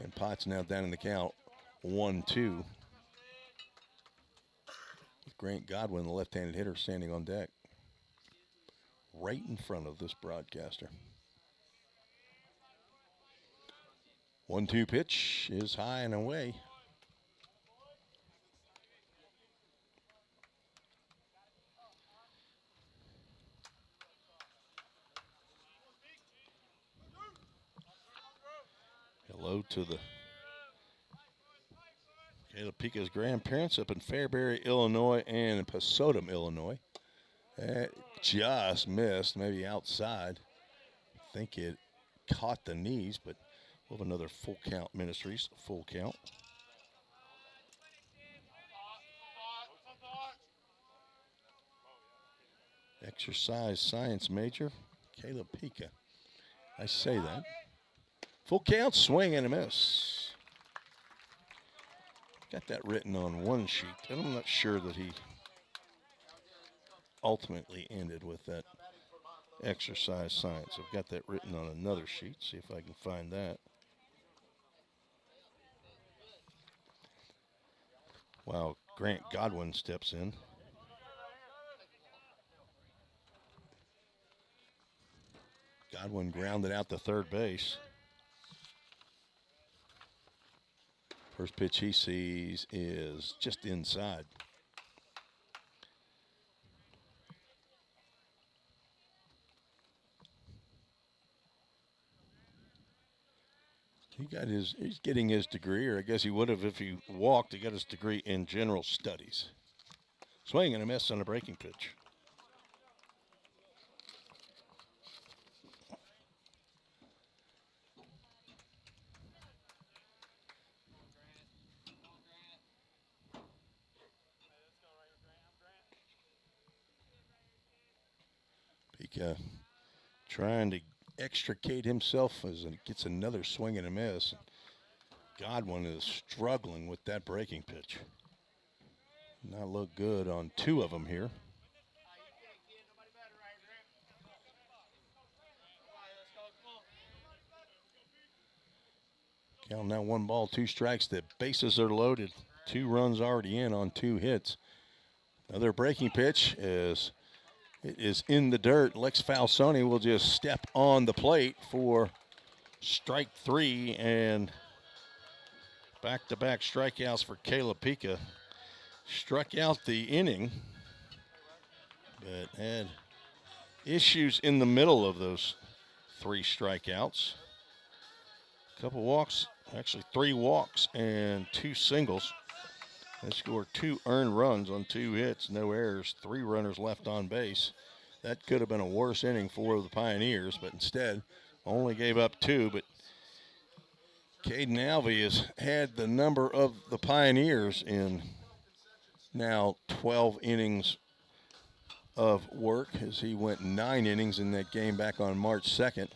And Potts now down in the count, 1-2. With Grant Godwin, the left-handed hitter, standing on deck, right in front of this broadcaster. 1-2 pitch is high and away. Hello to the Caleb Pika's grandparents up in Fairbury, Illinois, and Pasodum, Illinois. That just missed, maybe outside. I think it caught the knees, but we'll have another full count, Ministries, full count. Exercise science major, Caleb Pika. I say that. Full count, swing and a miss. Got that written on one sheet, and I'm not sure that he ultimately ended with that exercise science. I've got that written on another sheet. See if I can find that. Wow, Grant Godwin steps in. Godwin grounded out to third base. First pitch he sees is just inside. He's getting his degree, or I guess he would have if he walked. He got his degree in general studies. Swing and a miss on a breaking pitch. Pika trying to extricate himself as he gets another swing and a miss. Godwin is struggling with that breaking pitch. Not look good on two of them here. Count now 1 ball, 2 strikes. The bases are loaded. 2 runs already in on 2 hits. Another breaking pitch is it is in the dirt. Lex Falsoni will just step on the plate for strike 3, and back-to-back strikeouts for Caleb Pika. Struck out the inning, but had issues in the middle of those 3 strikeouts. Couple walks, actually 3 walks and 2 singles. They scored 2 earned runs on 2 hits, no errors, 3 runners left on base. That could have been a worse inning for the Pioneers, but instead only gave up 2. But Caden Alvey has had the number of the Pioneers in now 12 innings of work, as he went 9 innings in that game back on March 2nd.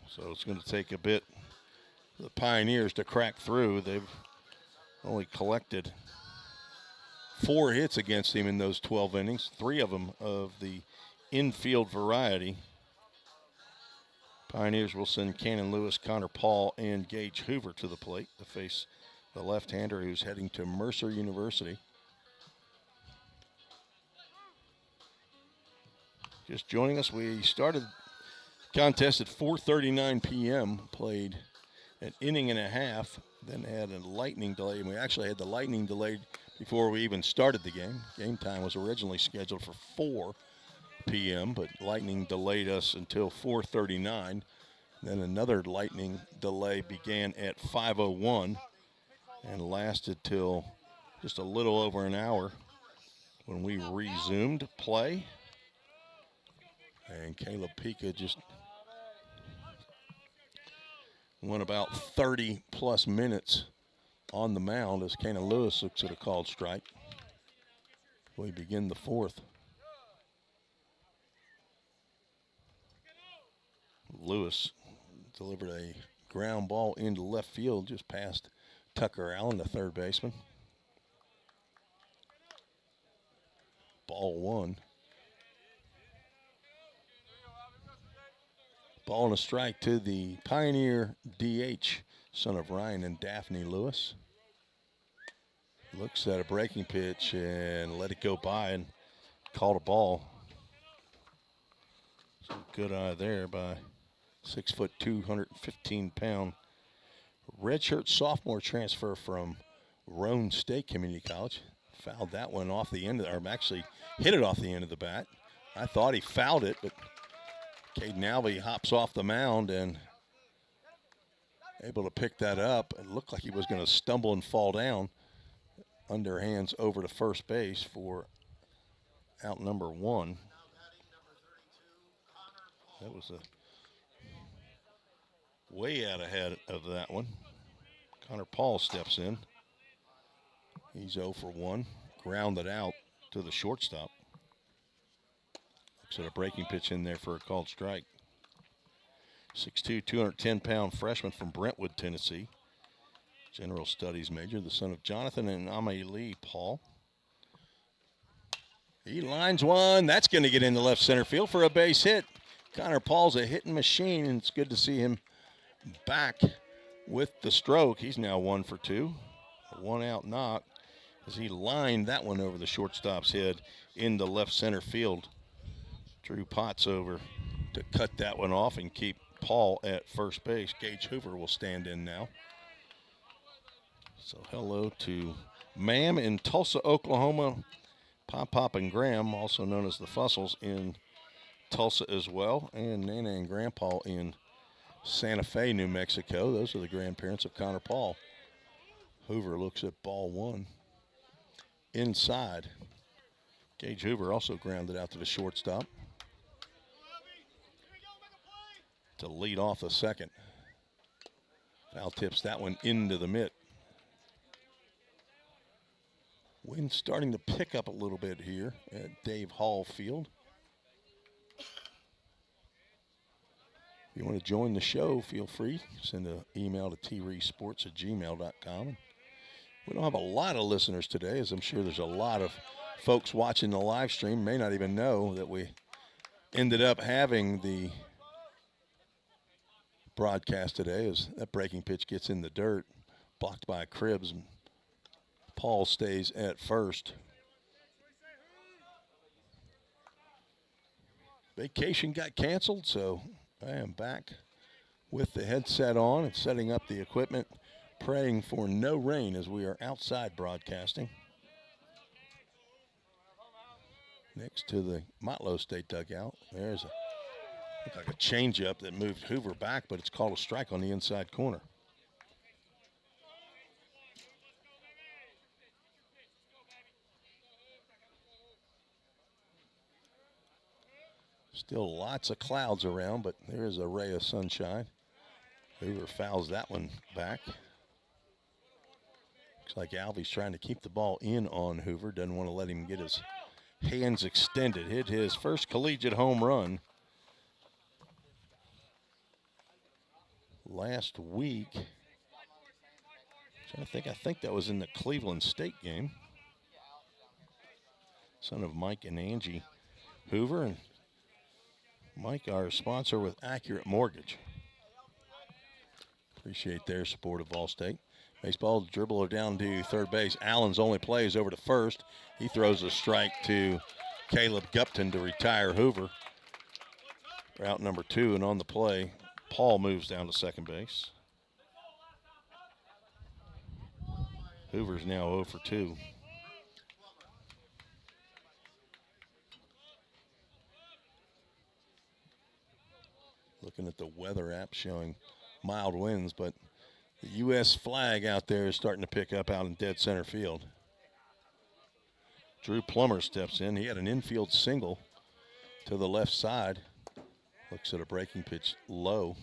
So it's going to take a bit for the Pioneers to crack through. They've only collected 4 hits against him in those 12 innings, 3 of them of the infield variety. Pioneers will send Cannon Lewis, Connor Paul, and Gage Hoover to the plate to face the left-hander who's heading to Mercer University. Just joining us, we started contest at 4:39 p.m., played an inning and a half, then had a lightning delay, and we actually had the lightning delayed before we even started the game. Game time was originally scheduled for 4 p.m., but lightning delayed us until 4:39. Then another lightning delay began at 5:01 and lasted till just a little over an hour when we resumed play. And Caleb Pika just went about 30-plus minutes on the mound as Cannon Lewis looks at a called strike. We begin the 4th. Lewis delivered a ground ball into left field just past Tucker Allen, the third baseman. Ball 1. Ball and a strike to the Pioneer DH, son of Ryan and Daphne Lewis. Looks at a breaking pitch and let it go by and called a ball. So good eye there by 6', 215-pound redshirt sophomore transfer from Roane State Community College. Fouled that one off the end of, or actually hit it off the end of the bat. I thought he fouled it, but Caden Alvey hops off the mound and able to pick that up. It looked like he was going to stumble and fall down. Underhands over to first base for out number 1. That was a way out ahead of that one. Connor Paul steps in. He's 0 for 1. Grounded out to the shortstop. Looks at a breaking pitch in there for a called strike. 6'2", 210-pound freshman from Brentwood, Tennessee. General Studies major, the son of Jonathan and Amelie Paul. He lines one. That's going to get into left center field for a base hit. Connor Paul's a hitting machine, and it's good to see him back with the stroke. He's now 1 for 2. A 1-out knock as he lined that one over the shortstop's head into left center field. Drew Potts over to cut that one off and keep Paul at first base. Gage Hoover will stand in now. So hello to Ma'am in Tulsa, Oklahoma. Pop and Graham, also known as the Fussels, in Tulsa as well. And Nana and Grandpa in Santa Fe, New Mexico. Those are the grandparents of Connor Paul. Hoover looks at ball 1. Inside. Gage Hoover also grounded out to the shortstop to lead off the second. Foul tips that one into the mitt. Wind starting to pick up a little bit here at Dave Hall Field. If you want to join the show, feel free. Send an email to treesports@gmail.com. We don't have a lot of listeners today, as I'm sure there's a lot of folks watching the live stream may not even know that we ended up having the broadcast today as that breaking pitch gets in the dirt, blocked by Cribbs. Paul stays at first. Vacation got canceled, so I am back with the headset on and setting up the equipment, praying for no rain as we are outside broadcasting. Next to the Motlow State dugout, there's looked like a changeup that moved Hoover back, but it's called a strike on the inside corner. Still lots of clouds around, but there's a ray of sunshine. Hoover fouls that one back. Looks like Alvey's trying to keep the ball in on Hoover. Doesn't want to let him get his hands extended. Hit his first collegiate home run last week. I think that was in the Cleveland State game. Son of Mike and Angie Hoover. And Mike, our sponsor with Accurate Mortgage. Appreciate their support of Ball State. Baseball dribbler down to third base. Allen's only play is over to first. He throws a strike to Caleb Gupton to retire Hoover. Route number 2, and on the play, Paul moves down to second base. Hoover's now 0 for 2. Looking at the weather app showing mild winds, but the U.S. flag out there is starting to pick up out in dead center field. Drew Plummer steps in. He had an infield single to the left side. Looks at a breaking pitch low.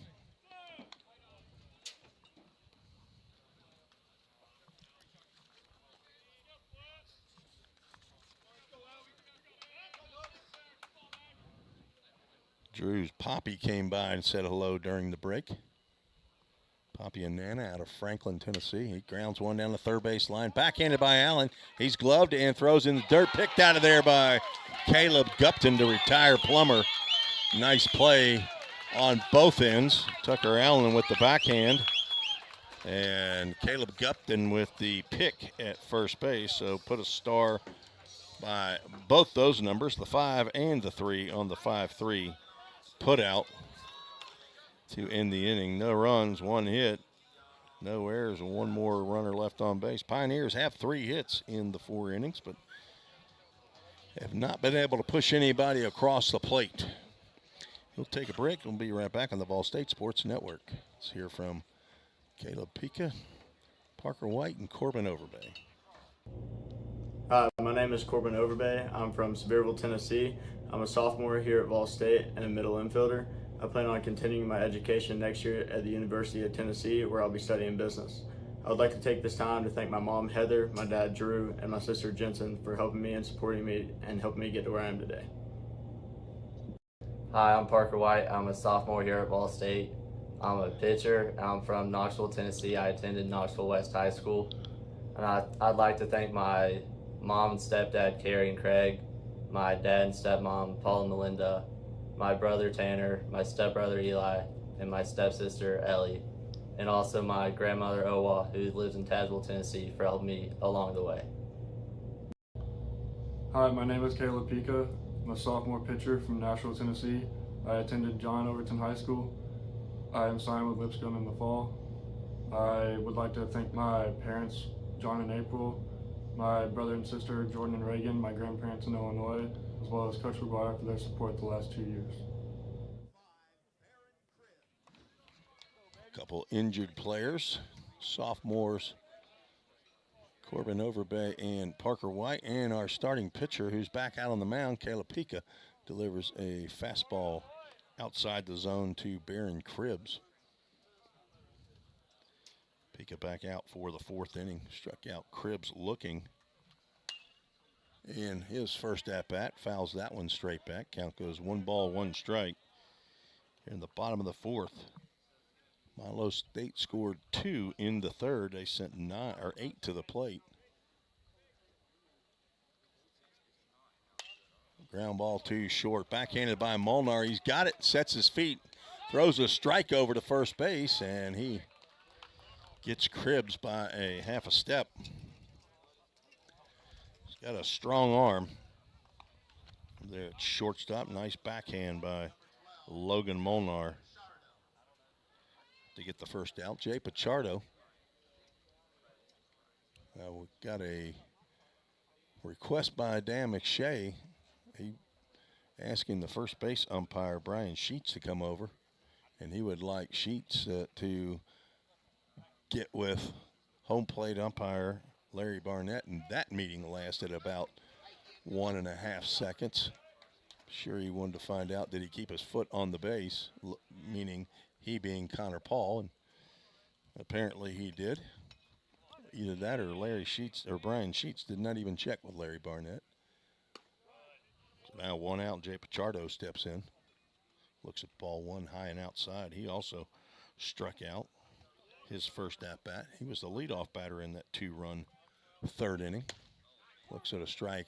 Drew's Poppy came by and said hello during the break. Poppy and Nana out of Franklin, Tennessee. He grounds one down the third base line. Backhanded by Allen. He's gloved and throws in the dirt. Picked out of there by Caleb Gupton to retire Plummer. Nice play on both ends. Tucker Allen with the backhand. And Caleb Gupton with the pick at first base. So put a star by both those numbers, the 5 and the 3 on the 5-3 put out to end the inning. No runs, 1 hit, no errors, and 1 more runner left on base. Pioneers have 3 hits in the 4 innings, but have not been able to push anybody across the plate. We'll take a break. We'll be right back on the Ball State Sports Network. Let's hear from Caleb Pica, Parker White, and Corbin Overbay. Hi, my name is Corbin Overbay. I'm from Sevierville, Tennessee. I'm a sophomore here at Ball State and a middle infielder. I plan on continuing my education next year at the University of Tennessee, where I'll be studying business. I would like to take this time to thank my mom, Heather, my dad, Drew, and my sister, Jensen, for helping me and supporting me and helping me get to where I am today. Hi, I'm Parker White. I'm a sophomore here at Ball State. I'm a pitcher. I'm from Knoxville, Tennessee. I attended Knoxville West High School. And I'd like to thank my mom and stepdad, Carrie and Craig, my dad and stepmom, Paul and Melinda, my brother, Tanner, my stepbrother, Eli, and my stepsister, Ellie, and also my grandmother, Owa, who lives in Tazewell, Tennessee, for helping me along the way. Hi, my name is Caleb Pica. I'm a sophomore pitcher from Nashville, Tennessee. I attended John Overton High School. I am signed with Lipscomb in the fall. I would like to thank my parents, John and April, my brother and sister, Jordan and Reagan, my grandparents in Illinois, as well as Coach McGuire for their support the last 2 years. A couple injured players, sophomores, Corbin Overbay and Parker White, and our starting pitcher who's back out on the mound, Caleb Pica, delivers a fastball outside the zone to Barron Cribbs. Pica back out for the 4th inning. Struck out Cribbs looking. In his first at-bat, fouls that one straight back. Count goes 1 ball, 1 strike. In the bottom of the fourth, Motlow State scored 2 in the third. They sent 8 to the plate. Ground ball too short. Backhanded by Molnar. He's got it, sets his feet, throws a strike over to first base, and he gets cribs by a half a step. He's got a strong arm. There at shortstop. Nice backhand by Logan Molnar to get the first out. Jay Pichardo. We got a request by Dan McShay. He asking the first base umpire, Brian Sheets, to come over. And he would like Sheets to get with home plate umpire Larry Barnett. And that meeting lasted about 1.5 seconds. Sure, he wanted to find out, did he keep his foot on the base, meaning he being Connor Paul, and apparently he did. Either that or Larry Sheets or Brian Sheets did not even check with Larry Barnett. So now 1 out, Jay Pichardo steps in. Looks at ball 1 high and outside. He also struck out his first at-bat. He was the leadoff batter in that 2-run third inning. Looks at a strike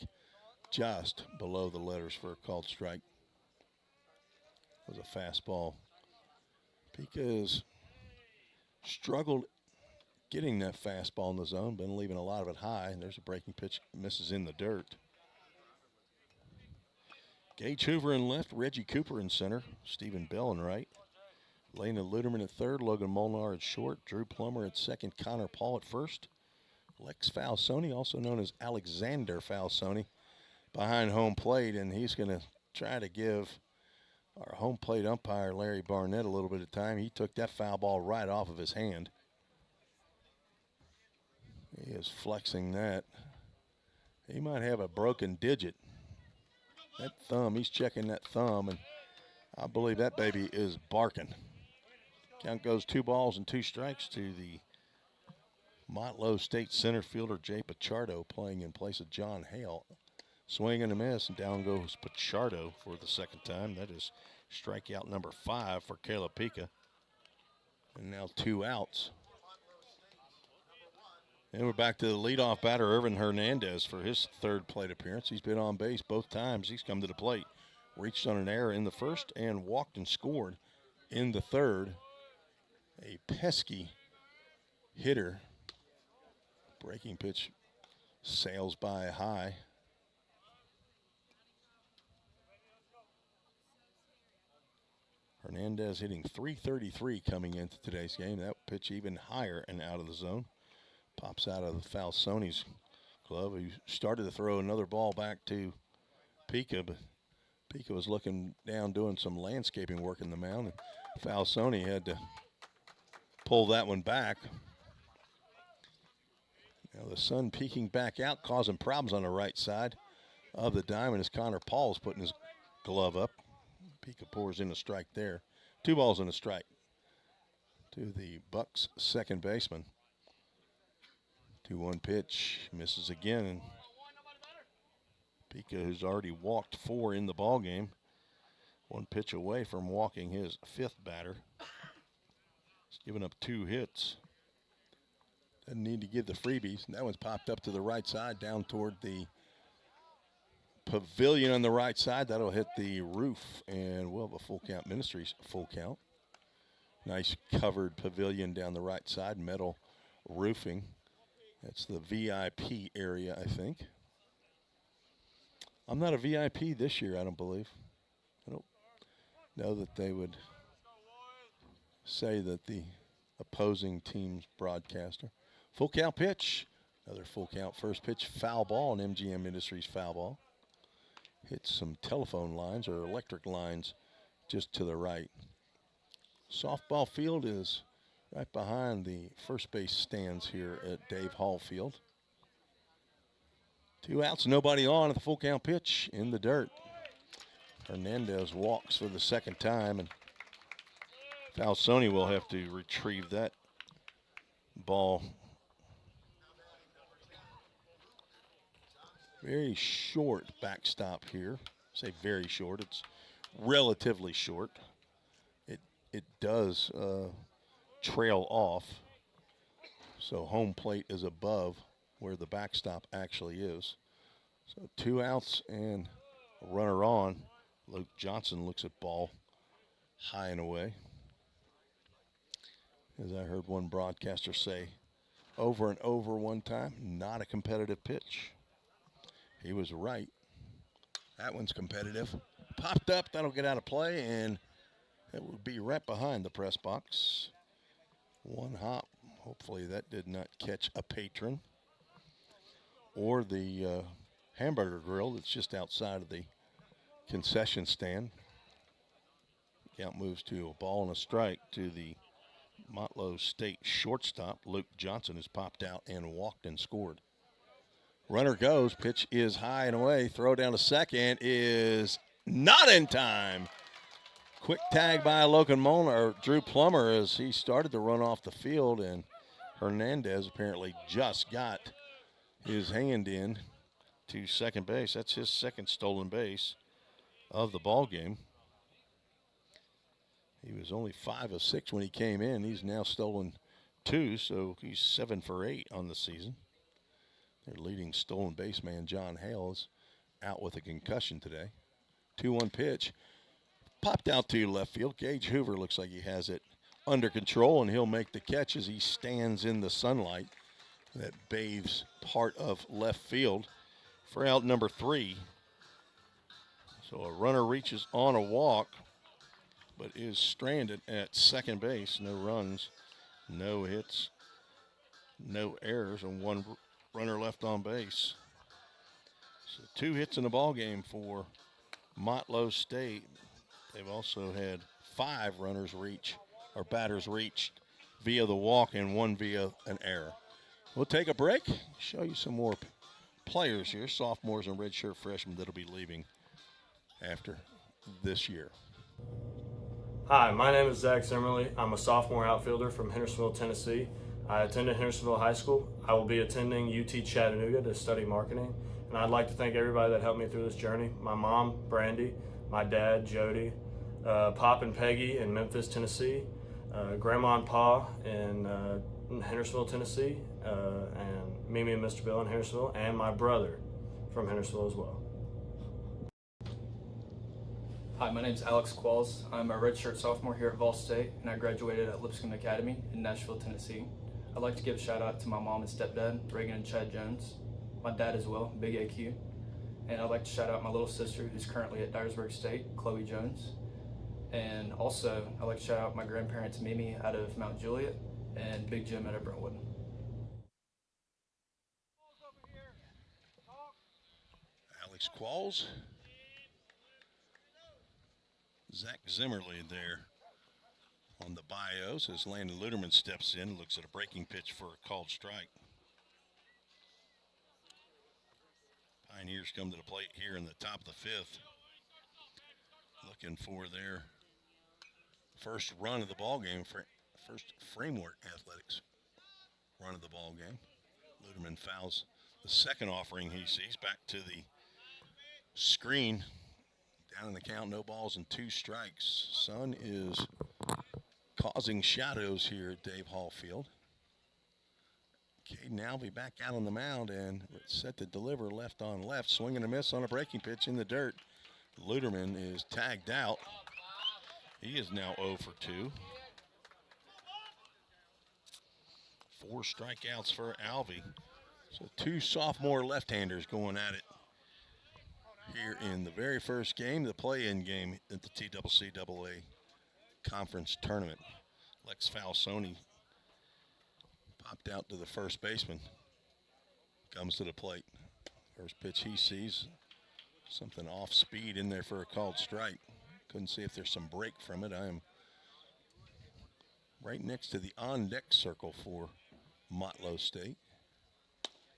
just below the letters for a called strike. It was a fastball. Pica's struggled getting that fastball in the zone, been leaving a lot of it high, and there's a breaking pitch, misses in the dirt. Gage Hoover in left, Reggie Cooper in center, Stephen Bell in right. Lena Luderman at third, Logan Molnar at short, Drew Plummer at second, Connor Paul at first. Lex Falsoni, also known as Alexander Falsoni, behind home plate, and he's going to try to give our home plate umpire Larry Barnett a little bit of time. He took that foul ball right off of his hand. He is flexing that. He might have a broken digit. That thumb, he's checking that thumb, and I believe that baby is barking. Count goes 2 balls and 2 strikes to the Motlow State center fielder Jay Pichardo, playing in place of John Hale. Swing and a miss, and down goes Pichardo for the second time. That is strikeout number 5 for Caleb Pica. And now 2 outs. And we're back to the leadoff batter, Irvin Hernandez, for his third plate appearance. He's been on base both times he's come to the plate. Reached on an error in the first and walked and scored in the third. A pesky hitter. Breaking pitch sails by high. Hernandez hitting .333 coming into today's game. That pitch even higher and out of the zone. Pops out of the Falsoni's glove. He started to throw another ball back to Pica, but Pica was looking down doing some landscaping work in the mound, and Falsoni had to pull that one back. Now the sun peeking back out, causing problems on the right side of the diamond as Connor Paul is putting his glove up. Pica pours in a strike there. 2 balls and a strike to the Bucks second baseman. 2-1 pitch, misses again, and Pica, who's already walked 4 in the ball game, 1 pitch away from walking his 5th batter. He's given up 2 hits. Doesn't need to give the freebies. And that one's popped up to the right side, down toward the pavilion on the right side. That'll hit the roof, and we'll have a full count. Ministries full count. Nice covered pavilion down the right side, metal roofing. That's the VIP area, I think. I'm not a VIP this year, I don't believe. I don't know that they would say that the opposing team's broadcaster. Full count pitch. Another full count first pitch, foul ball, an MGM Industries foul ball. Hits some telephone lines or electric lines just to the right. Softball field is right behind the first base stands here at Dave Hall Field. 2 outs, nobody on at the full count pitch in the dirt. Hernandez walks for the second time, and Falsoni will have to retrieve that ball. Very short backstop here. I say very short, it's relatively short. It it does trail off. So home plate is above where the backstop actually is. So 2 outs and a runner on. Luke Johnson looks at ball high and away. As I heard one broadcaster say over and over one time, not a competitive pitch. He was right. That one's competitive. Popped up, that'll get out of play, and it will be right behind the press box. One hop. Hopefully that did not catch a patron or the hamburger grill that's just outside of the concession stand. Count moves to a ball and a strike to the Motlow State shortstop. Luke Johnson has popped out and walked and scored. Runner goes. Pitch is high and away. Throw down to second is not in time. Quick tag by Drew Plummer as he started to run off the field, and Hernandez apparently just got his hand in to second base. That's his second stolen base of the ball game. He was only 5 of 6 when he came in. He's now stolen 2, so he's 7 for 8 on the season. Their leading stolen base man, John Hale, is out with a concussion today. 2-1 pitch. Popped out to left field. Gage Hoover looks like he has it under control, and he'll make the catch as he stands in the sunlight that bathes part of left field for out number 3. So a runner reaches on a walk, but is stranded at second base. No runs, no hits, no errors, and 1 runner left on base. So 2 hits in the ball game for Motlow State. They've also had 5 runners reach, or batters reached via the walk, and 1 via an error. We'll take a break, show you some more players here, sophomores and redshirt freshmen that'll be leaving after this year. Hi, my name is Zach Zimmerly. I'm a sophomore outfielder from Hendersonville, Tennessee. I attended Hendersonville High School. I will be attending UT Chattanooga to study marketing, and I'd like to thank everybody that helped me through this journey. My mom, Brandy, my dad, Jody, Pop and Peggy in Memphis, Tennessee, Grandma and Pa in Hendersonville, Tennessee, and Mimi and Mr. Bill in Hendersonville, and my brother from Hendersonville as well. Hi, my name is Alex Qualls. I'm a redshirt sophomore here at Vol State, and I graduated at Lipscomb Academy in Nashville, Tennessee. I'd like to give a shout out to my mom and stepdad, Reagan and Chad Jones, my dad as well, Big AQ, and I'd like to shout out my little sister who's currently at Dyersburg State, Chloe Jones, and also I'd like to shout out my grandparents, Mimi out of Mount Juliet and Big Jim out of Brentwood. Alex Qualls. Zach Zimmerly there on the bios as Landon Luderman steps in, looks at a breaking pitch for a called strike. Pioneers come to the plate here in the top of the 5th, looking for their first run of the ball game, first Framework Athletics run of the ball game. Luderman fouls the second offering he sees back to the screen. Down in the count, no balls and 2 strikes. Sun is causing shadows here at Dave Hall Field. Caden Alvey back out on the mound and set to deliver left on left. Swing and a miss on a breaking pitch in the dirt. Luderman is tagged out. He is now 0 for 2. 4 strikeouts for Alvey. So 2 sophomore left-handers going at it here in the very first game, the play-in game at the TCCAA conference tournament. Lex Falsoni popped out to the first baseman. Comes to the plate. First pitch he sees, something off speed in there for a called strike. Couldn't see if there's some break from it. I am right next to the on-deck circle for Motlow State.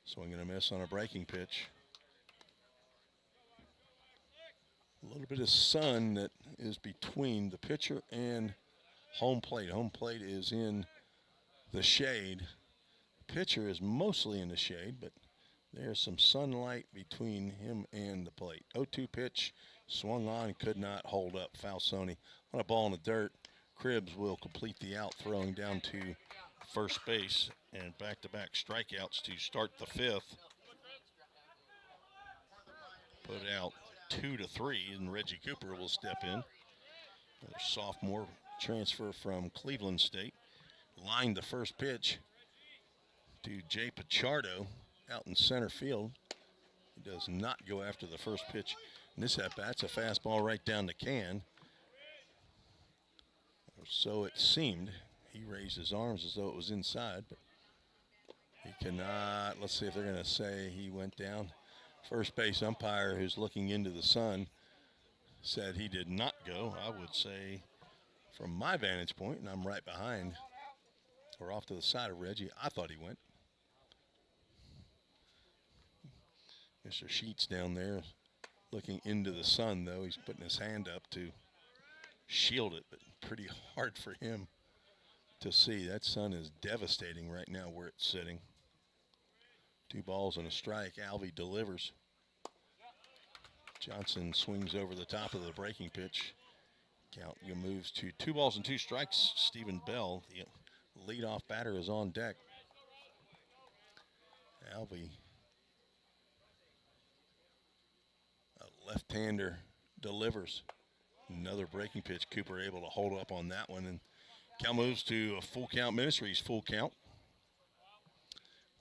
Swing and a miss on a breaking pitch. A little bit of sun that is between the pitcher and home plate. Home plate is in the shade. Pitcher is mostly in the shade, but there's some sunlight between him and the plate. 0-2 pitch, swung on, could not hold up. Falsoni on a ball in the dirt, Cribbs will complete the out, throwing down to first base, and back-to-back strikeouts to start the fifth. Put out 2-3, and Reggie Cooper will step in. Another sophomore transfer from Cleveland State. Lined the first pitch to Jay Pichardo out in center field. He does not go after the first pitch. And this at-bat's a fastball right down the can. Or so it seemed. He raised his arms as though it was inside, but he cannot. Let's see if they're going to say he went down. First base umpire, who's looking into the sun, said he did not go. I would say, from my vantage point, and I'm right behind or off to the side of Reggie, I thought he went. Mr. Sheets down there looking into the sun, though. He's putting his hand up to shield it, but pretty hard for him to see. That sun is devastating right now where it's sitting. 2 balls and a strike. Alvey delivers. Johnson swings over the top of the breaking pitch. Count moves to 2 balls and 2 strikes. Stephen Bell, the leadoff batter, is on deck. Alvey, a left-hander, delivers. Another breaking pitch. Cooper able to hold up on that one, and count moves to a full count. Ministries full count.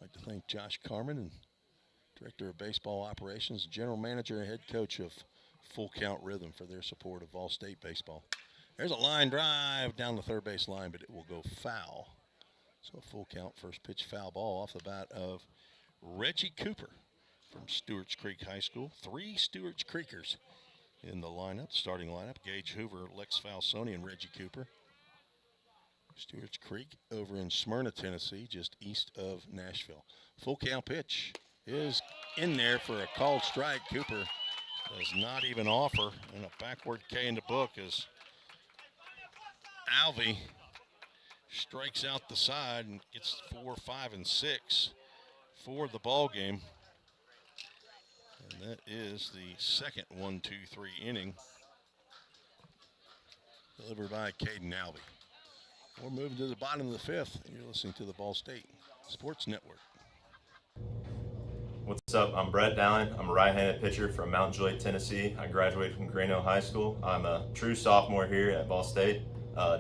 I'd like to thank Josh Carmen, and Director of Baseball Operations, General Manager and Head Coach of Full Count Rhythm, for their support of Vol State baseball. There's a line drive down the third base line, but it will go foul. So full count, first pitch foul ball off the bat of Reggie Cooper from Stewart's Creek High School. 3 Stewart's Creekers in the lineup, starting lineup. Gage Hoover, Lex Falsoni, and Reggie Cooper. Stewart's Creek over in Smyrna, Tennessee, just east of Nashville. Full count pitch is in there for a called strike. Cooper does not even offer, and a backward K in the book as Alvey strikes out the side and gets 4, 5, and 6 for the ball game. And that is the second 1-2-3 inning delivered by Caden Alvey. We're moving to the bottom of the fifth. You're listening to the Ball State Sports Network. What's up? I'm Brett Dowling. I'm a right-handed pitcher from Mount Joy, Tennessee. I graduated from Green Hill High School. I'm a true sophomore here at Ball State.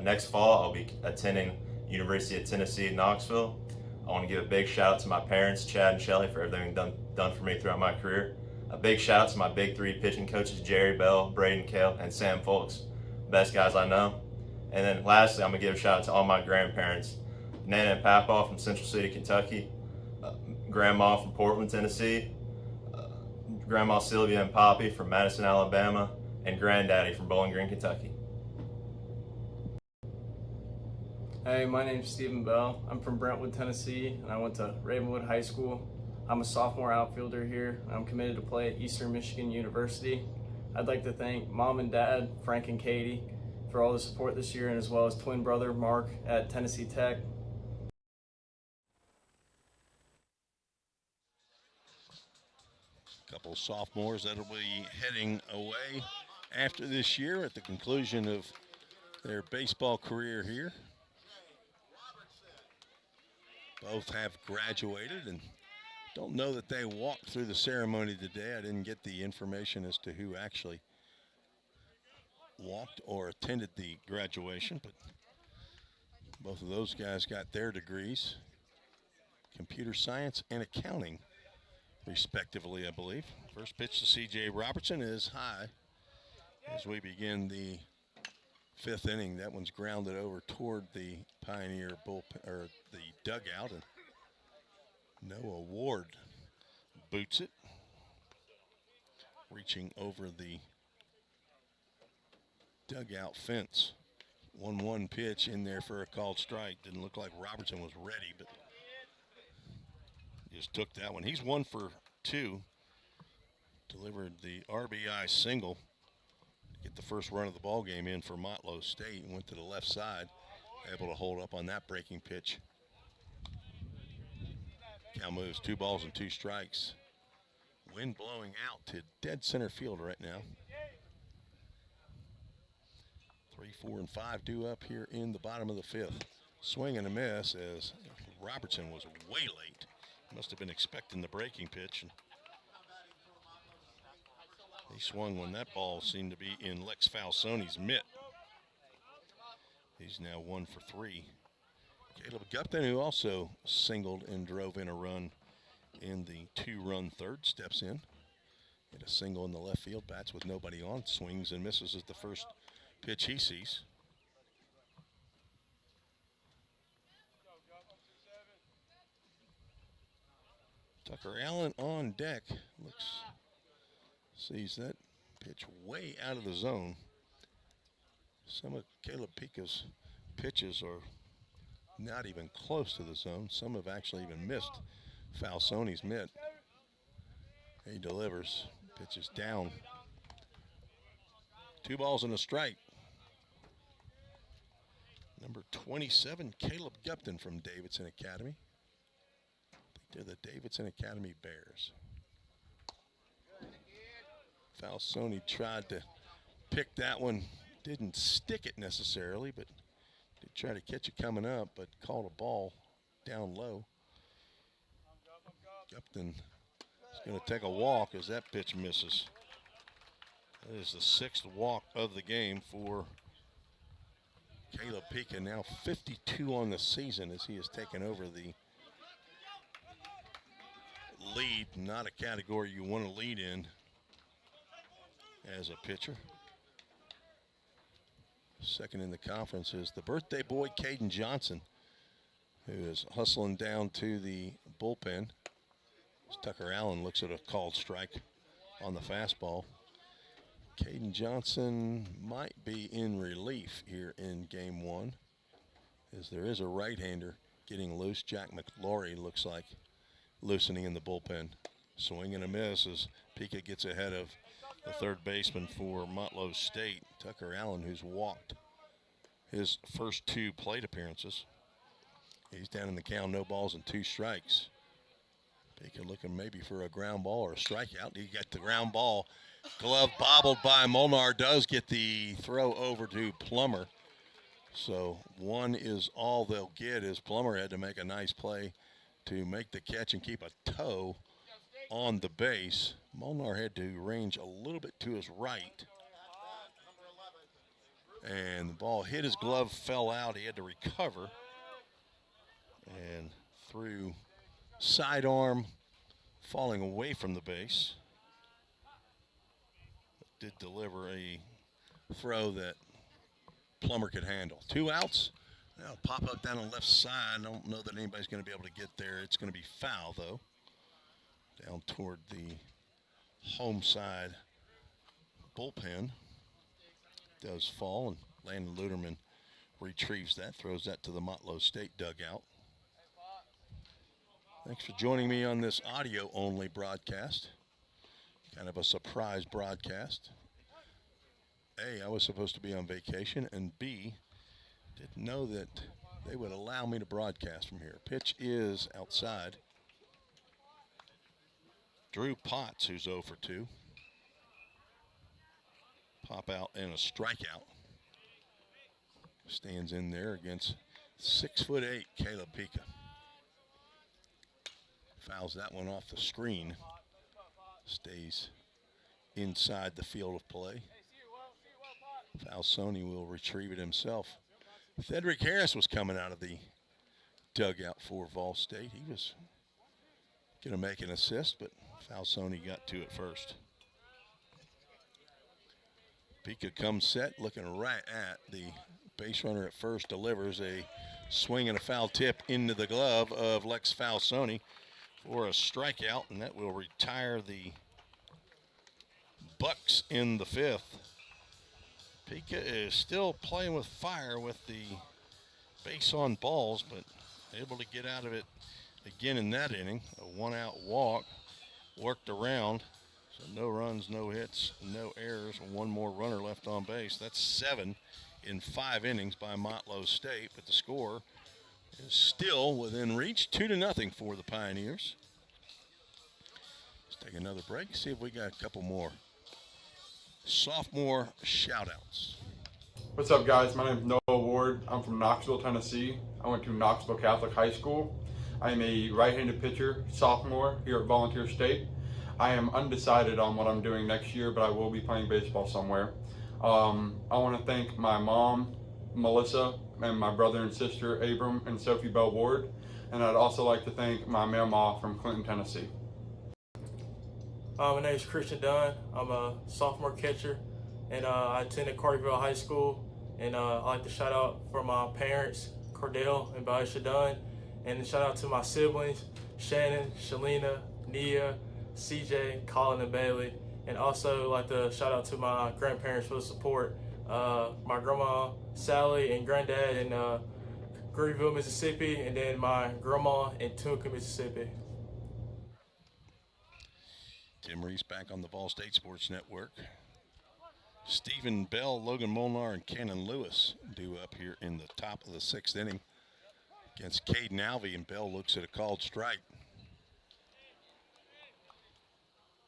Next fall, I'll be attending University of Tennessee in Knoxville. I want to give a big shout out to my parents, Chad and Shelly, for everything done for me throughout my career. A big shout out to my big 3 pitching coaches, Jerry Bell, Braden Kale, and Sam Folks. Best guys I know. And then lastly, I'm going to give a shout out to all my grandparents, Nana and Papa from Central City, Kentucky, Grandma from Portland, Tennessee, Grandma Sylvia and Poppy from Madison, Alabama, and Granddaddy from Bowling Green, Kentucky. Hey, my name's Stephen Bell. I'm from Brentwood, Tennessee, and I went to Ravenwood High School. I'm a sophomore outfielder here. I'm committed to play at Eastern Michigan University. I'd like to thank Mom and Dad, Frank and Katie, for all the support this year, and as well as twin brother Mark at Tennessee Tech. Couple sophomores that'll be heading away after this year at the conclusion of their baseball career here. Both have graduated, and don't know that they walked through the ceremony today. I didn't get the information as to who actually walked or attended the graduation, but both of those guys got their degrees, computer science and accounting, respectively, I believe. First pitch to C.J. Robertson is high as we begin the 5th inning. That one's grounded over toward the Pioneer bullpen, or the dugout, and Noah Ward boots it, reaching over the dugout fence. 1-1 pitch in there for a called strike. Didn't look like Robertson was ready, but just took that one. He's 1 for 2. Delivered the RBI single to get the first run of the ball game in for Motlow State, and went to the left side, able to hold up on that breaking pitch. Count moves 2 balls and 2 strikes. Wind blowing out to dead center field right now. 3, 4, and 5 due up here in the bottom of the 5th. Swing and a miss as Robertson was way late. Must have been expecting the breaking pitch. He swung when that ball seemed to be in Lex Falsoni's mitt. He's now 1 for 3. Caleb Gupton, who also singled and drove in a run in the 2-run third, steps in. Hit a single in the left field, bats with nobody on, swings and misses as the first pitch he sees. Tucker Allen on deck. Sees that pitch way out of the zone. Some of Caleb Pica's pitches are not even close to the zone. Some have actually even missed Falsoni's mitt. He delivers. Pitch is down. 2 balls and a strike. Number 27, Caleb Gupton from Davidson Academy. I think they're the Davidson Academy Bears. Falsoni tried to pick that one. Didn't stick it necessarily, but did try to catch it coming up, but called a ball down low. Gupton is going to take a walk as that pitch misses. That is the 6th walk of the game for Caleb Pica, now 52 on the season as he has taken over the lead. Not a category you want to lead in as a pitcher. Second in the conference is the birthday boy, Caden Johnson, who is hustling down to the bullpen. As Tucker Allen looks at a called strike on the fastball. Caden Johnson might be in relief here in game 1, as there is a right-hander getting loose. Jack McLaury looks like loosening in the bullpen. Swing and a miss as Pica gets ahead of the third baseman for Motlow State, Tucker Allen, who's walked his first 2 plate appearances. He's down in the count, no balls and 2 strikes. Pica looking maybe for a ground ball or a strikeout. He got the ground ball. Glove bobbled by Molnar, does get the throw over to Plummer. So 1 is all they'll get, as Plummer had to make a nice play to make the catch and keep a toe on the base. Molnar had to range a little bit to his right. And the ball hit his glove, fell out. He had to recover. And through sidearm, falling away from the base. Did deliver a throw that Plummer could handle. 2 outs. Now pop up down on the left side. I don't know that anybody's going to be able to get there. It's going to be foul, though. Down toward the home side bullpen. Does fall, and Landon Luderman retrieves that, throws that to the Motlow State dugout. Thanks for joining me on this audio-only broadcast. Kind of a surprise broadcast. A, I was supposed to be on vacation, and B, didn't know that they would allow me to broadcast from here. Pitch is outside. Drew Potts, who's 0 for 2. Pop out and a strikeout. Stands in there against 6'8" Caleb Pica. Fouls that one off the screen. Stays inside the field of play. Falsoni will retrieve it himself. Frederick Harris was coming out of the dugout for Vol State. He was going to make an assist, but Falsoni got to it first. Pica comes set, looking right at the base runner at first, delivers a swing and a foul tip into the glove of Lex Falsoni for a strikeout, and that will retire the Bucks in the 5th. Pica is still playing with fire with the base on balls, but able to get out of it again in that inning. A 1-out walk, worked around, so no runs, no hits, no errors, 1 more runner left on base. That's 7 in 5 innings by Motlow State, but the score is still within reach, 2-0 for the Pioneers. Let's take another break, see if we got a couple more sophomore shout-outs. What's up, guys? My name is Noah Ward. I'm from Knoxville, Tennessee. I went to Knoxville Catholic High School. I am a right-handed pitcher, sophomore here at Volunteer State. I am undecided on what I'm doing next year, but I will be playing baseball somewhere. I want to thank my mom, Melissa, and my brother and sister, Abram and Sophie Bell Ward. And I'd also like to thank my mama from Clinton, Tennessee. My name is Christian Dunn. I'm a sophomore catcher, and I attended Carterville High School. And I'd like to shout out for my parents, Cordell and Baisha Dunn, and shout out to my siblings, Shannon, Shalina, Nia, CJ, Colin, and Bailey. And also like to shout out to my grandparents for the support. My grandma, Sally, and granddad in Greenville, Mississippi, and then my grandma in Tunica, Mississippi. Tim Reese back on the Vol State Sports Network. Stephen Bell, Logan Molnar, and Cannon Lewis due up here in the top of the 6th inning against Caden Alvey, and Bell looks at a called strike.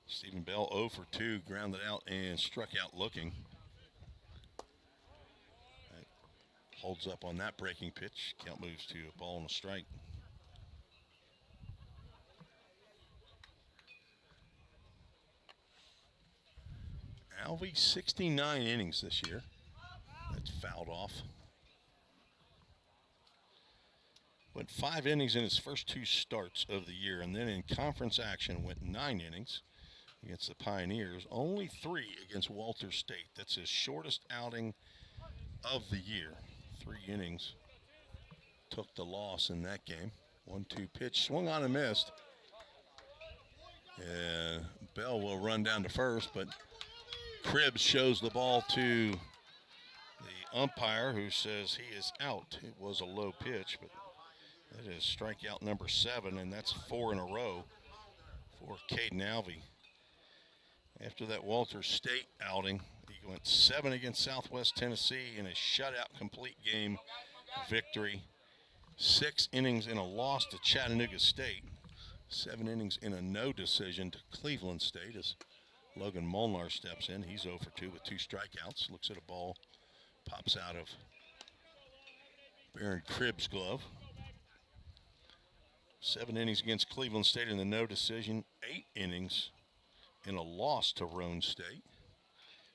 Stephen Bell 0 for 2, grounded out and struck out looking. That holds up on that breaking pitch. Count moves to a ball and a strike. Alvey, 69 innings this year. That's fouled off. Went 5 innings in his first 2 starts of the year, and then in conference action went 9 innings against the Pioneers, only 3 against Walter State. That's his shortest outing of the year. 3 innings. Took the loss in that game. 1-2 pitch, swung on and missed. And Bell will run down to first, but Cribbs shows the ball to the umpire, who says he is out. It was a low pitch, but that is strikeout number 7, and that's 4 in a row for Caden Alvey. After that Walter State outing, he went 7 against Southwest Tennessee in a shutout complete game victory. 6 innings in a loss to Chattanooga State. 7 innings in a no decision to Cleveland State as Logan Molnar steps in. He's 0 for 2 with 2 strikeouts. Looks at a ball, pops out of Baron Cribbs' glove. 7 innings against Cleveland State in the no decision. 8 innings in a loss to Roane State.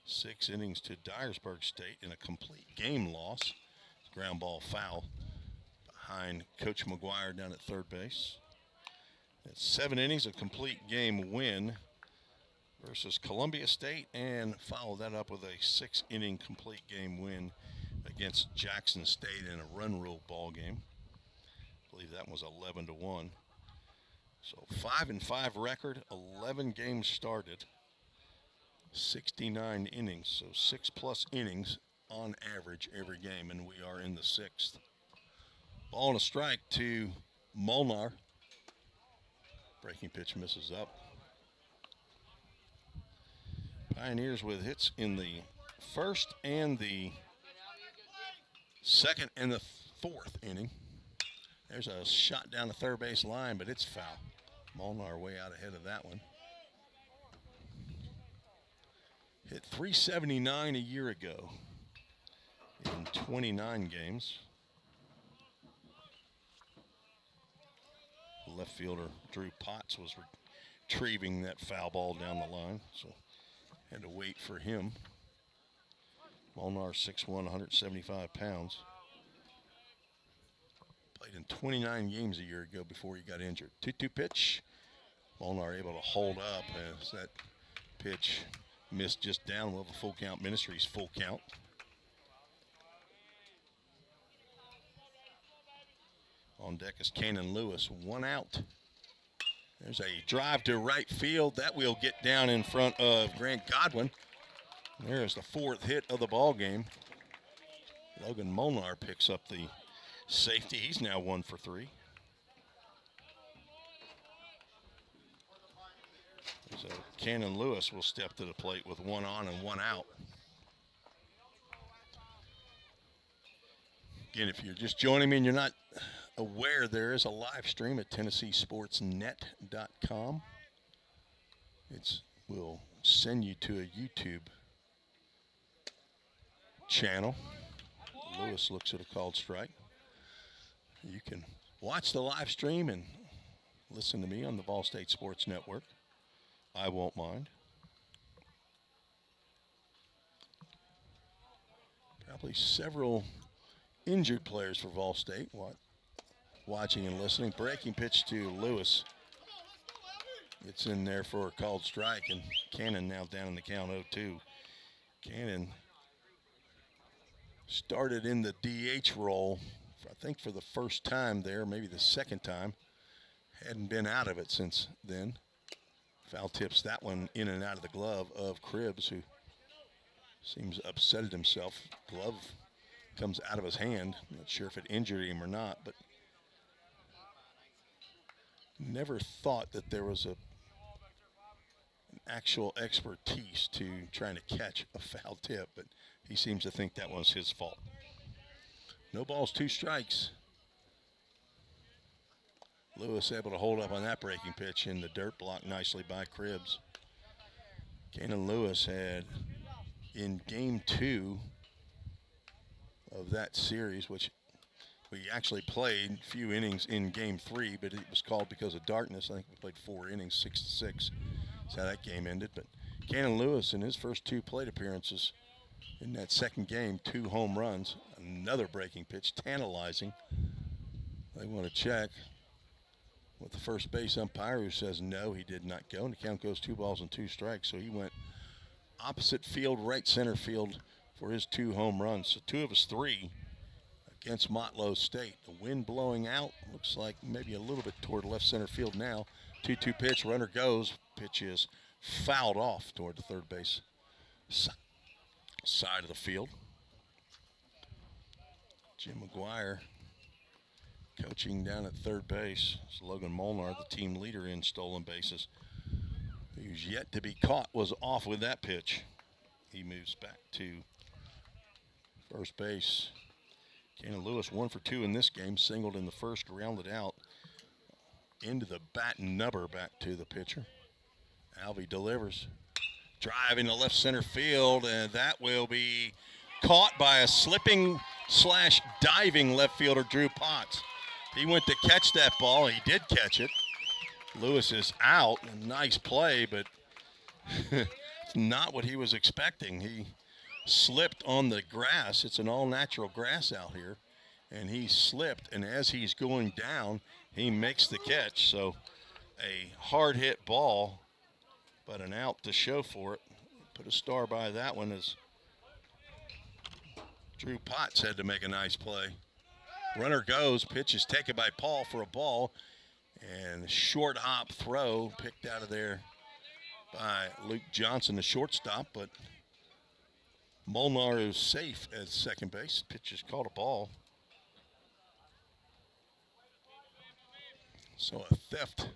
6 innings to Dyersburg State in a complete game loss. Ground ball foul behind Coach McGuire down at third base. That's 7 innings, a complete game win versus Columbia State, and follow that up with a 6-inning complete game win against Jackson State in a run rule ball game. I believe that was 11-1. So 5-5 record, 11 games started, 69 innings, so 6+ innings on average every game, and we are in the 6th. Ball and a strike to Molnar. Breaking pitch misses up. Pioneers with hits in the 1st and the 2nd and the 4th inning. There's a shot down the third base line, but it's foul. Molnar way out ahead of that one. Hit .379 a year ago in 29 games. Left fielder Drew Potts was retrieving that foul ball down the line, so had to wait for him. Molnar 6'1", 175 pounds. Played in 29 games a year ago before he got injured. 2-2 pitch. Molnar able to hold up as that pitch missed just down with a full count. Ministries full count. On deck is Cannon Lewis, 1 out. There's a drive to right field. That will get down in front of Grant Godwin. There's the 4th hit of the ball game. Logan Molnar picks up the safety. He's now 1 for 3. So Cannon Lewis will step to the plate with 1 on and 1 out. Again, if you're just joining me and you're not aware, there is a live stream at TennesseeSportsNet.com. We'll send you to a YouTube channel. Lewis looks at a called strike. You can watch the live stream and listen to me on the Ball State Sports Network. I won't mind. Probably several injured players for Vol State watching and listening. Breaking pitch to Lewis. It's in there for a called strike, and Cannon now down in the count 0-2. Cannon started in the DH role, I think for the first time there, maybe the second time. Hadn't been out of it since then. Foul tips that one in and out of the glove of Cribbs, who seems upsetted himself. Glove comes out of his hand. Not sure if it injured him or not, but never thought that there was an actual expertise to trying to catch a foul tip, but he seems to think that was his fault. No balls, 2 strikes. Lewis able to hold up on that breaking pitch in the dirt, blocked nicely by Cribbs. Cannon Lewis had in game 2 of that series, which we actually played a few innings in game 3, but it was called because of darkness. I think we played 4 innings, 6-6. That's how that game ended. But Cannon Lewis in his first 2 plate appearances in that second game, 2 home runs, another breaking pitch, tantalizing. They want to check with the first base umpire, who says no, he did not go. And the count goes 2 balls and 2 strikes. So he went opposite field, right center field for his 2 home runs. So 2 of his 3 against Motlow State. The wind blowing out. Looks like maybe a little bit toward left center field now. 2-2 pitch, runner goes. Pitch is fouled off toward the third base side of the field. Jim McGuire coaching down at third base. It's Logan Molnar, the team leader in stolen bases, who's yet to be caught, was off with that pitch. He moves back to first base. Cannon Lewis 1 for 2 in this game, singled in the first, grounded out into the bat nubber back to the pitcher. Alvey delivers. Drive into left center field, and that will be caught by a slipping / diving left fielder, Drew Potts. He went to catch that ball. He did catch it. Lewis is out. A nice play, but it's not what he was expecting. He slipped on the grass. It's an all-natural grass out here, and he slipped, and as he's going down, he makes the catch. So a hard-hit ball, but an out to show for it. Put a star by that one as Drew Potts had to make a nice play. Runner goes, pitch is taken by Paul for a ball, and short hop throw picked out of there by Luke Johnson, the shortstop, but Molnar is safe at second base. Pitch is called a ball. So a theft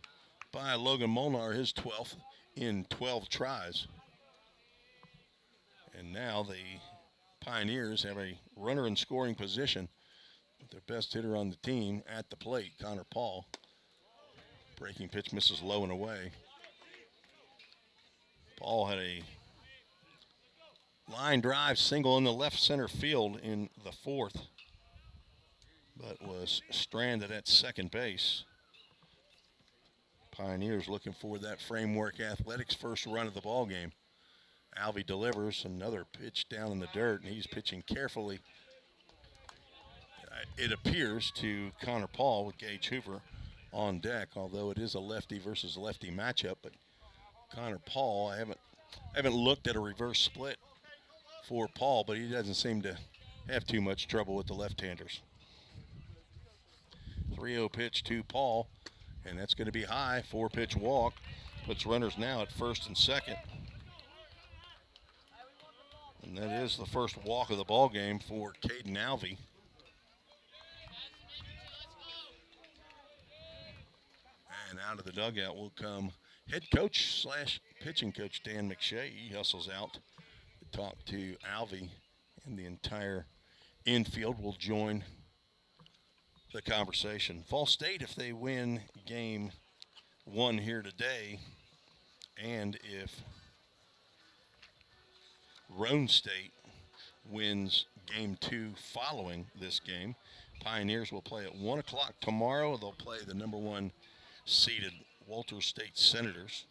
by Logan Molnar, his 12th in 12 tries. And now the Pioneers have a runner in scoring position with their best hitter on the team at the plate, Connor Paul. Breaking pitch misses low and away. Paul had a line drive single in the left center field in the 4th, but was stranded at second base. Pioneers looking for that Framework Athletics first run of the ball game. Alvey delivers another pitch down in the dirt, and he's pitching carefully. It appears to Connor Paul with Gage Hoover on deck, although it is a lefty versus lefty matchup. But Connor Paul, I haven't looked at a reverse split for Paul, but he doesn't seem to have too much trouble with the left-handers. 3-0 pitch to Paul, and that's going to be high. 4-pitch walk puts runners now at first and second. And that is the first walk of the ball game for Caden Alvey. And out of the dugout will come head coach / pitching coach Dan McShay. He hustles out to talk to Alvey, and the entire infield will join the conversation. Fall State, if they win game 1 here today, and if Roan State wins game 2 following this game. Pioneers will play at 1 o'clock tomorrow. They'll play the number 1 seeded Walters State Senators.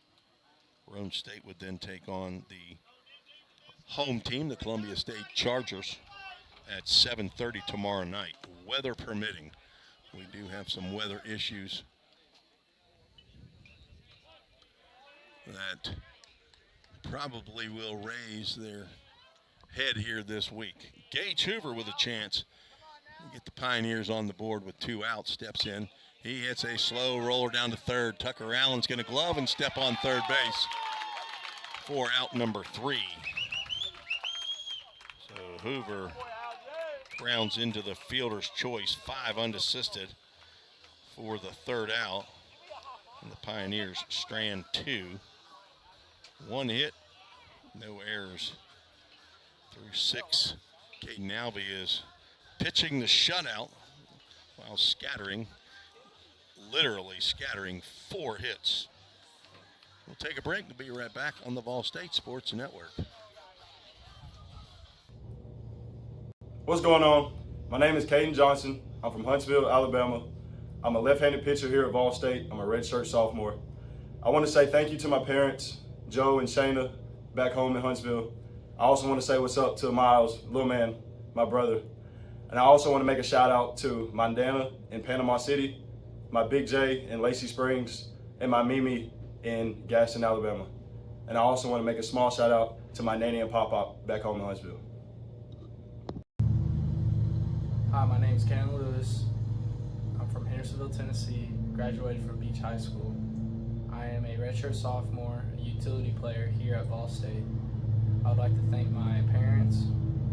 Rome State would then take on the home team, the Columbia State Chargers, at 7:30 tomorrow night, weather permitting. We do have some weather issues that probably will raise their head here this week. Gage Hoover with a chance to get the Pioneers on the board with 2 outs, steps in. He hits a slow roller down to third. Tucker Allen's going to glove and step on third base for out number 3. So Hoover grounds into the fielder's choice, 5 unassisted for the 3rd out. And the Pioneers strand 2. 1 hit, no errors through 6. Caden Alvey is pitching the shutout while scattering, literally scattering 4 hits. We'll take a break. We'll be right back on the Vol State Sports Network. What's going on? My name is Caden Johnson. I'm from Huntsville, Alabama. I'm a left-handed pitcher here at Vol State. I'm a redshirt sophomore. I want to say thank you to my parents, Joe and Shayna, back home in Huntsville. I also want to say what's up to Miles, little man, my brother. And I also want to make a shout out to my Nana in Panama City, my Big J in Lacey Springs, and my Mimi in Gaston, Alabama. And I also want to make a small shout out to my Nanny and Pop-Pop back home in Huntsville. Hi, my name is Ken Lewis. I'm from Hendersonville, Tennessee, graduated from Beach High School. I am a redshirt sophomore, a utility player here at Vol State. I would like to thank my parents,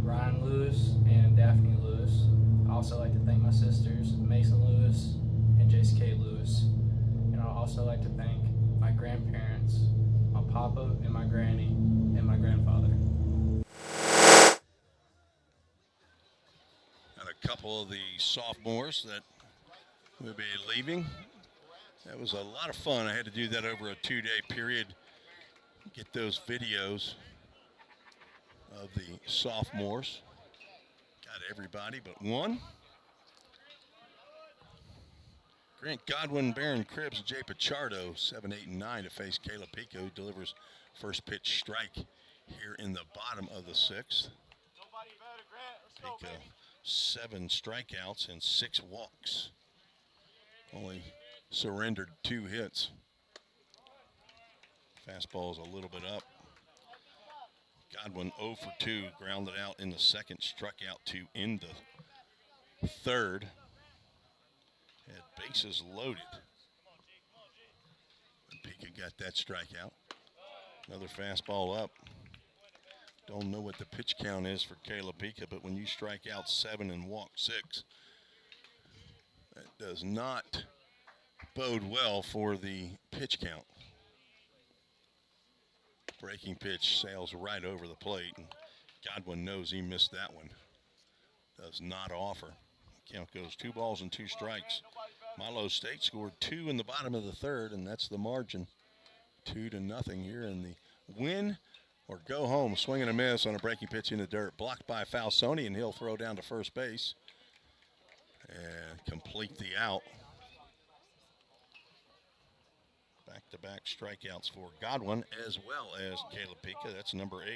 Ryan Lewis and Daphne Lewis. I also like to thank my sisters, Mason Lewis and JCK Lewis. And I'd also like to thank my grandparents, my papa and my granny, and my grandfather. A couple of the sophomores that will be leaving. That was a lot of fun. I had to do that over a 2-day period. Get those videos of the sophomores. Got everybody but one. Grant Godwin, Baron Cribbs, Jay Pichardo, 7, 8, and 9 to face Caleb Pico, who delivers first pitch strike here in the bottom of the 6th. Pico, 7 strikeouts and 6 walks. Only surrendered 2 hits. Fastball is a little bit up. Godwin 0 for 2, grounded out in the 2nd, struck out 2 in the 3rd. Had bases loaded. Pica got that strikeout. Another fastball up. Don't know what the pitch count is for Caleb Pica, but when you strike out 7 and walk 6, that does not bode well for the pitch count. Breaking pitch sails right over the plate, and Godwin knows he missed that one. Does not offer. Count goes 2 balls and 2 strikes. Motlow State scored 2 in the bottom of the 3rd, and that's the margin. 2-0 here in the win or go home. Swing and a miss on a breaking pitch in the dirt. Blocked by Falsoni, and he'll throw down to first base and complete the out. Back-to-back strikeouts for Godwin as well as Caleb Pica. That's number 8.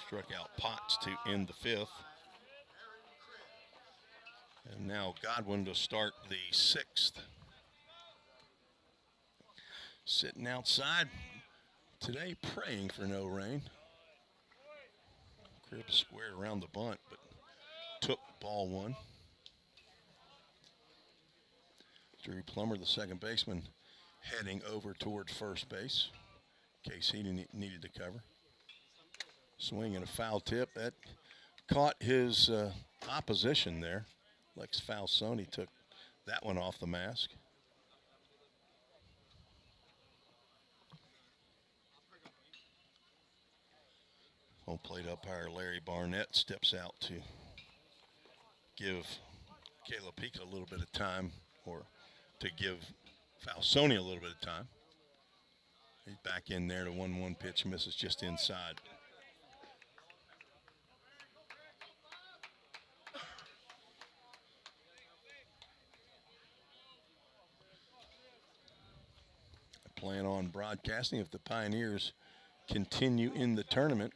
Struck out Potts to end the 5th. And now Godwin to start the 6th. Sitting outside today praying for no rain. Cribbs squared around the bunt, but took ball 1. Drew Plummer, the second baseman, heading over toward first base in case he needed to cover. Swing and a foul tip. That caught his opposition there. Lex Falsoni took that one off the mask. Home plate umpire Larry Barnett steps out to give Caleb Pica a little bit of time, or to give Falsoni a little bit of time. He's back in there. The 1-1 pitch misses just inside. plan on broadcasting if the Pioneers continue in the tournament.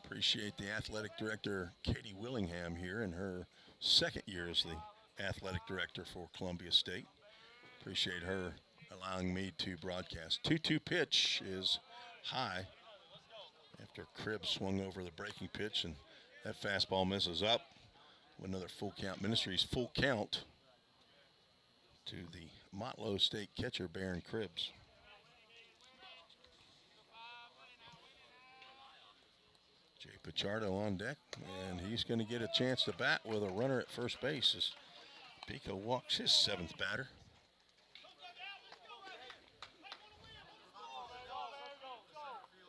Appreciate the athletic director, Katie Willingham, here in her second year as the athletic director for Columbia State. Appreciate her allowing me to broadcast. 2-2 pitch is high after Cribbs swung over the breaking pitch, and that fastball misses up. Another full count. Ministries full count to the Motlow State catcher, Baron Cribbs. Jay Pichardo on deck, and he's going to get a chance to bat with a runner at first base as Pico walks his seventh batter.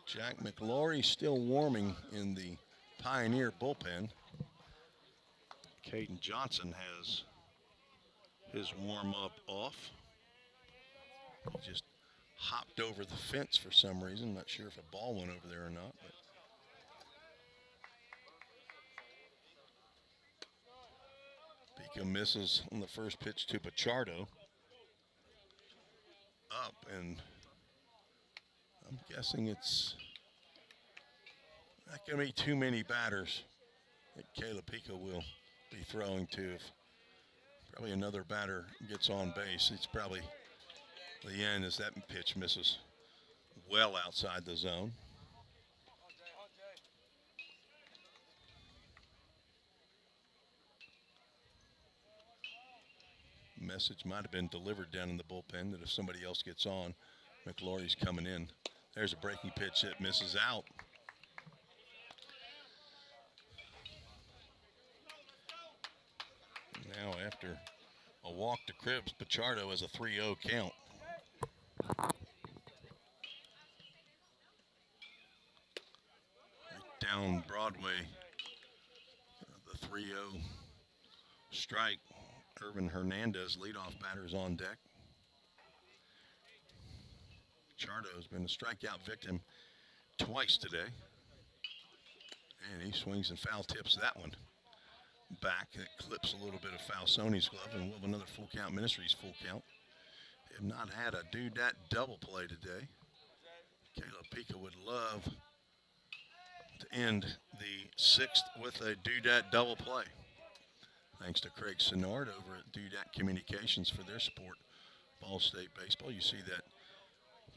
Jack McLaury still warming in the Pioneer bullpen. Caden Johnson has his warm-up off. He just hopped over the fence for some reason. Not sure if a ball went over there or not. But Pico misses on the first pitch to Pichardo. Up, and I'm guessing it's not going to be too many batters that Caleb Pico will be throwing to. If probably another batter gets on base, it's probably the end as that pitch misses well outside the zone. Message might have been delivered down in the bullpen that if somebody else gets on, McLaury's coming in. There's a breaking pitch that misses out. Now after a walk to Cribbs, Pichardo has a 3-0 count. Right down Broadway, the 3-0 strike. Irvin Hernandez, leadoff batters on deck. Pichardo's been a strikeout victim twice today. And he swings and foul tips that one back. It clips a little bit of Falsoni's glove, and we'll have another full count. Ministries full count. They have not had a do-dat double play today. Caleb Pico would love to end the sixth with a do-dat double play. Thanks to Craig Sinard over at Do-Dat Communications for their support. Ball State Baseball. You see that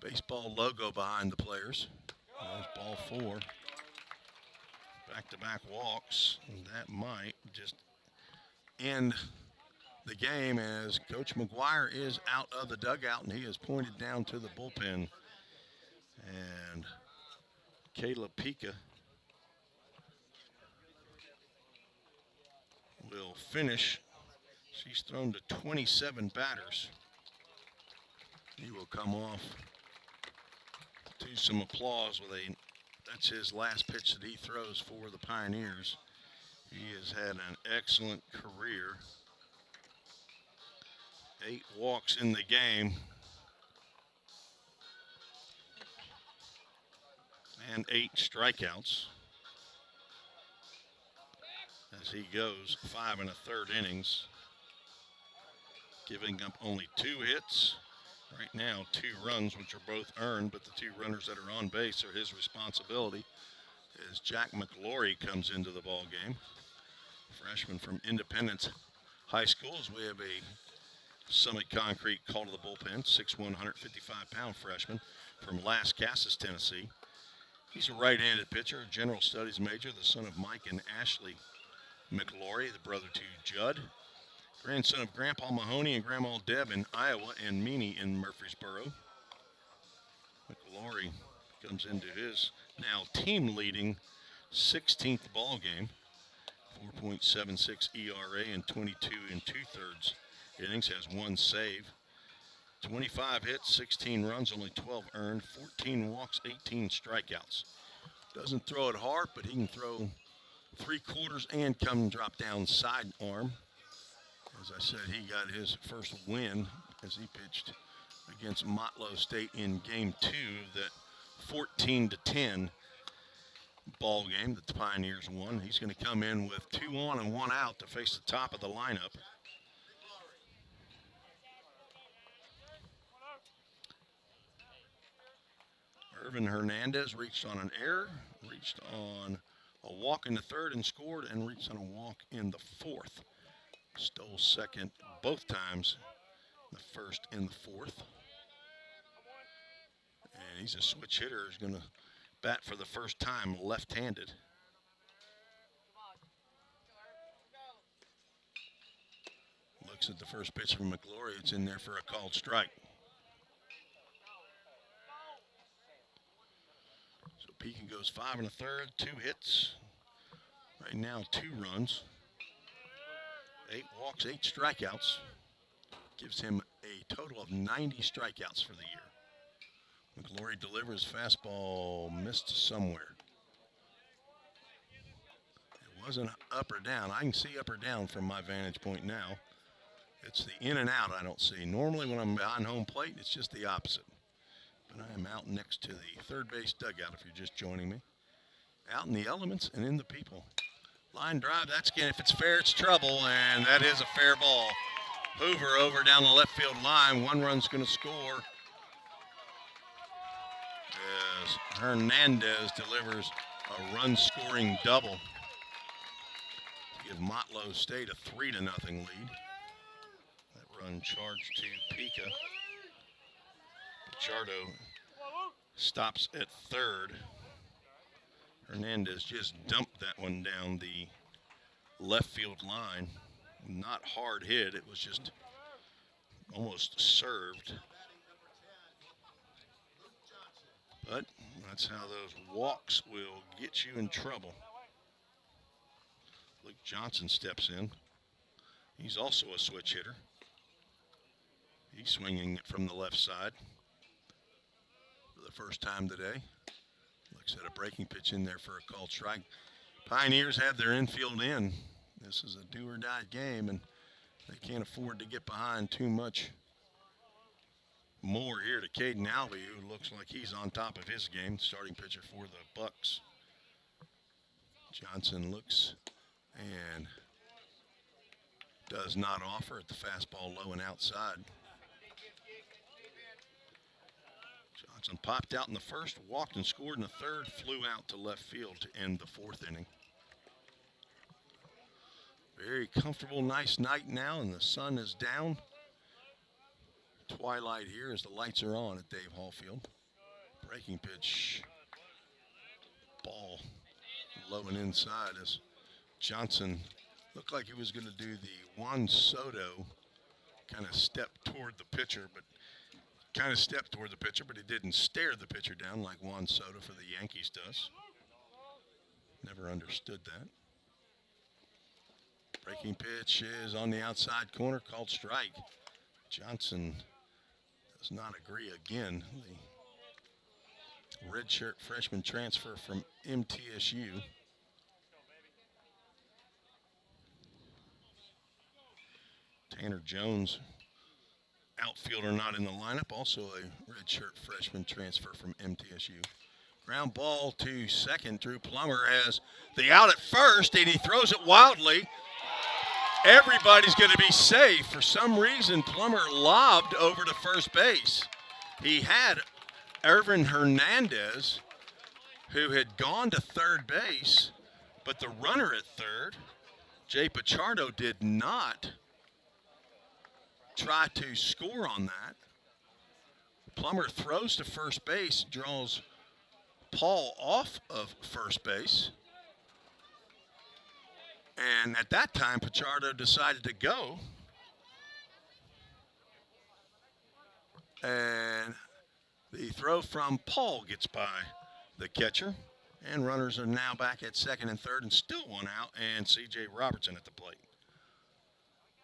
baseball logo behind the players. There's ball 4. Back-to-back walks, and that might just end the game as Coach McGuire is out of the dugout, and he is pointed down to the bullpen. And Kayla Pica will finish. She's thrown to 27 batters. He will come off to some applause with that's his last pitch that he throws for the Pioneers. He has had an excellent career. 8 walks in the game. And 8 strikeouts. As he goes 5 1/3 innings, giving up only 2 hits. Right now, 2 runs, which are both earned, but the 2 runners that are on base are his responsibility as Jack McLaury comes into the ball game. Freshman from Independence High School, as we have a Summit Concrete call to the bullpen, 6'1", 155-pound freshman from Las Casas, Tennessee. He's a right-handed pitcher, a general studies major, the son of Mike and Ashley McLaury, the brother to Judd. Grandson of Grandpa Mahoney and Grandma Deb in Iowa and Meany in Murfreesboro. McLaury comes into his now team-leading 16th ball game. 4.76 ERA and 22 2/3 innings, has 1 save. 25 hits, 16 runs, only 12 earned, 14 walks, 18 strikeouts. Doesn't throw it hard, but he can throw 3/4 and come and drop down sidearm. As I said, he got his first win as he pitched against Motlow State in Game 2, that 14-10 ball game that the Pioneers won. He's going to come in with 2 on and 1 out to face the top of the lineup. Irvin Hernandez reached on an error, reached on a walk in the third and scored, and reached on a walk in the fourth. Stole second both times, the first and the fourth. And he's a switch hitter. He's going to bat for the first time left-handed. Looks at the first pitch from McGlory. It's in there for a called strike. So Pekin goes 5 1/3, 2 hits. Right now, 2 runs. 8 walks, 8 strikeouts. Gives him a total of 90 strikeouts for the year. McGlory delivers fastball missed somewhere. It wasn't up or down. I can see up or down from my vantage point now. It's the in and out I don't see. Normally when I'm behind home plate, it's just the opposite. But I am out next to the third base dugout if you're just joining me. Out in the elements and in the people. Line drive, that's again, if it's fair, it's trouble, and that is a fair ball. Hoover over down the left field line. 1 run's going to score as Hernandez delivers a run-scoring double to give Motlow State a 3-0 lead. That run charged to Pica. Pichardo stops at third. Hernandez just dumped that one down the left field line. Not hard hit, it was just almost served. But that's how those walks will get you in trouble. Luke Johnson steps in. He's also a switch hitter. He's swinging it from the left side for the first time today. Looks at a breaking pitch in there for a called strike. Pioneers have their infield in. This is a do-or-die game, and they can't afford to get behind too much more here to Caden Alvey, who looks like he's on top of his game, starting pitcher for the Bucks. Johnson looks and does not offer at the fastball low and outside. Johnson popped out in the first, walked and scored in the third, flew out to left field to end the fourth inning. Very comfortable, nice night now, and the sun is down. Twilight here as the lights are on at Dave Hall Field. Breaking pitch. Ball low and inside as Johnson looked like he was going to do the Juan Soto kind of step toward the pitcher, but he didn't stare the pitcher down like Juan Soto for the Yankees does. Never understood that. Breaking pitch is on the outside corner, called strike. Johnson does not agree again. The redshirt freshman transfer from MTSU. Tanner Jones, outfielder not in the lineup, also a redshirt freshman transfer from MTSU. Ground ball to second. Drew Plummer has the out at first, and he throws it wildly. Everybody's going to be safe. For some reason, Plummer lobbed over to first base. He had Irvin Hernandez, who had gone to third base, but the runner at third, Jay Pichardo, did not try to score on that. Plummer throws to first base, draws Paul off of first base. And at that time, Pichardo decided to go. And the throw from Paul gets by the catcher. And runners are now back at second and third and still one out. And C.J. Robertson at the plate.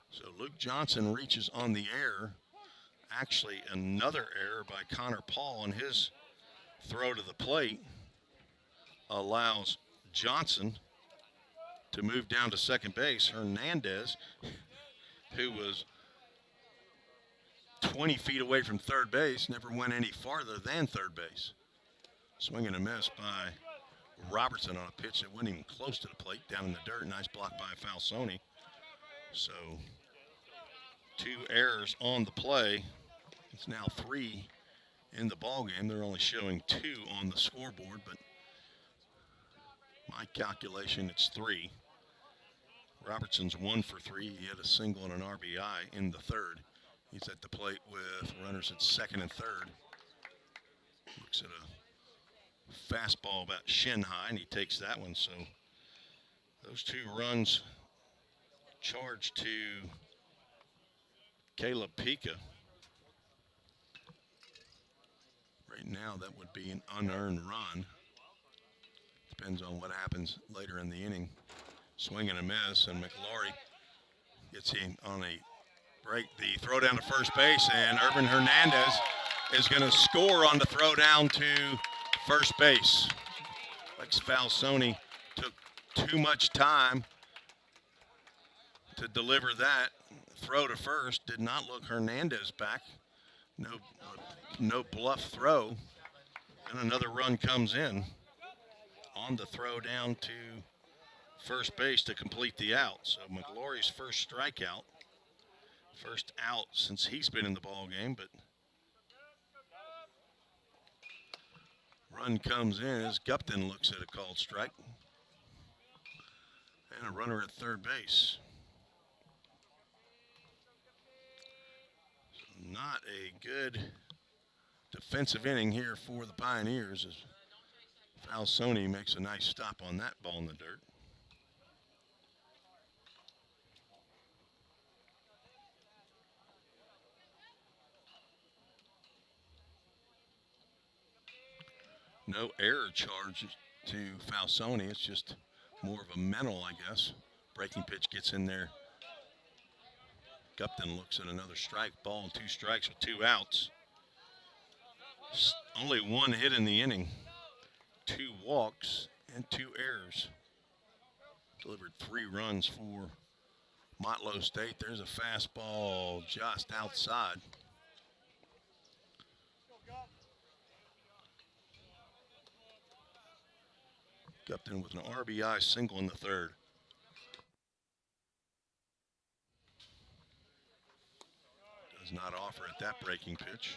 So Luke Johnson reaches on the error. Actually, another error by Connor Paul on his throw to the plate allows Johnson to move down to second base. Hernandez, who was 20 feet away from third base, never went any farther than third base. Swing and a miss by Robertson on a pitch that wasn't even close to the plate, down in the dirt. Nice block by Falsoni. So 2 errors on the play. It's now 3 in the ball game. They're only showing 2 on the scoreboard, but my calculation, it's 3. Robertson's 1 for 3. He had a single and an RBI in the third. He's at the plate with runners at second and third. Looks at a fastball about shin high, and he takes that one. So those 2 runs charged to Caleb Pika. Right now, that would be an unearned run. Depends on what happens later in the inning. Swing and a miss, and McLaury gets him on a break. The throw down to first base, and Urban Hernandez is going to score on the throw down to first base. Lex Falsoni took too much time to deliver that throw to first. Did not look Hernandez back. No bluff throw, and another run comes in on the throw down to first base to complete the out. So McLaury's first strikeout, first out since he's been in the ball game, but run comes in as Gupton looks at a called strike and a runner at third base. So not a good defensive inning here for the Pioneers as Falsoni makes a nice stop on that ball in the dirt. No error charge to Falsoni. It's just more of a mental, I guess. Breaking pitch gets in there. Gupton looks at another strike. Ball and 2 strikes with 2 outs. Only 1 hit in the inning. 2 walks and 2 errors. Delivered 3 runs for Motlow State. There's a fastball just outside. Gupton with an RBI single in the third. Does not offer at that breaking pitch.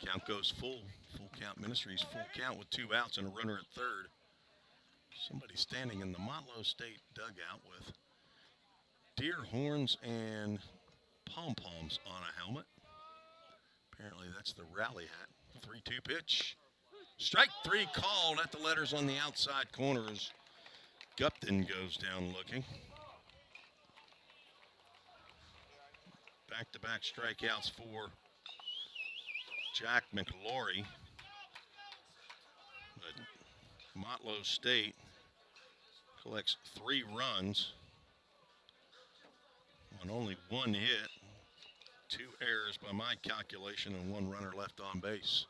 Count goes full. Full count Ministries, full count with 2 outs and a runner at third. Somebody standing in the Motlow State dugout with deer horns and pom-poms on a helmet. Apparently that's the rally hat. 3-2 pitch. Strike 3 called at the letters on the outside corner as Gupton goes down looking. Back-to-back strikeouts for Jack McLaury. But Motlow State collects 3 runs on only 1 hit, 2 errors by my calculation, and 1 runner left on base.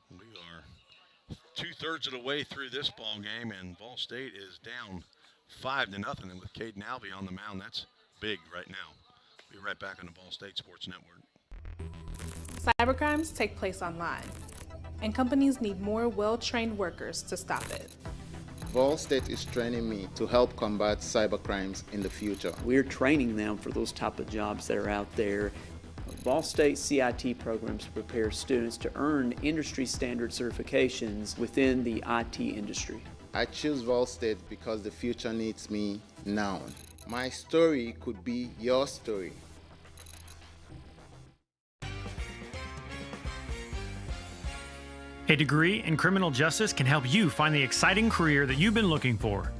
We are 2/3 of the way through this ball game, and Ball State is down 5-0. And with Caden Alvey on the mound, that's big right now. We'll be right back on the Ball State Sports Network. Cybercrimes take place online, and companies need more well-trained workers to stop it. Ball State is training me to help combat cybercrimes in the future. We're training them for those type of jobs that are out there. Ball State CIT programs prepare students to earn industry standard certifications within the IT industry. I choose Ball State because the future needs me now. My story could be your story. A degree in criminal justice can help you find the exciting career that you've been looking for.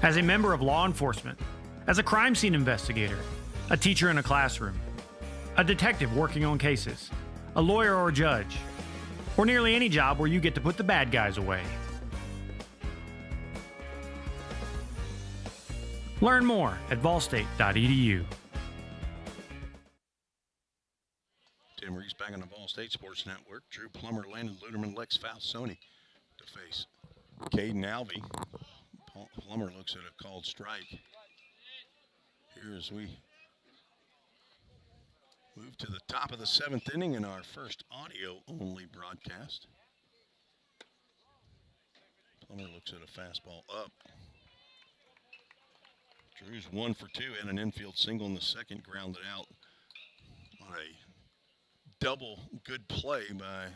As a member of law enforcement, as a crime scene investigator, a teacher in a classroom, a detective working on cases, a lawyer or a judge, or nearly any job where you get to put the bad guys away. Learn more at ballstate.edu. Tim Reese back on the Ball State Sports Network. Drew Plummer, Landon Luderman, Lex Falsoni to face Caden Alvey. Plummer looks at a called strike. Here as we move to the top of the 7th inning in our first audio-only broadcast. Plummer looks at a fastball up. Drew's 1 for 2 and an infield single in the second, grounded out on a double good play by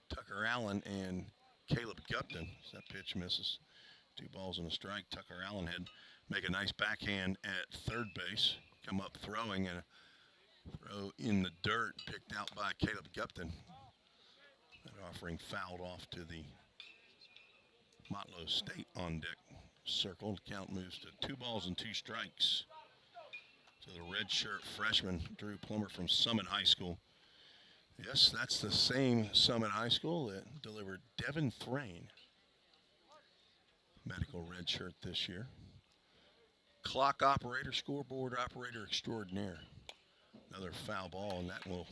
Tucker Allen and Caleb Gupton. That pitch misses. 2 balls and a strike. Tucker Allen had make a nice backhand at third base, come up throwing, and a throw in the dirt picked out by Caleb Gupton. That offering fouled off to the Motlow State on deck circle. The count moves to 2 balls and 2 strikes to the redshirt freshman Drew Plummer from Summit High School. Yes, that's the same Summit High School that delivered Devin Thrain medical redshirt this year. Clock operator, scoreboard operator extraordinaire. Another foul ball, and that will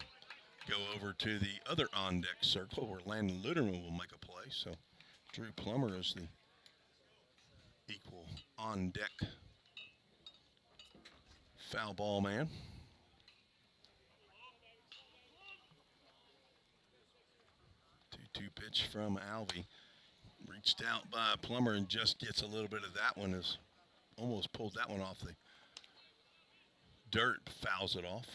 go over to the other on-deck circle where Landon Luderman will make a play. So Drew Plummer is the equal on-deck foul ball man. 2-2 pitch from Alvey. Reached out by Plummer and just gets a little bit of that one. Is almost pulled that one off the dirt, fouls it off.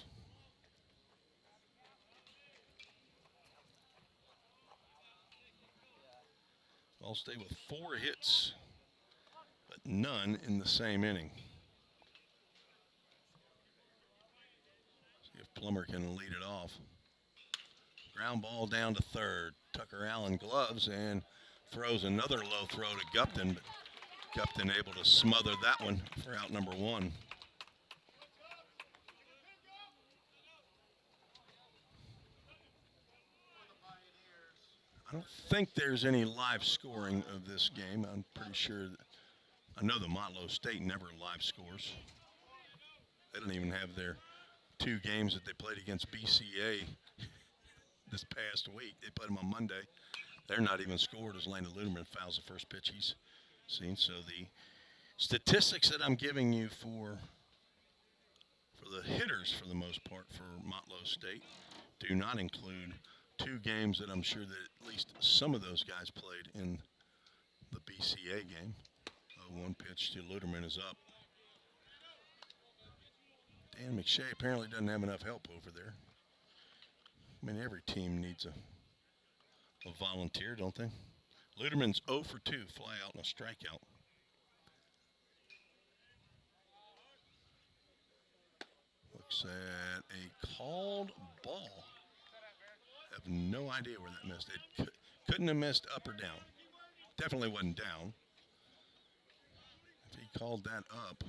Ball State with 4 hits, but none in the same inning. See if Plummer can lead it off. Ground ball down to third. Tucker Allen gloves and throws another low throw to Gupton, but Gupton able to smother that one for out number 1. I don't think there's any live scoring of this game. I'm pretty sure that I know the Motlow State never live scores. They don't even have their 2 games that they played against BCA this past week. They played them on Monday. They're not even scored as Landon Luderman fouls the first pitch he's seen. So the statistics that I'm giving you for the hitters, for the most part, for Motlow State, do not include 2 games that I'm sure that at least some of those guys played in the BCA game. 1 pitch to Luderman is up. Dan McShay apparently doesn't have enough help over there. I mean, every team needs a volunteer, don't they? Luderman's 0 for 2, fly out and a strikeout. Looks at a called ball. Have no idea where that missed. It couldn't have missed up or down. Definitely wasn't down. If he called that up,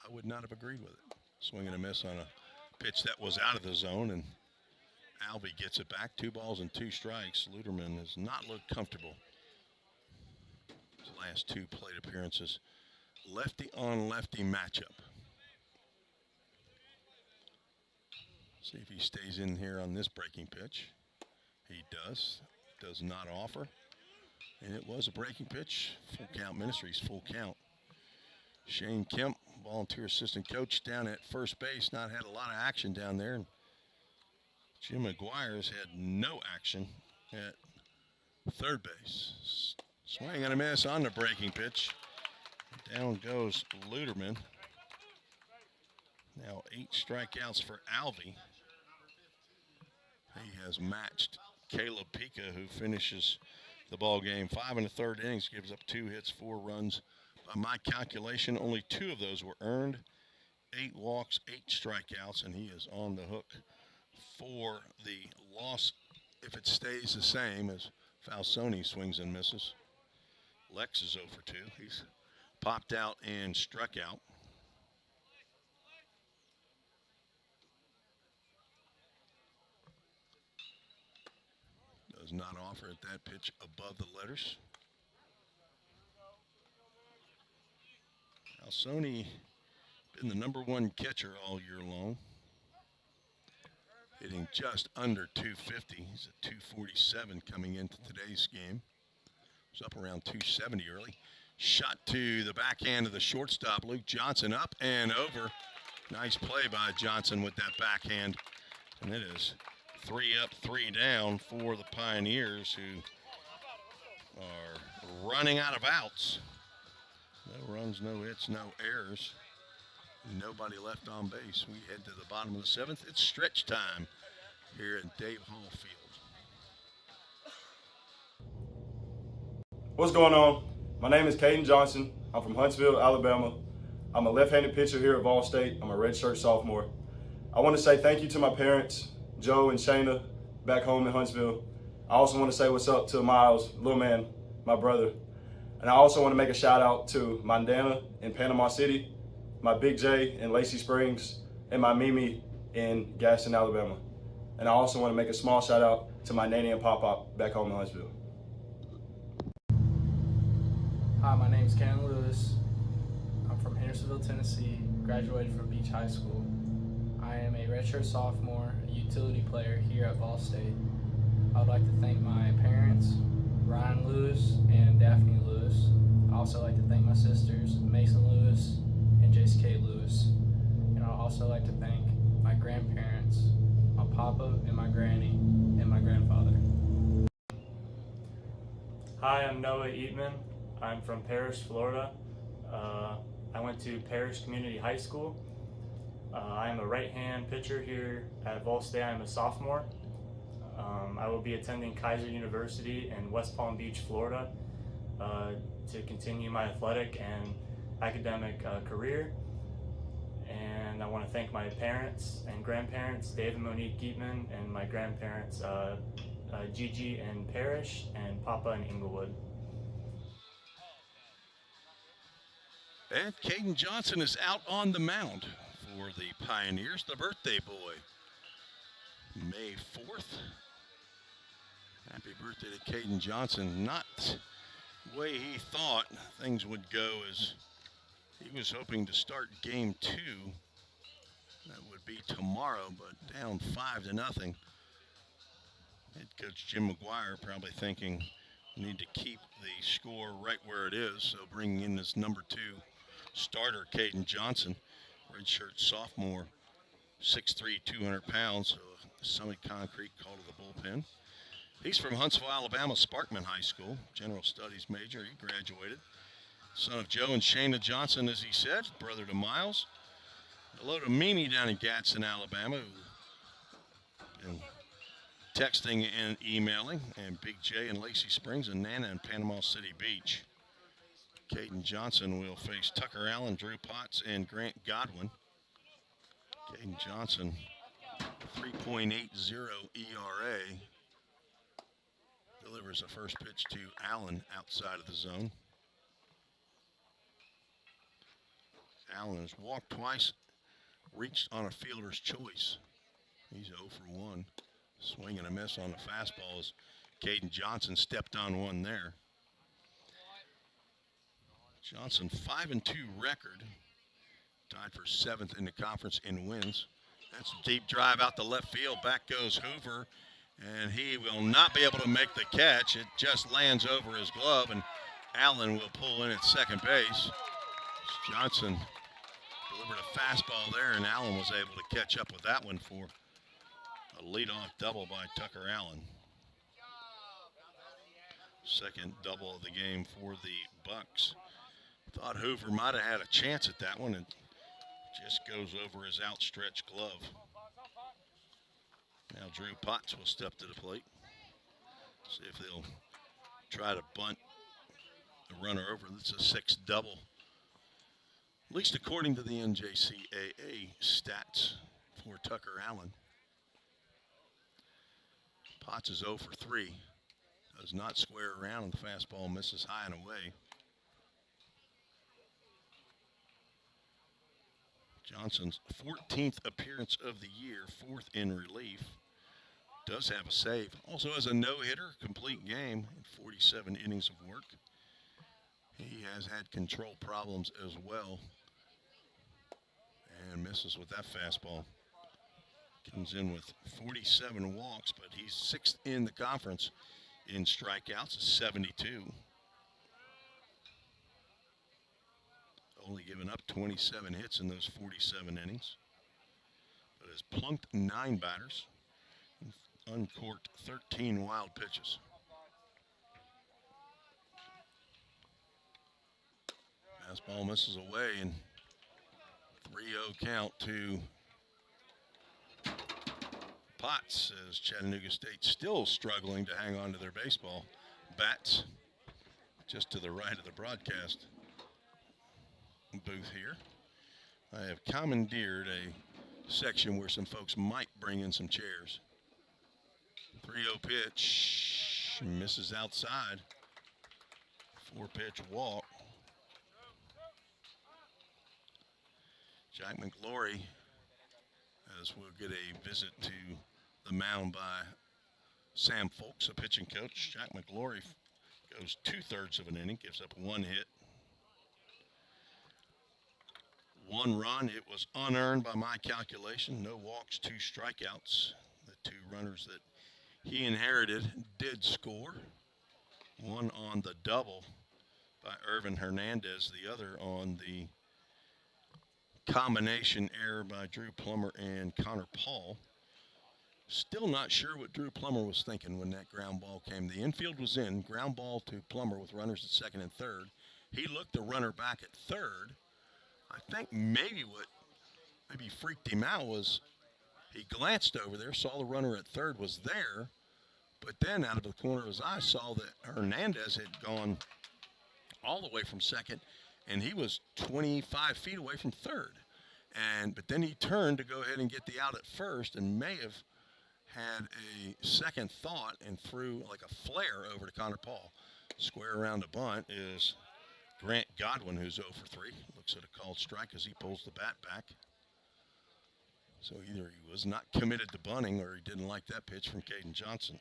I would not have agreed with it. Swing and a miss on a pitch that was out of the zone, and Alvey gets it back. 2 balls and 2 strikes. Luderman has not looked comfortable his last 2 plate appearances. Lefty on lefty matchup. See if he stays in here on this breaking pitch. He does. Does not offer. And it was a breaking pitch. Full count Ministries, full count. Shane Kemp, volunteer assistant coach down at first base, not had a lot of action down there. Jim McGuire's had no action at third base. Swing and a miss on the breaking pitch. Down goes Luderman. Now 8 strikeouts for Alvey. He has matched Caleb Pica, who finishes the ball game 5 1/3 innings, gives up 2 hits, 4 runs. By my calculation, only 2 of those were earned. 8 walks, 8 strikeouts, and he is on the hook for the loss if it stays the same as Falsoni swings and misses. Lex is 0 for 2. He's popped out and struck out. Does not offer at that pitch above the letters. Falsoni been the number 1 catcher all year long. Hitting just under 250. He's at 247 coming into today's game. He's up around 270 early. Shot to the backhand of the shortstop, Luke Johnson, up and over. Nice play by Johnson with that backhand. And it is 3 up, 3 down for the Pioneers, who are running out of outs. No runs, no hits, no errors. Nobody left on base. We head to the bottom of the seventh. It's stretch time here at Dave Hall Field. What's going on? My name is Caden Johnson. I'm from Huntsville, Alabama. I'm a left-handed pitcher here at Ball State. I'm a redshirt sophomore. I want to say thank you to my parents, Joe and Shayna, back home in Huntsville. I also want to say what's up to Miles, little man, my brother. And I also want to make a shout out to my Nana in Panama City, my Big J in Lacey Springs, and my Mimi in Gaston, Alabama. And I also want to make a small shout out to my Nanny and Pop-Pop back home in Huntsville. Hi, my name is Ken Lewis. I'm from Hendersonville, Tennessee, graduated from Beach High School. I am a redshirt sophomore, a utility player here at Ball State. I would like to thank my parents, Ryan Lewis and Daphne Lewis. I also like to thank my sisters, Mason Lewis and Jace K. Lewis. And I'd also like to thank my grandparents, my papa and my granny, and my grandfather. Hi, I'm Noah Eatman. I'm from Parrish, Florida. I went to Parrish Community High School. I am a right-hand pitcher here at Ball State. I'm a sophomore. I will be attending Kaiser University in West Palm Beach, Florida, to continue my athletic and academic career. And I want to thank my parents and grandparents, Dave and Monique Geetman, and my grandparents, Gigi and Parrish, and Papa in Inglewood. And Caden Johnson is out on the mound for the Pioneers, the birthday boy. May 4th. Happy birthday to Caden Johnson. Not the way he thought things would go, as he was hoping to start game 2. That would be tomorrow, but down 5-0. Head coach Jim McGuire probably thinking we need to keep the score right where it is, so bringing in this number 2 starter, Caden Johnson, redshirt sophomore, 6'3", 200 pounds, so Summit Concrete called to the bullpen. He's from Huntsville, Alabama, Sparkman High School, general studies major. He graduated. Son of Joe and Shayna Johnson, as he said, brother to Miles. Hello to Mimi down in Gadsden, Alabama, who been texting and emailing, and Big J in Lacey Springs, and Nana in Panama City Beach. Caden Johnson will face Tucker Allen, Drew Potts, and Grant Godwin. Caden Johnson, 3.80 ERA. Delivers the first pitch to Allen outside of the zone. Allen has walked twice, reached on a fielder's choice. He's 0 for 1. Swing and a miss on the fastball as Caden Johnson stepped on one there. Johnson 5-2 record, tied for 7th in the conference in wins. That's a deep drive out the left field. Back goes Hoover, and he will not be able to make the catch. It just lands over his glove, and Allen will pull in at second base. Johnson delivered a fastball there, and Allen was able to catch up with that one for a leadoff double by Tucker Allen. Second double of the game for the Bucks. Thought Hoover might have had a chance at that one, and just goes over his outstretched glove. Now Drew Potts will step to the plate. See if they'll try to bunt the runner over. That's a 6th double, at least according to the NJCAA stats for Tucker Allen. Potts is 0 for 3. Does not square around, and the fastball misses high and away. Johnson's 14th appearance of the year, 4th in relief. Does have a save. Also has a no-hitter, complete game, in 47 innings of work. He has had control problems as well, and misses with that fastball. Comes in with 47 walks, but he's 6th in the conference in strikeouts, 72. Only given up 27 hits in those 47 innings, but has plunked 9 batters and uncorked 13 wild pitches. Fastball misses away, and 3-0 count to Potts as Chattanooga State still struggling to hang on to their baseball bats. Just to the right of the broadcast booth here, I have commandeered a section where some folks might bring in some chairs. 3-0 pitch, misses outside. 4-pitch walk. Jack McGlory, as we'll get a visit to the mound by Sam Folks, a pitching coach. Jack McGlory goes 2/3 of an inning, gives up 1 hit. 1 run. It was unearned by my calculation. No walks, 2 strikeouts. The 2 runners that he inherited did score. One on the double by Irvin Hernandez, the other on the combination error by Drew Plummer and Connor Paul. Still not sure what Drew Plummer was thinking when that ground ball came. The infield was in, ground ball to Plummer with runners at second and third. He looked the runner back at third. I think maybe what freaked him out was he glanced over there, saw the runner at third was there, but then out of the corner of his eye saw that Hernandez had gone all the way from second, and he was 25 feet away from third. But then he turned to go ahead and get the out at first and may have had a second thought and threw like a flare over to Connor Paul. Square around the bunt is Grant Godwin, who's 0 for 3. Looks at a called strike as he pulls the bat back. So either he was not committed to bunting or he didn't like that pitch from Caden Johnson.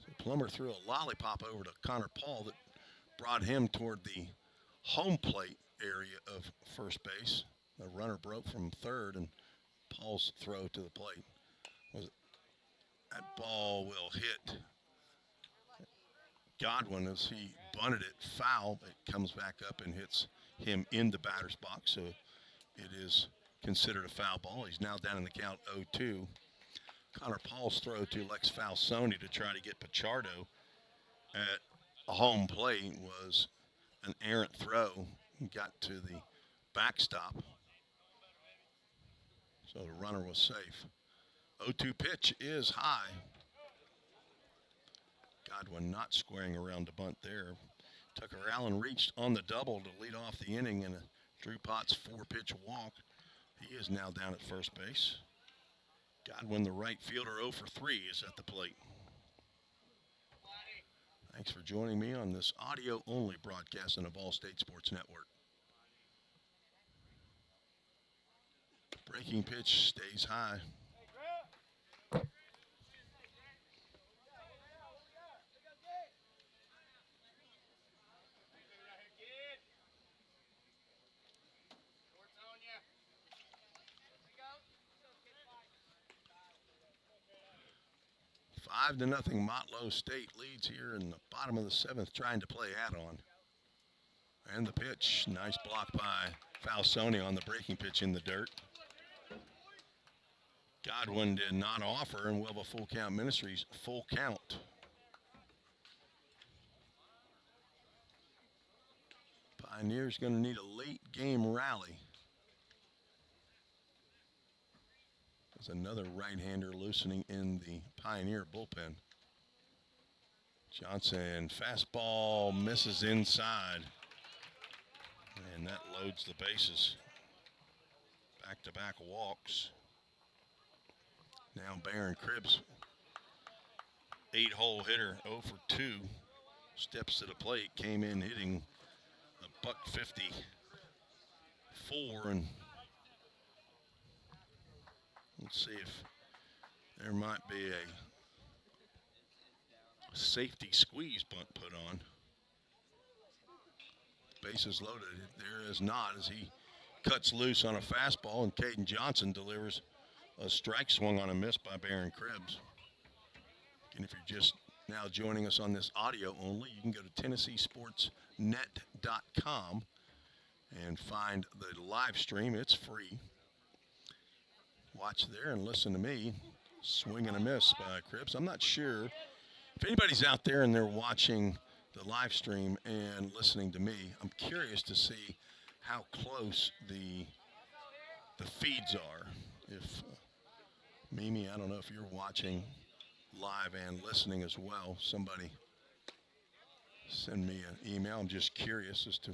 So Plummer threw a lollipop over to Connor Paul that brought him toward the home plate area of first base. The runner broke from third, and Paul's throw to the plate that ball will hit Godwin as he bunted it foul. It comes back up and hits him in the batter's box, so it is considered a foul ball. He's now down in the count 0-2. Connor Paul's throw to Lex Falsoni to try to get Pichardo at a home plate was an errant throw. He got to the backstop, so the runner was safe. 0-2 pitch is high. Godwin not squaring around the bunt there. Tucker Allen reached on the double to lead off the inning in a Drew Potts 4-pitch walk. He is now down at first base. Godwin, the right fielder, 0 for 3, is at the plate. Thanks for joining me on this audio-only broadcast on the Ball State Sports Network. Breaking pitch stays high. Five to nothing, Motlow State leads here in the bottom of the 7th, trying to play add-on. And the pitch, nice block by Falsoni on the breaking pitch in the dirt. Godwin did not offer, and will have a full count. Ministries full count. Pioneers going to need a late game rally. There's another right-hander loosening in the Pioneer bullpen. Johnson, fastball, misses inside. And that loads the bases. Back-to-back walks. Now Baron Cribbs, 8-hole hitter, 0 for 2. Steps to the plate, came in hitting a .54, and let's see if there might be a safety squeeze bunt put on. Bases loaded. There is not, as he cuts loose on a fastball, and Caden Johnson delivers a strike swung on a miss by Baron Cribbs. And if you're just now joining us on this audio only, you can go to TennesseeSportsNet.com and find the live stream. It's free. Watch there and listen to me. Swing and a miss by Cribbs. I'm not sure if anybody's out there and they're watching the live stream and listening to me. I'm curious to see how close the the feeds are. If Mimi, I don't know if you're watching live and listening as well. Somebody send me an email. I'm just curious as to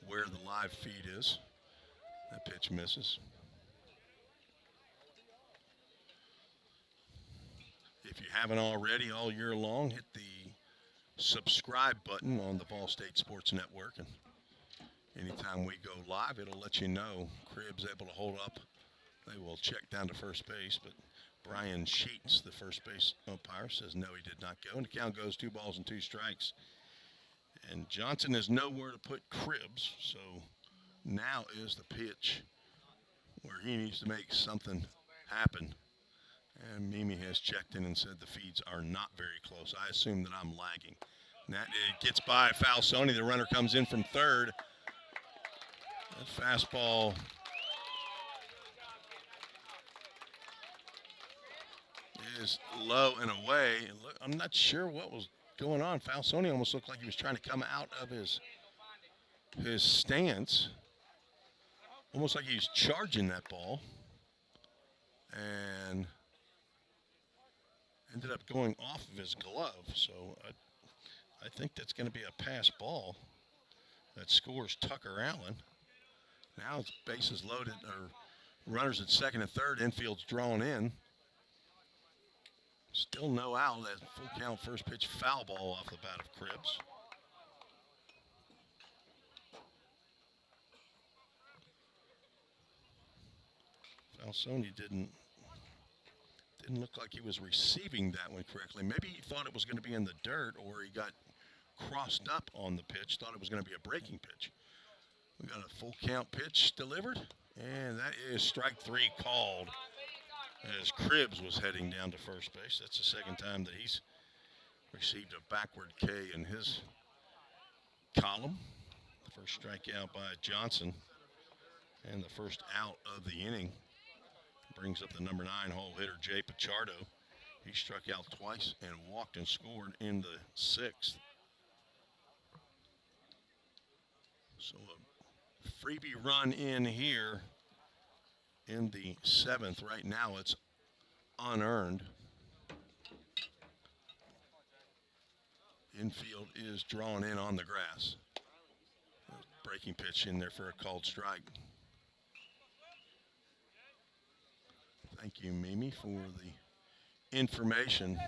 where the live feed is. That pitch misses. If you haven't already all year long, hit the subscribe button on the Ball State Sports Network, and anytime we go live, it'll let you know. Cribbs able to hold up. They will check down to first base, but Brian Sheets, the first base umpire, says no, he did not go. And the count goes 2 balls and 2 strikes. And Johnson has nowhere to put Cribbs, so now is the pitch where he needs to make something happen. And Mimi has checked in and said the feeds are not very close. I assume that I'm lagging. And that it gets by Falsoni. The runner comes in from third. That fastball is low and away. I'm not sure what was going on. Falsoni almost looked like he was trying to come out of his stance. Almost like he was charging that ball. And ended up going off of his glove. So I think that's going to be a pass ball that scores Tucker Allen. Now it's bases loaded, or runners at second and third. Infield's drawn in. Still no out. That full count first pitch foul ball off the bat of Cribbs. Falsoni didn't look like he was receiving that one correctly. Maybe he thought it was going to be in the dirt, or he got crossed up on the pitch, thought it was going to be a breaking pitch. We got a full count pitch delivered, and that is strike 3 called as Cribbs was heading down to first base. That's the second time that he's received a backward K in his column. The first strikeout by Johnson, and the first out of the inning brings up the number 9 hole hitter, Jay Pichardo. He struck out twice and walked and scored in the 6th. So a freebie run in here in the 7th. Right now it's unearned. Infield is drawn in on the grass. Breaking pitch in there for a called strike. Thank you, Mimi, for the information.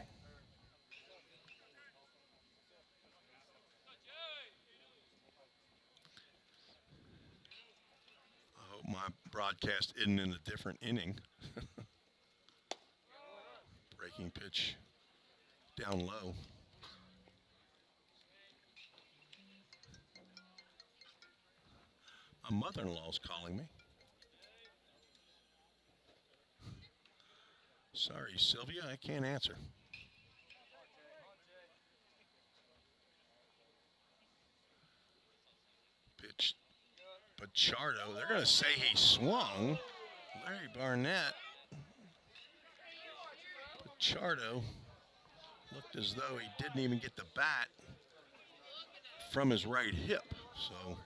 I hope my broadcast isn't in a different inning. Breaking pitch down low. My mother-in-law's calling me. Sorry, Sylvia, I can't answer. Pitch, Pichardo. They're going to say he swung. Larry Barnett. Pichardo looked as though he didn't even get the bat from his right hip. So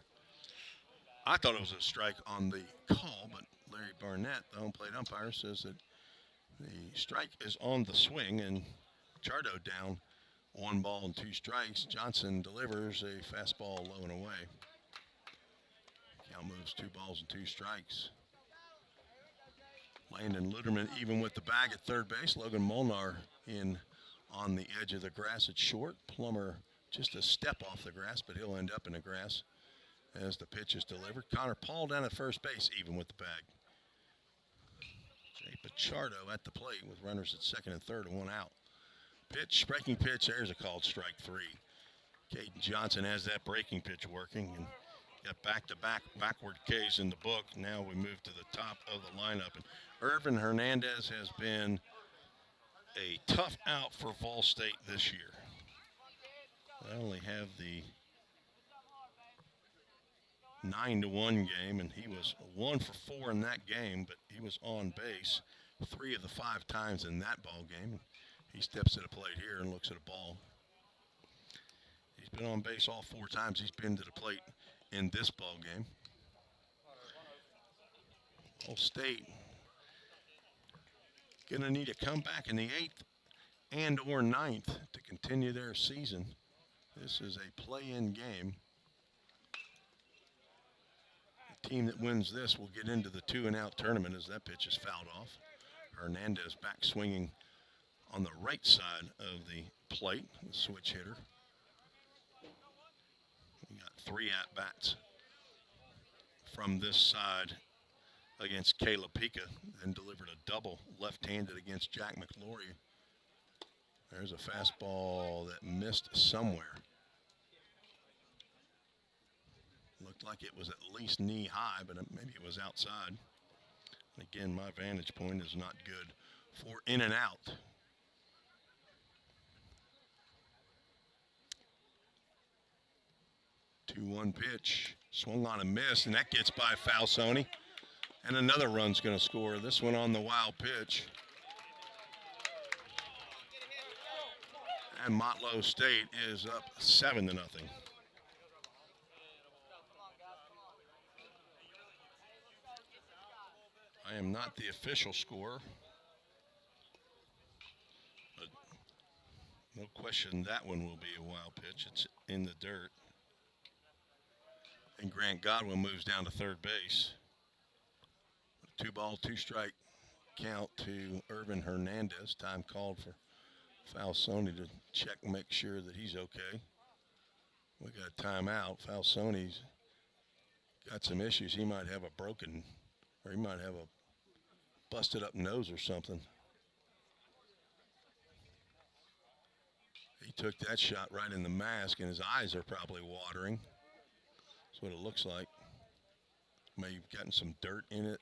I thought it was a strike on the call, but Larry Barnett, the home plate umpire, says that the strike is on the swing, and Pichardo down 1 ball and 2 strikes. Johnson delivers a fastball low and away. Count moves 2 balls and 2 strikes. Landon Luderman even with the bag at third base. Logan Molnar in on the edge of the grass at short. Plummer just a step off the grass, but he'll end up in the grass as the pitch is delivered. Connor Paul down at first base even with the bag. Jay Pichardo at the plate with runners at second and third and 1 out. Pitch, breaking pitch, there's a called strike 3. Caden Johnson has that breaking pitch working and got back-to-back backward Ks in the book. Now we move to the top of the lineup. And Irvin Hernandez has been a tough out for Vol State this year. I only have the 9-1 game, and he was 1 for 4 in that game, but he was on base 3 of the 5 times in that ball game. He steps to the plate here and looks at a ball. He's been on base all 4 times he's been to the plate in this ball game. Ball State going to need a comeback in the 8th and or 9th to continue their season. This is a play-in game. The team that wins this will get into the 2-and-out tournament as that pitch is fouled off. Hernandez back swinging on the right side of the plate, the switch hitter. We got 3 at-bats from this side against Caleb Pika, then delivered a double left-handed against Jack McLaury. There's a fastball that missed somewhere. Looked like it was at least knee-high, but maybe it was outside. Again, my vantage point is not good for in and out. Two-one pitch, swung on a miss, and that gets by Falsoni. And another run's going to score. This one on the wild pitch. And Motlow State is up 7-0. I am not the official scorer, but no question that one will be a wild pitch. It's in the dirt. And Grant Godwin moves down to third base. 2-ball, 2-strike count to Irvin Hernandez. Time called for Falsoni to check and make sure that he's okay. We got a timeout. Falsoni's got some issues. He might have a broken, or he might have a busted up nose or something. He took that shot right in the mask, and his eyes are probably watering. That's what it looks like. May have gotten some dirt in it.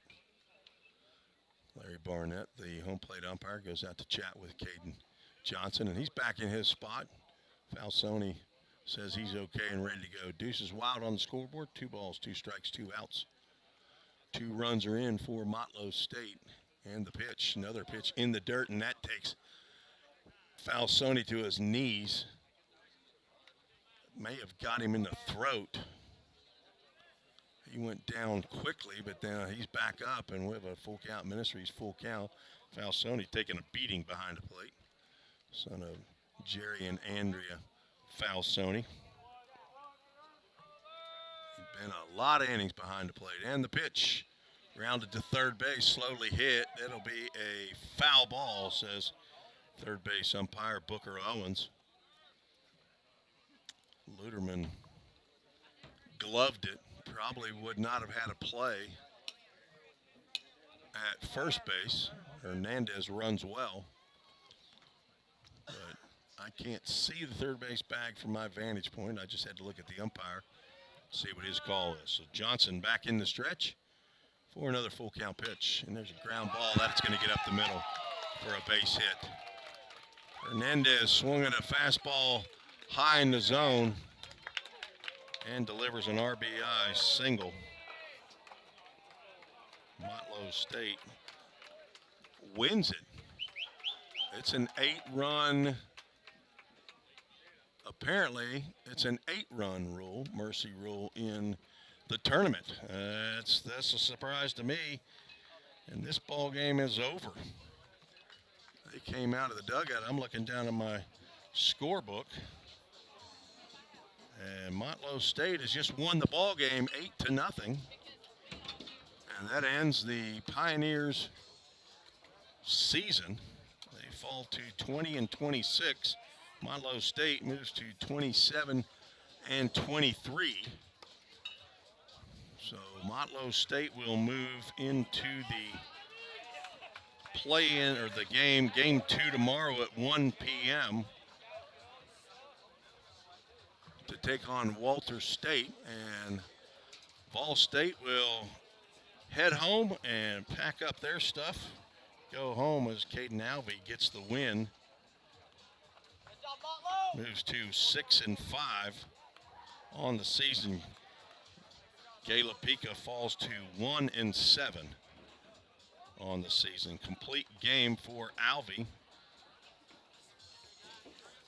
Larry Barnett, the home plate umpire, goes out to chat with Caden Johnson, and he's back in his spot. Falsoni says he's okay and ready to go. Deuce is wild on the scoreboard. 2 balls, 2 strikes, 2 outs. 2 runs are in for Motlow State. And the pitch, another pitch in the dirt, and that takes Falsoni to his knees. May have got him in the throat. He went down quickly, but now he's back up, and we have a full count. Ministries full count. Falsoni taking a beating behind the plate. Son of Jerry and Andrea Falsoni. He's been a lot of innings behind the plate. And the pitch, rounded to third base, slowly hit. It'll be a foul ball, says third base umpire Booker Owens. Luderman gloved it. Probably would not have had a play at first base. Hernandez runs well, but I can't see the third base bag from my vantage point. I just had to look at the umpire, see what his call is. So Johnson back in the stretch for another full count pitch, and there's a ground ball. That's going to get up the middle for a base hit. Hernandez swung at a fastball high in the zone and delivers an RBI single. Motlow State wins it. It's an 8-run, apparently it's an 8-run rule, mercy rule in the tournament. That's a surprise to me, and this ball game is over. They came out of the dugout. I'm looking down at my scorebook, and Motlow State has just won the ball game 8-0. And that ends the Pioneers' season. They fall to 20-26. Motlow State moves to 27-23. So Motlow State will move into the play-in, or the game 2 tomorrow at 1 p.m. to take on Walter State, and Vol State will head home and pack up their stuff, go home as Caden Alvey gets the win. Moves to 6-5 on the season. Caleb Pika falls to 1-7 on the season. Complete game for Alvey.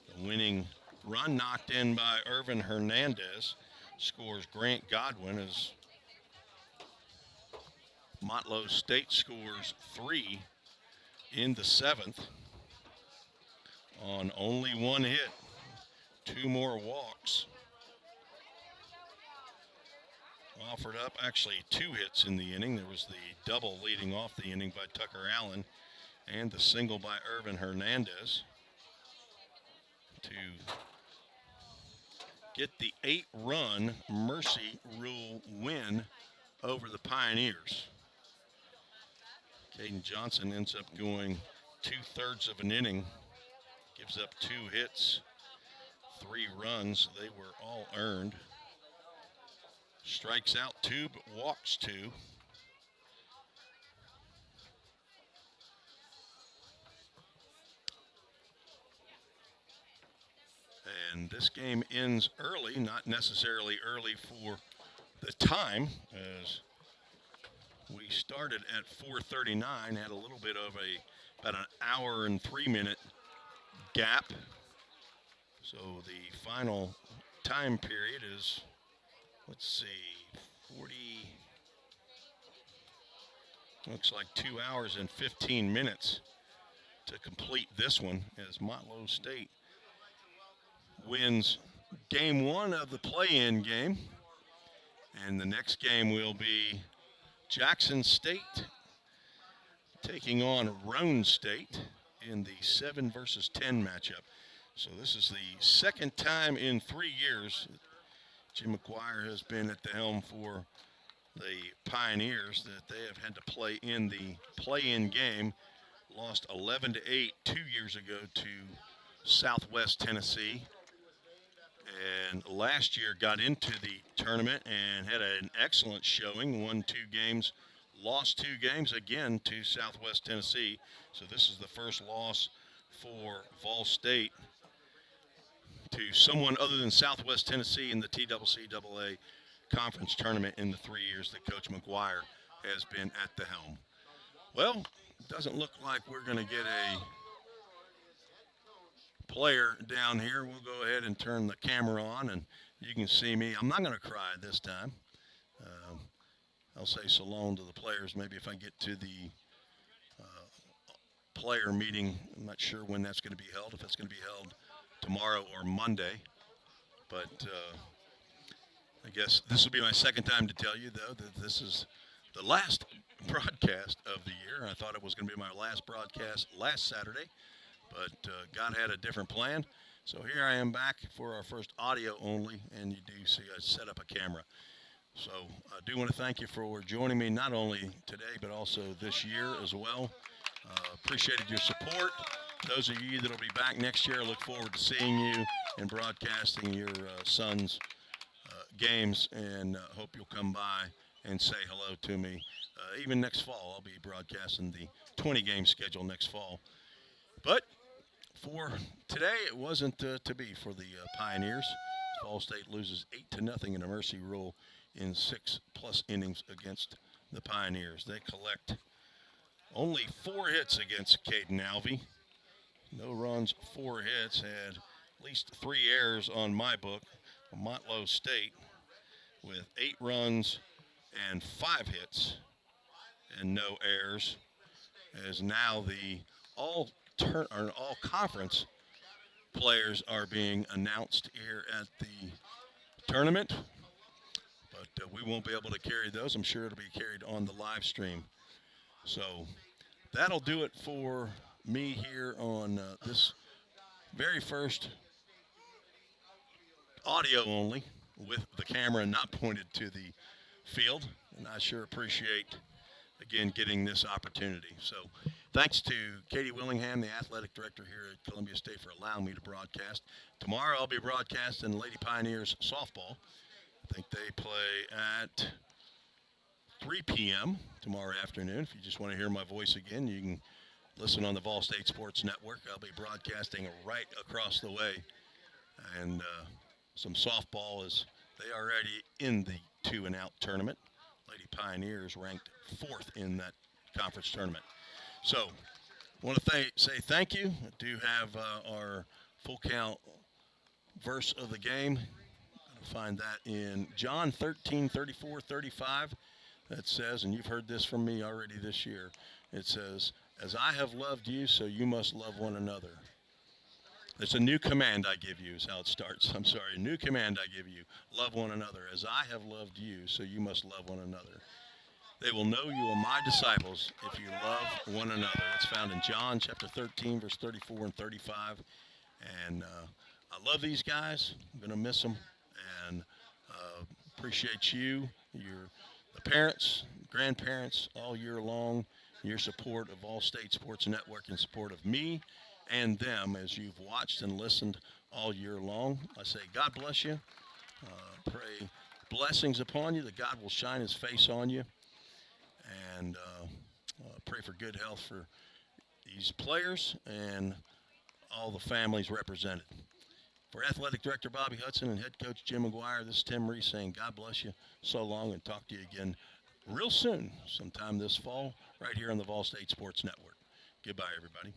The winning run knocked in by Irvin Hernandez. Scores Grant Godwin as Motlow State scores 3 in the 7th on only 1 hit, 2 more walks. Offered up actually 2 hits in the inning. There was the double leading off the inning by Tucker Allen and the single by Irvin Hernandez to get the 8-run Mercy Rule win over the Pioneers. Caden Johnson ends up going 2/3 of an inning, gives up 2 hits, 3 runs. They were all earned. Strikes out 2 but walks 2. And this game ends early, not necessarily early for the time, as we started at 4:39, had a little bit of about an hour and 3-minute gap. So the final time period is, let's see, 40, looks like 2 hours and 15 minutes to complete this one, as Motlow State wins game 1 of the play-in game. And the next game will be Jackson State taking on Roane State in the 7 versus 10 matchup. So this is the second time in 3 years Jim McGuire has been at the helm for the Pioneers that they have had to play in the play-in game. Lost 11-8 2 years ago to Southwest Tennessee. And last year got into the tournament and had an excellent showing, won 2 games, lost 2 games again to Southwest Tennessee. So this is the first loss for Vol State to someone other than Southwest Tennessee in the TCCAA conference tournament in the 3 years that Coach McGuire has been at the helm. Well, it doesn't look like we're going to get a player down here. We'll go ahead and turn the camera on and you can see me. I'm not going to cry this time. I'll say so long to the players maybe if I get to the player meeting. I'm not sure when that's going to be held, if it's going to be held tomorrow or Monday, but I guess this will be my second time to tell you, though, that this is the last broadcast of the year. I thought it was going to be my last broadcast last Saturday, but God had a different plan. So here I am back for our first audio only, and you do see I set up a camera. So I do want to thank you for joining me not only today, but also this year as well. Appreciated your support. Those of you that will be back next year, I look forward to seeing you and broadcasting your son's games, and hope you'll come by and say hello to me. Even next fall, I'll be broadcasting the 20-game schedule next fall. But for today, it wasn't to be for the Pioneers. Vol State loses 8-0 in a mercy rule in 6+ innings against the Pioneers. They collect only 4 hits against Caden Alvey. No runs, 4 hits, had at least 3 errors on my book. Motlow State with 8 runs and 5 hits and no errors, as now the all conference players are being announced here at the tournament, but we won't be able to carry those. I'm sure it'll be carried on the live stream. So that'll do it for me here on this very first audio only, with the camera not pointed to the field, and I sure appreciate again getting this opportunity. So thanks to Katie Willingham, the athletic director here at Columbia State, for allowing me to broadcast. Tomorrow I'll be broadcasting Lady Pioneers softball. I think they play at 3 p.m. tomorrow afternoon. If you just want to hear my voice again, you can listen on the Vol State Sports Network. I'll be broadcasting right across the way. And some softball, as they are already in the 2-and-out tournament. Lady Pioneers ranked 4th in that conference tournament. So I want to say thank you. I do have our full count verse of the game. Find that in John 13:34-35. that says, and you've heard this from me already this year, it says, as I have loved you, so you must love one another. It's a new command I give you is how it starts. I'm sorry, a new command I give you. Love one another. As I have loved you, so you must love one another. They will know you are my disciples if you love one another. It's found in John chapter 13, verse 34 and 35. And I love these guys. I'm going to miss them. And appreciate you, the parents, grandparents, all year long, your support of All State Sports Network and support of me and them as you've watched and listened all year long. I say God bless you. Pray blessings upon you, that God will shine his face on you. And pray for good health for these players and all the families represented. For Athletic Director Bobby Hudson and Head Coach Jim McGuire, this is Tim Reese saying God bless you so long, and talk to you again real soon, sometime this fall, right here on the Vol State Sports Network. Goodbye, everybody.